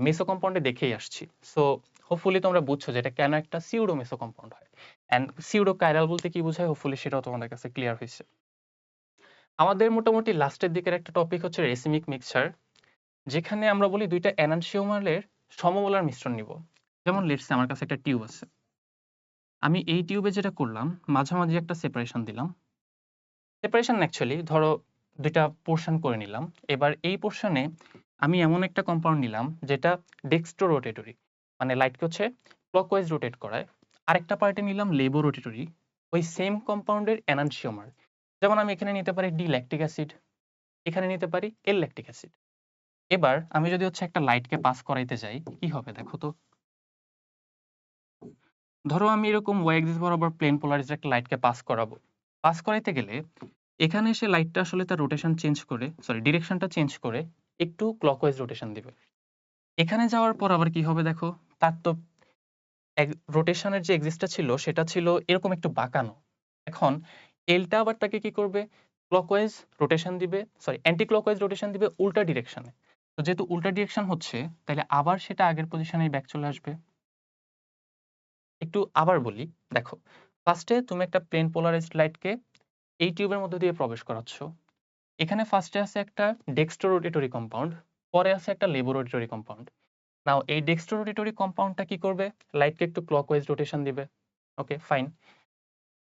মেসো কম্পাউন্ডে দেখেই আসছি। সো হোপফুলি তোমরা বুঝছো যে এটা কেন একটা সিউডো মেসো কম্পাউন্ড হয়, অ্যান্ড সিউডো কাইরাল বলতে কি বোঝায়, হোপফুলি সেটাও তোমাদের কাছে ক্লিয়ার হয়েছে। আমাদের মোটামুটি লাস্টের দিকের একটা টপিক হচ্ছে রেসিমিক মিক্সচার, যেখানে আমরা বলি দুইটা এনানসিওমারের সমমোলার মিশ্রণ নিব। যেমন লেটস আমার কাছে একটা টিউব আছে, আমি এই টিউবে যেটা করলাম মাঝামাঝি একটা সেপারেশন দিলাম। সেপারেশন অ্যাকচুয়ালি ধরো দুইটা পোর্শন করে নিলাম। এবার এই পোর্শনে আমি এমন একটা কম্পাউন্ড নিলাম যেটা ডেক্সট্রো রোটেটরি, মানে লাইটকে হচ্ছে ক্লকওয়াইজ রোটেট করায়। আরেকটা পার্টে নিলাম লেবো রোটেটরি, ওই সেম কম্পাউন্ডের এনানসিওমার। যেমন আমি এখানে নিতে পারি ডি ল্যাকটিক অ্যাসিড, এখানে নিতে পারি এল ল্যাকটিক অ্যাসিড। এবার আমি যদি হচ্ছে একটা লাইটকে পাস করাইতে যাই, কি হবে দেখো তো। ধরো আমি এরকম ওয়াই অ্যাক্সিস বরাবর প্লেন পোলারিজড একটা লাইটকে পাস করাবো। পাস করাইতে গেলে এখানে এসে লাইটটা আসলে তার রোটেশন চেঞ্জ করে, ডিরেকশনটা চেঞ্জ করে একটু ক্লকওয়াইজ রোটেশন দিবে। এখানে যাওয়ার পর আবার কি হবে দেখো, তার তো রোটেশনের যে এক্সিসটা ছিল সেটা ছিল এরকম একটু বাঁকানো। এখন এলটা আবার তাকে কি করবে, ক্লকওয়াইজ রোটেশন দিবে, অ্যান্টি ক্লকওয়াইজ রোটেশন দিবে উল্টা ডিরেকশনে। তো যেহেতু উল্টা ডিরেকশন হচ্ছে, তাহলে আবার সেটা আগের পজিশনে ব্যাক চলে আসবে। একটু আবার বলি, দেখো ফার্স্টে তুমি একটা প্লেন পোলারাইজড লাইটকে এই টিউবের মধ্যে দিয়ে প্রবেশ করাচ্ছ। এখানে ফার্স্টে আছে একটা ডেক্সট্রো রোটেটরি কম্পাউন্ড, পরে আছে একটা লেবো রোটেটরি কম্পাউন্ড। নাও এই ডেক্সট্রো রোটেটরি কম্পাউন্ডটা কি করবে, লাইটকে একটু ক্লকওয়াইজ রোটেশন দিবে। Okay fine.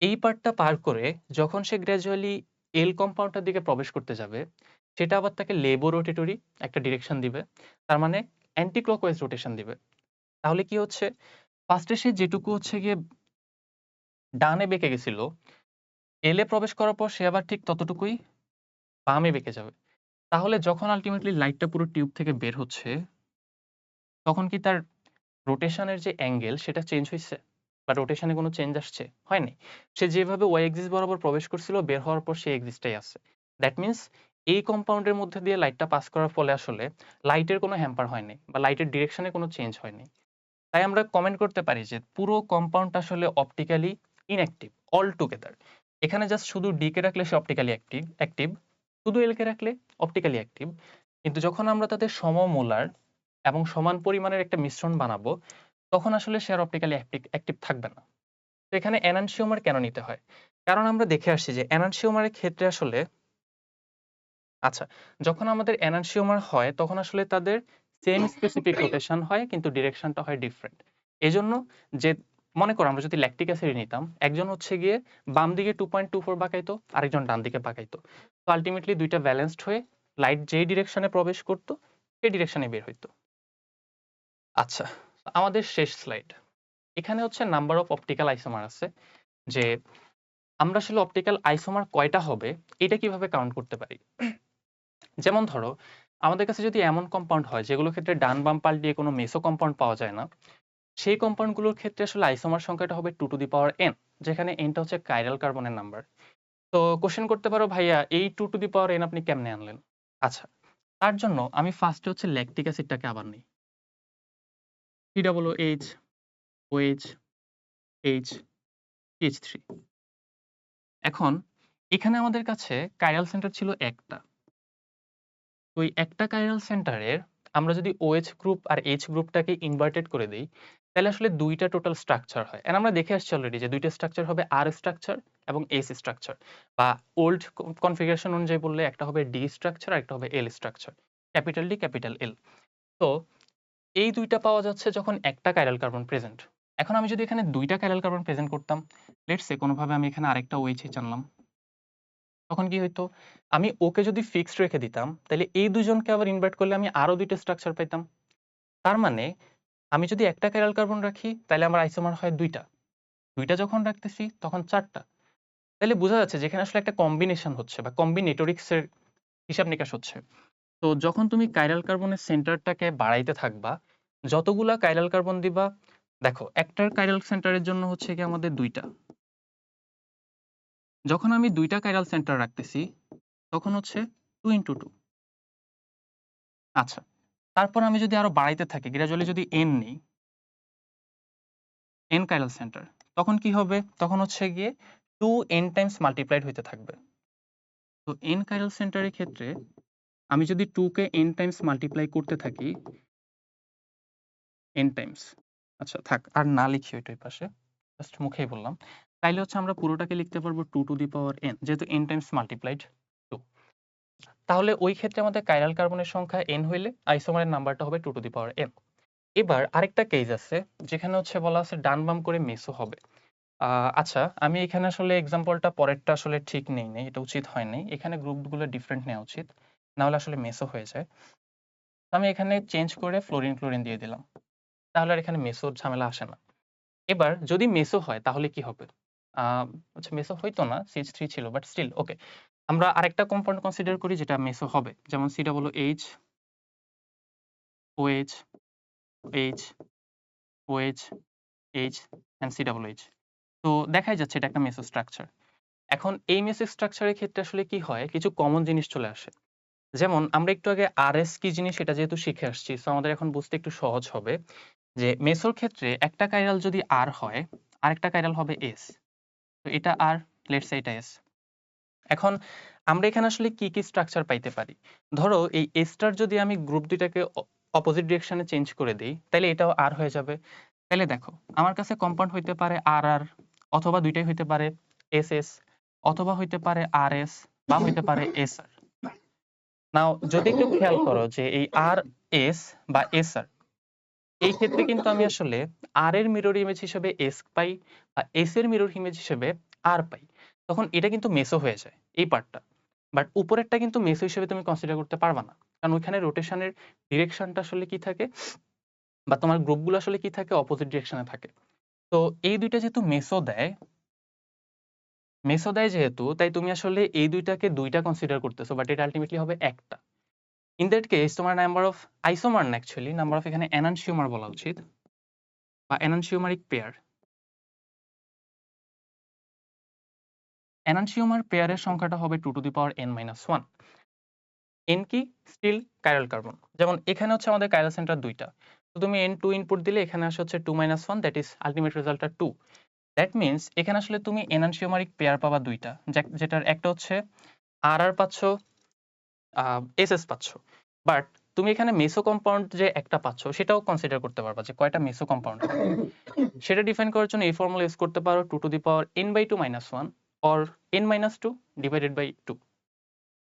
এই পার্টটা পার করে যখন সে গ্র্যাজুয়ালি এল কম্পাউন্ডটার দিকে প্রবেশ করতে যাবে, সেটা আবার তাকে লেবো রোটেটরি একটা ডিরেকশন দিবে, তার মানে অ্যান্টি ক্লকওয়াইজ রোটেশন দিবে। তাহলে কি হচ্ছে, ফার্স্টে সে যেটুকু হচ্ছে গিয়ে ডানে বেঁকে গেছিল, এলে প্রবেশ করার পর সে আবার ঠিক ততটুকুই বামে বেঁকে যাবে। তাহলে যখন আলটিমেটলি লাইটটা পুরো টিউব থেকে বের হচ্ছে, তখন কি তার রোটেশনের যে অ্যাঙ্গেল সেটা চেঞ্জ হইছে? বা রোটেশনে কোনো চেঞ্জ আসছে? হয়নি। সে যেভাবে ওয়াই এক্সিস বরাবর প্রবেশ করছিল, বের হওয়ার পর সেই এক্সিসটাই আছে। দ্যাট মিনস এই কম্পাউন্ডের মধ্যে দিয়ে লাইটটা পাস করার ফলে আসলে লাইটের কোনো হ্যাম্পার হয়নি বা লাইটের ডিরেকশনে কোনো চেঞ্জ হয়নি। তাই আমরা কমেন্ট করতে পারি যে পুরো কম্পাউন্ডটা আসলে অপটিক্যালি ইনঅ্যাক্টিভ অল টুগেদার। এখানে জাস্ট শুধু ডি কে রাখলে সে অপটিক্যালি অ্যাক্টিভ, শুধু এল কে রাখলে অপটিক্যালি অ্যাক্টিভ। কিন্তু যখন আমরা তাদের সমমোলার এবং সমান পরিমাণের একটা মিশ্রণ বানাবো, তখন আসলে সে আর অপটিক্যালি অ্যাক্টিভ থাকবে না। তো এখানে এনানসিওমার কেন নিতে হয়? কারণ আমরা দেখে আসছি যে এনানসিওমারের ক্ষেত্রে আসলে আচ্ছা, যখন আমাদের এনানসিওমার হয় তখন আসলে তাদের সেম স্পেসিফিক রোটেশন হয় কিন্তু ডিরেকশনটা হয় ডিফারেন্ট। এজন্য যে মনে করো আমরা যদি ল্যাকটিক অ্যাসিড নিতাম, একজন হচ্ছে গিয়ে বাম দিকে 2.24 বাঁকাইতো, আরেকজন ডান দিকে বাঁকাইতো। তো আলটিমেটলি দুইটা ব্যালেন্সড হয়ে লাইট যেই ডিরেকশনে প্রবেশ করতো সেই ডিরেকশনে বের হইতো। আচ্ছা, আমাদের শেষ স্লাইড। এখানে হচ্ছে নাম্বার অফ অপটিক্যাল আইসোমার আছে, যে আমরা আসলে অপটিক্যাল আইসোমার কয়টা হবে এটা কিভাবে কাউন্ট করতে পারি। যেমন ধরো আমাদের কাছে যদি এমন কম্পাউন্ড হয় যেগুলোর ক্ষেত্রে ডান বাম পাল্টিয়ে কোনো মেসো কম্পাউন্ড পাওয়া যায় না, সেই কম্পাউন্ডগুলোর ক্ষেত্রে আসলে আইসোমার সংখ্যাটা হবে 2n, যেখানে nটা হচ্ছে কাইরাল কার্বনের নাম্বার। তো কোশ্চেন করতে পারো ভাইয়া এই 2n আপনি কেমনে আনলেন? আচ্ছা, তার জন্য আমি ফার্স্টে হচ্ছে ল্যাকটিক অ্যাসিডটাকে আবার নিই। COOH, OH, H, CH3। এখন এখানে আমাদের কাছে কাইরাল সেন্টার ছিল একটা। তো ওই একটা কাইরাল সেন্টারের আমরা যদি OH গ্রুপ আর H গ্রুপটাকে ইনভার্টেড করে দেই, তাহলে আসলে দুইটা টোটাল স্ট্রাকচার হয়। এন্ড আমরা দেখে আসছি অলরেডি যে দুইটা স্ট্রাকচার হবে R স্ট্রাকচার এবং S স্ট্রাকচার, বা ওল্ড কনফিগারেশন অনুযায়ী বললে একটা হবে D স্ট্রাকচার আর একটা হবে L structure, capital D capital L। তো এই দুইটা পাওয়া যাচ্ছে যখন একটা কাইরাল কার্বন প্রেজেন্ট। এখন আমি যদি এখানে দুইটা কাইরাল কার্বন প্রেজেন্ট করতাম, লেটস সে কোনোভাবে আমি এখানে আরেকটা OH আনলাম, তখন কি হইতো? আমি ওকে যদি ফিক্সড রেখে দিতাম, তাহলে এই দুজনকে আবার ইনভার্ট করলে আমি আরো দুইটা স্ট্রাকচার পাইতাম। তার মানে আমি যদি একটা কাইরাল কার্বন রাখি তাহলে আমার আইসোমার হয় দুইটা, দুইটা যখন রাখতেছি তখন চারটা। তাহলে বোঝা যাচ্ছে যেখানে আসলে একটা কম্বিনেশন হচ্ছে বা কম্বিনেটরিক্স এর হিসাব নিকাশ হচ্ছে। তো যখন তুমি কাইরাল কার্বনের সেন্টারটাকে বাড়াইতে থাকবা, যতগুলা কাইরাল কার্বন দিবা, দেখো একটার কাইরাল সেন্টারের জন্য হচ্ছে কি আমাদের দুইটা, যখন আমি দুইটা কাইরাল সেন্টার রাখতেছি তখন হচ্ছে 2 × 2। আচ্ছা, তারপর আমি যদি আরো বাড়াইতে থাকি, গ্র্যাজুয়ালি যদি n নেই, n কাইরাল সেন্টার, তখন কি হবে? তখন হচ্ছে গিয়ে 2n টাইমস মাল্টিপ্লাইড হইতে থাকবে। তো n কাইরাল সেন্টারের ক্ষেত্রে আমি যদি 2 কে n টাইমস মাল্টিপ্লাই করতে থাকি, n টাইমস, আচ্ছা থাক আর না লিখি ওইটাই পাশে, জাস্ট মুখেই বললাম, তাইলে হচ্ছে আমরা পুরোটাকে লিখতে পারবো 2n, যেহেতু n টাইমস মাল্টিপ্লাইড 2। তাহলে ওই ক্ষেত্রে আমাদের কাইরাল কার্বনের সংখ্যা n হইলে আইসোমারের নাম্বারটা হবে 2n। এবার আরেকটা কেস আছে যেখানে হচ্ছে বলা আছে ডান বাম করে মেসো হবে। আচ্ছা, আমি এখানে আসলে এক্সাম্পলটা পরেরটা আসলে ঠিক নেই নাই, এটা উচিত হয় নাই। এখানে গ্রুপগুলো ডিফারেন্ট নেওয়া উচিত, না হলে আসলে মেসো হয়ে যায়। তো আমি এখানে চেঞ্জ করে ফ্লোরিন ক্লোরিন দিয়ে দিলাম, তাহলে আর এখানে মেসোর ঝামেলা আসে না। এবার যদি মেসো হয় তাহলে কি হবে? আচ্ছা মেসো হইতো না, CH3 ছিল, বাট স্টিল ওকে। আমরা আরেকটা কম্পাউন্ড কনসিডার করি যেটা মেসো হবে, যেমন COOH, OH, H, OH, H and COOH। তো দেখাই যাচ্ছে এটা একটা মেসো স্ট্রাকচার। এখন এই মেসো স্ট্রাকচারের ক্ষেত্রে আসলে কি হয়, কিছু কমন জিনিস চলে আসে। যেমন আমরা একটু আগে RS কি জিনিস এটা যেহেতু শিখে আসছি, সো আমাদের এখন বুঝতে একটু সহজ হবে যে মেসোর ক্ষেত্রে একটা কাইরাল যদি R হয়, আরেকটা কাইরাল হবে S। তো এটা R, লেটস সে এটা S। এখন আমরা এখানে আসলে কি কি স্ট্রাকচার পাইতে পারি? ধরো এই এস্টার যদি আমি গ্রুপ দুইটাকে অপোজিট ডিরেকশনে চেঞ্জ করে দেই, তাহলে এটাও আর হয়ে যাবে। তাহলে দেখো আমার কাছে কম্পাউন্ড হইতে পারে আর আর, অথবা দুইটাই হইতে পারে এস এস, অথবা হইতে পারে আর এস, বা হইতে পারে এস আর। নাও যদি একটু খেয়াল করো যে এই আর এস বা এস আর, এই ক্ষেত্রে কিন্তু আমি আসলে আর এর মিরর ইমেজ হিসেবে এস পাই, বা এস এর মিরর ইমেজ হিসেবে আর পাই। তখন এটা কিন্তু মেসো হয়ে যায় এই পার্টটা। বাট উপরেরটা কিন্তু মেসো হিসেবে তুমি কনসিডার করতে পারবা না, কারণ ওইখানে রোটেশনের ডিরেকশনটা আসলে কি থাকে, বা তোমার গ্রুপগুলো আসলে কি থাকে, অপোজিট ডিরেকশনে থাকে। তো এই দুইটা যেহেতু মেসো দেয় যেহেতু, তাই তুমি আসলে এই দুইটাকে দুইটা কনসিডার করতেছো, বাট এটা আলটিমেটলি হবে একটা। ইন দ্যাট কেস তোমার নাম্বার অফ আইসোমার না, অ্যাকচুয়ালি নাম্বার অফ এখানে এনানসিওমার বলা উচিত, বা এনানসিওমারিক পেয়ার। এনানসিওমার পেয়ারের সংখ্যাটা হবে 2n-1। n কি? Still chiral carbon. যেমন এখানে হচ্ছে আমাদের কাইরাল সেন্টার দুইটা, তো তুমি n2 ইনপুট দিলে এখানে আসে হচ্ছে 2 - 1, দ্যাট ইজ আলটিমেট রেজাল্টটা 2। দ্যাট মিনস এখানে আসলে তুমি এনানসিওমারিক পেয়ার পাবা দুইটা, যেটার একটা হচ্ছে আর পাচ্ছ, এসএস পাচ্ছ। বাট তুমি এখানে মেসো কম্পাউন্ড যে একটা পাচ্ছ সেটাও কনসিডার করতে পারবা যে কয়টা মেসো কম্পাউন্ড আছে। সেটা ডিফাইন করার জন্য এই ফর্মুলা ইউজ করতে পারো 2 to the power n/2 - 1 or n-2 divided by 2,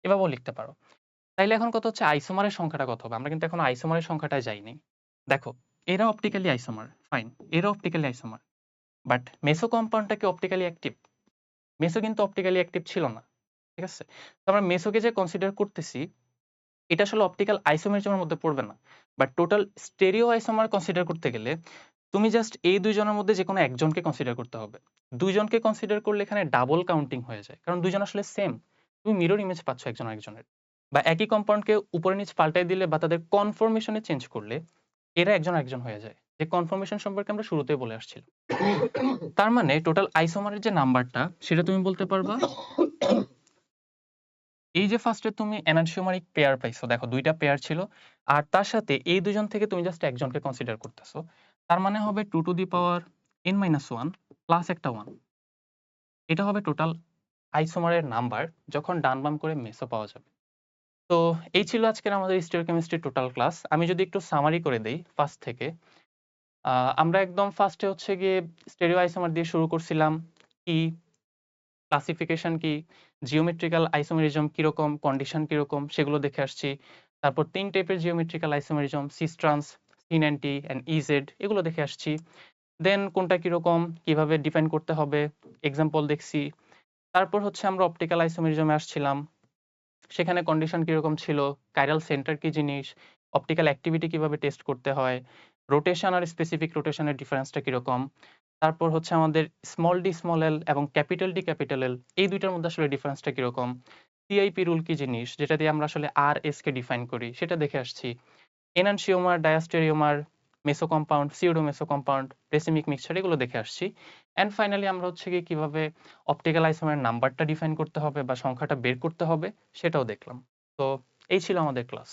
এভাবেও লিখতে পারো। তাইলে এখন কত হচ্ছে আইসোমারের সংখ্যাটা কত হবে? আমরা কিন্তু এখন আইসোমারের সংখ্যাটায় যাইনি। দেখো, এরা অপটিক্যালি আইসোমার, ফাইন, এরা অপটিক্যালি আইসোমার, বাট মেসো কম্পাউন্ডটা কি অপটিক্যালি অ্যাক্টিভ? মেসো কিন্তু অপটিক্যালি অ্যাক্টিভ ছিল না, ঠিক আছে? তো আমরা মেসোকে যে কনসিডার করতেছি এটা আসলে অপটিক্যাল আইসোমেরিজমের মধ্যে পড়বে না, but total stereo isomer consider করতে গেলে তুমি জাস্ট এই দুইজনের মধ্যে যে কোনো একজনকে কনসিডার করতে হবে। দুইজনকে কনসিডার করলে এখানে ডাবল কাউন্টিং হয়ে যায়, কারণ দুইজন আসলে সেম, তুমি মিরর ইমেজ পাচ্ছ একজন আরেকজনের। বা একই কম্পাউন্ডকে উপরে নিচ পাল্টাই দিলে বা তাদের কনফরমেশনে চেঞ্জ করলে এরা একজন আরেকজন হয়ে যায়, যে কনফরমেশন সম্পর্কে আমরা শুরুতেই বলে আসছিলাম। তার মানে টোটাল আইসোমারের যে নাম্বারটা সেটা তুমি বলতে পারবা, এই যে ফার্স্টে তুমি এনানসিওমারিক পেয়ার পাইছো, দেখো দুইটা পেয়ার ছিল, আর তার সাথে এই দুজন থেকে তুমি জাস্ট একজনকে কনসিডার করতেছো, তার মানে হবে 2 to the power n-1 plus একটা 1। এটা হবে টোটাল আইসোমারের নাম্বার যখন ডান বাম করে মেসো পাওয়া যাবে। তো এই ছিল আজকের আমাদের স্টিরিওকেমিস্ট্রির টোটাল ক্লাস। আমি যদি একটু সামারি করে দেই ফার্স্ট থেকে, আমরা একদম ফার্স্টে হচ্ছে গিয়ে স্টেরিও আইসোমার দিয়ে শুরু করছিলাম, কি ক্লাসিফিকেশন কি, জিওমেট্রিক্যাল আইসোমেরিজম কিরকম, কন্ডিশন কিরকম সেগুলো দেখে আসছি। তারপর ৩ টাইপের geometrical isomerism, cis trans, syn anti and E Z, এগুলো দেখে আসছি। দেন কোনটা কিরকম, কিভাবে ডিফাইন করতে হবে, এক্সাম্পল দেখছি। তারপর হচ্ছে আমরা অপটিক্যাল আইসোমেরিজমে আসছিলাম, সেখানে কন্ডিশন কিরকম ছিল, কাইরাল সেন্টার কি জিনিস, অপটিক্যাল অ্যাক্টিভিটি কিভাবে টেস্ট করতে হয়, রোটেশন আর স্পেসিফিক রোটেশনের ডিফারেন্সটা কিরকম। তারপর হচ্ছে আমাদের স্মল ডি স্মল এল এবং ক্যাপিটাল ডি ক্যাপিটাল এল, এই দুইটার মধ্যে আসলে ডিফারেন্সটা কিরকম, সিআইপি রুল কি জিনিস যেটা দিয়ে আমরা আসলে আর এস কে ডিফাইন করি সেটা দেখে আসছি। Enantiomer, diastereomer, meso compound, pseudo meso compound, racemic mixture, এগুলো দেখে আসছি। অ্যান্ড ফাইনালি আমরা হচ্ছে গিয়ে কিভাবে অপটিক্যাল আইসোমারের নাম্বারটা ডিফাইন করতে হবে বা সংখ্যাটা বের করতে হবে সেটাও দেখলাম। তো এই ছিল আমাদের ক্লাস।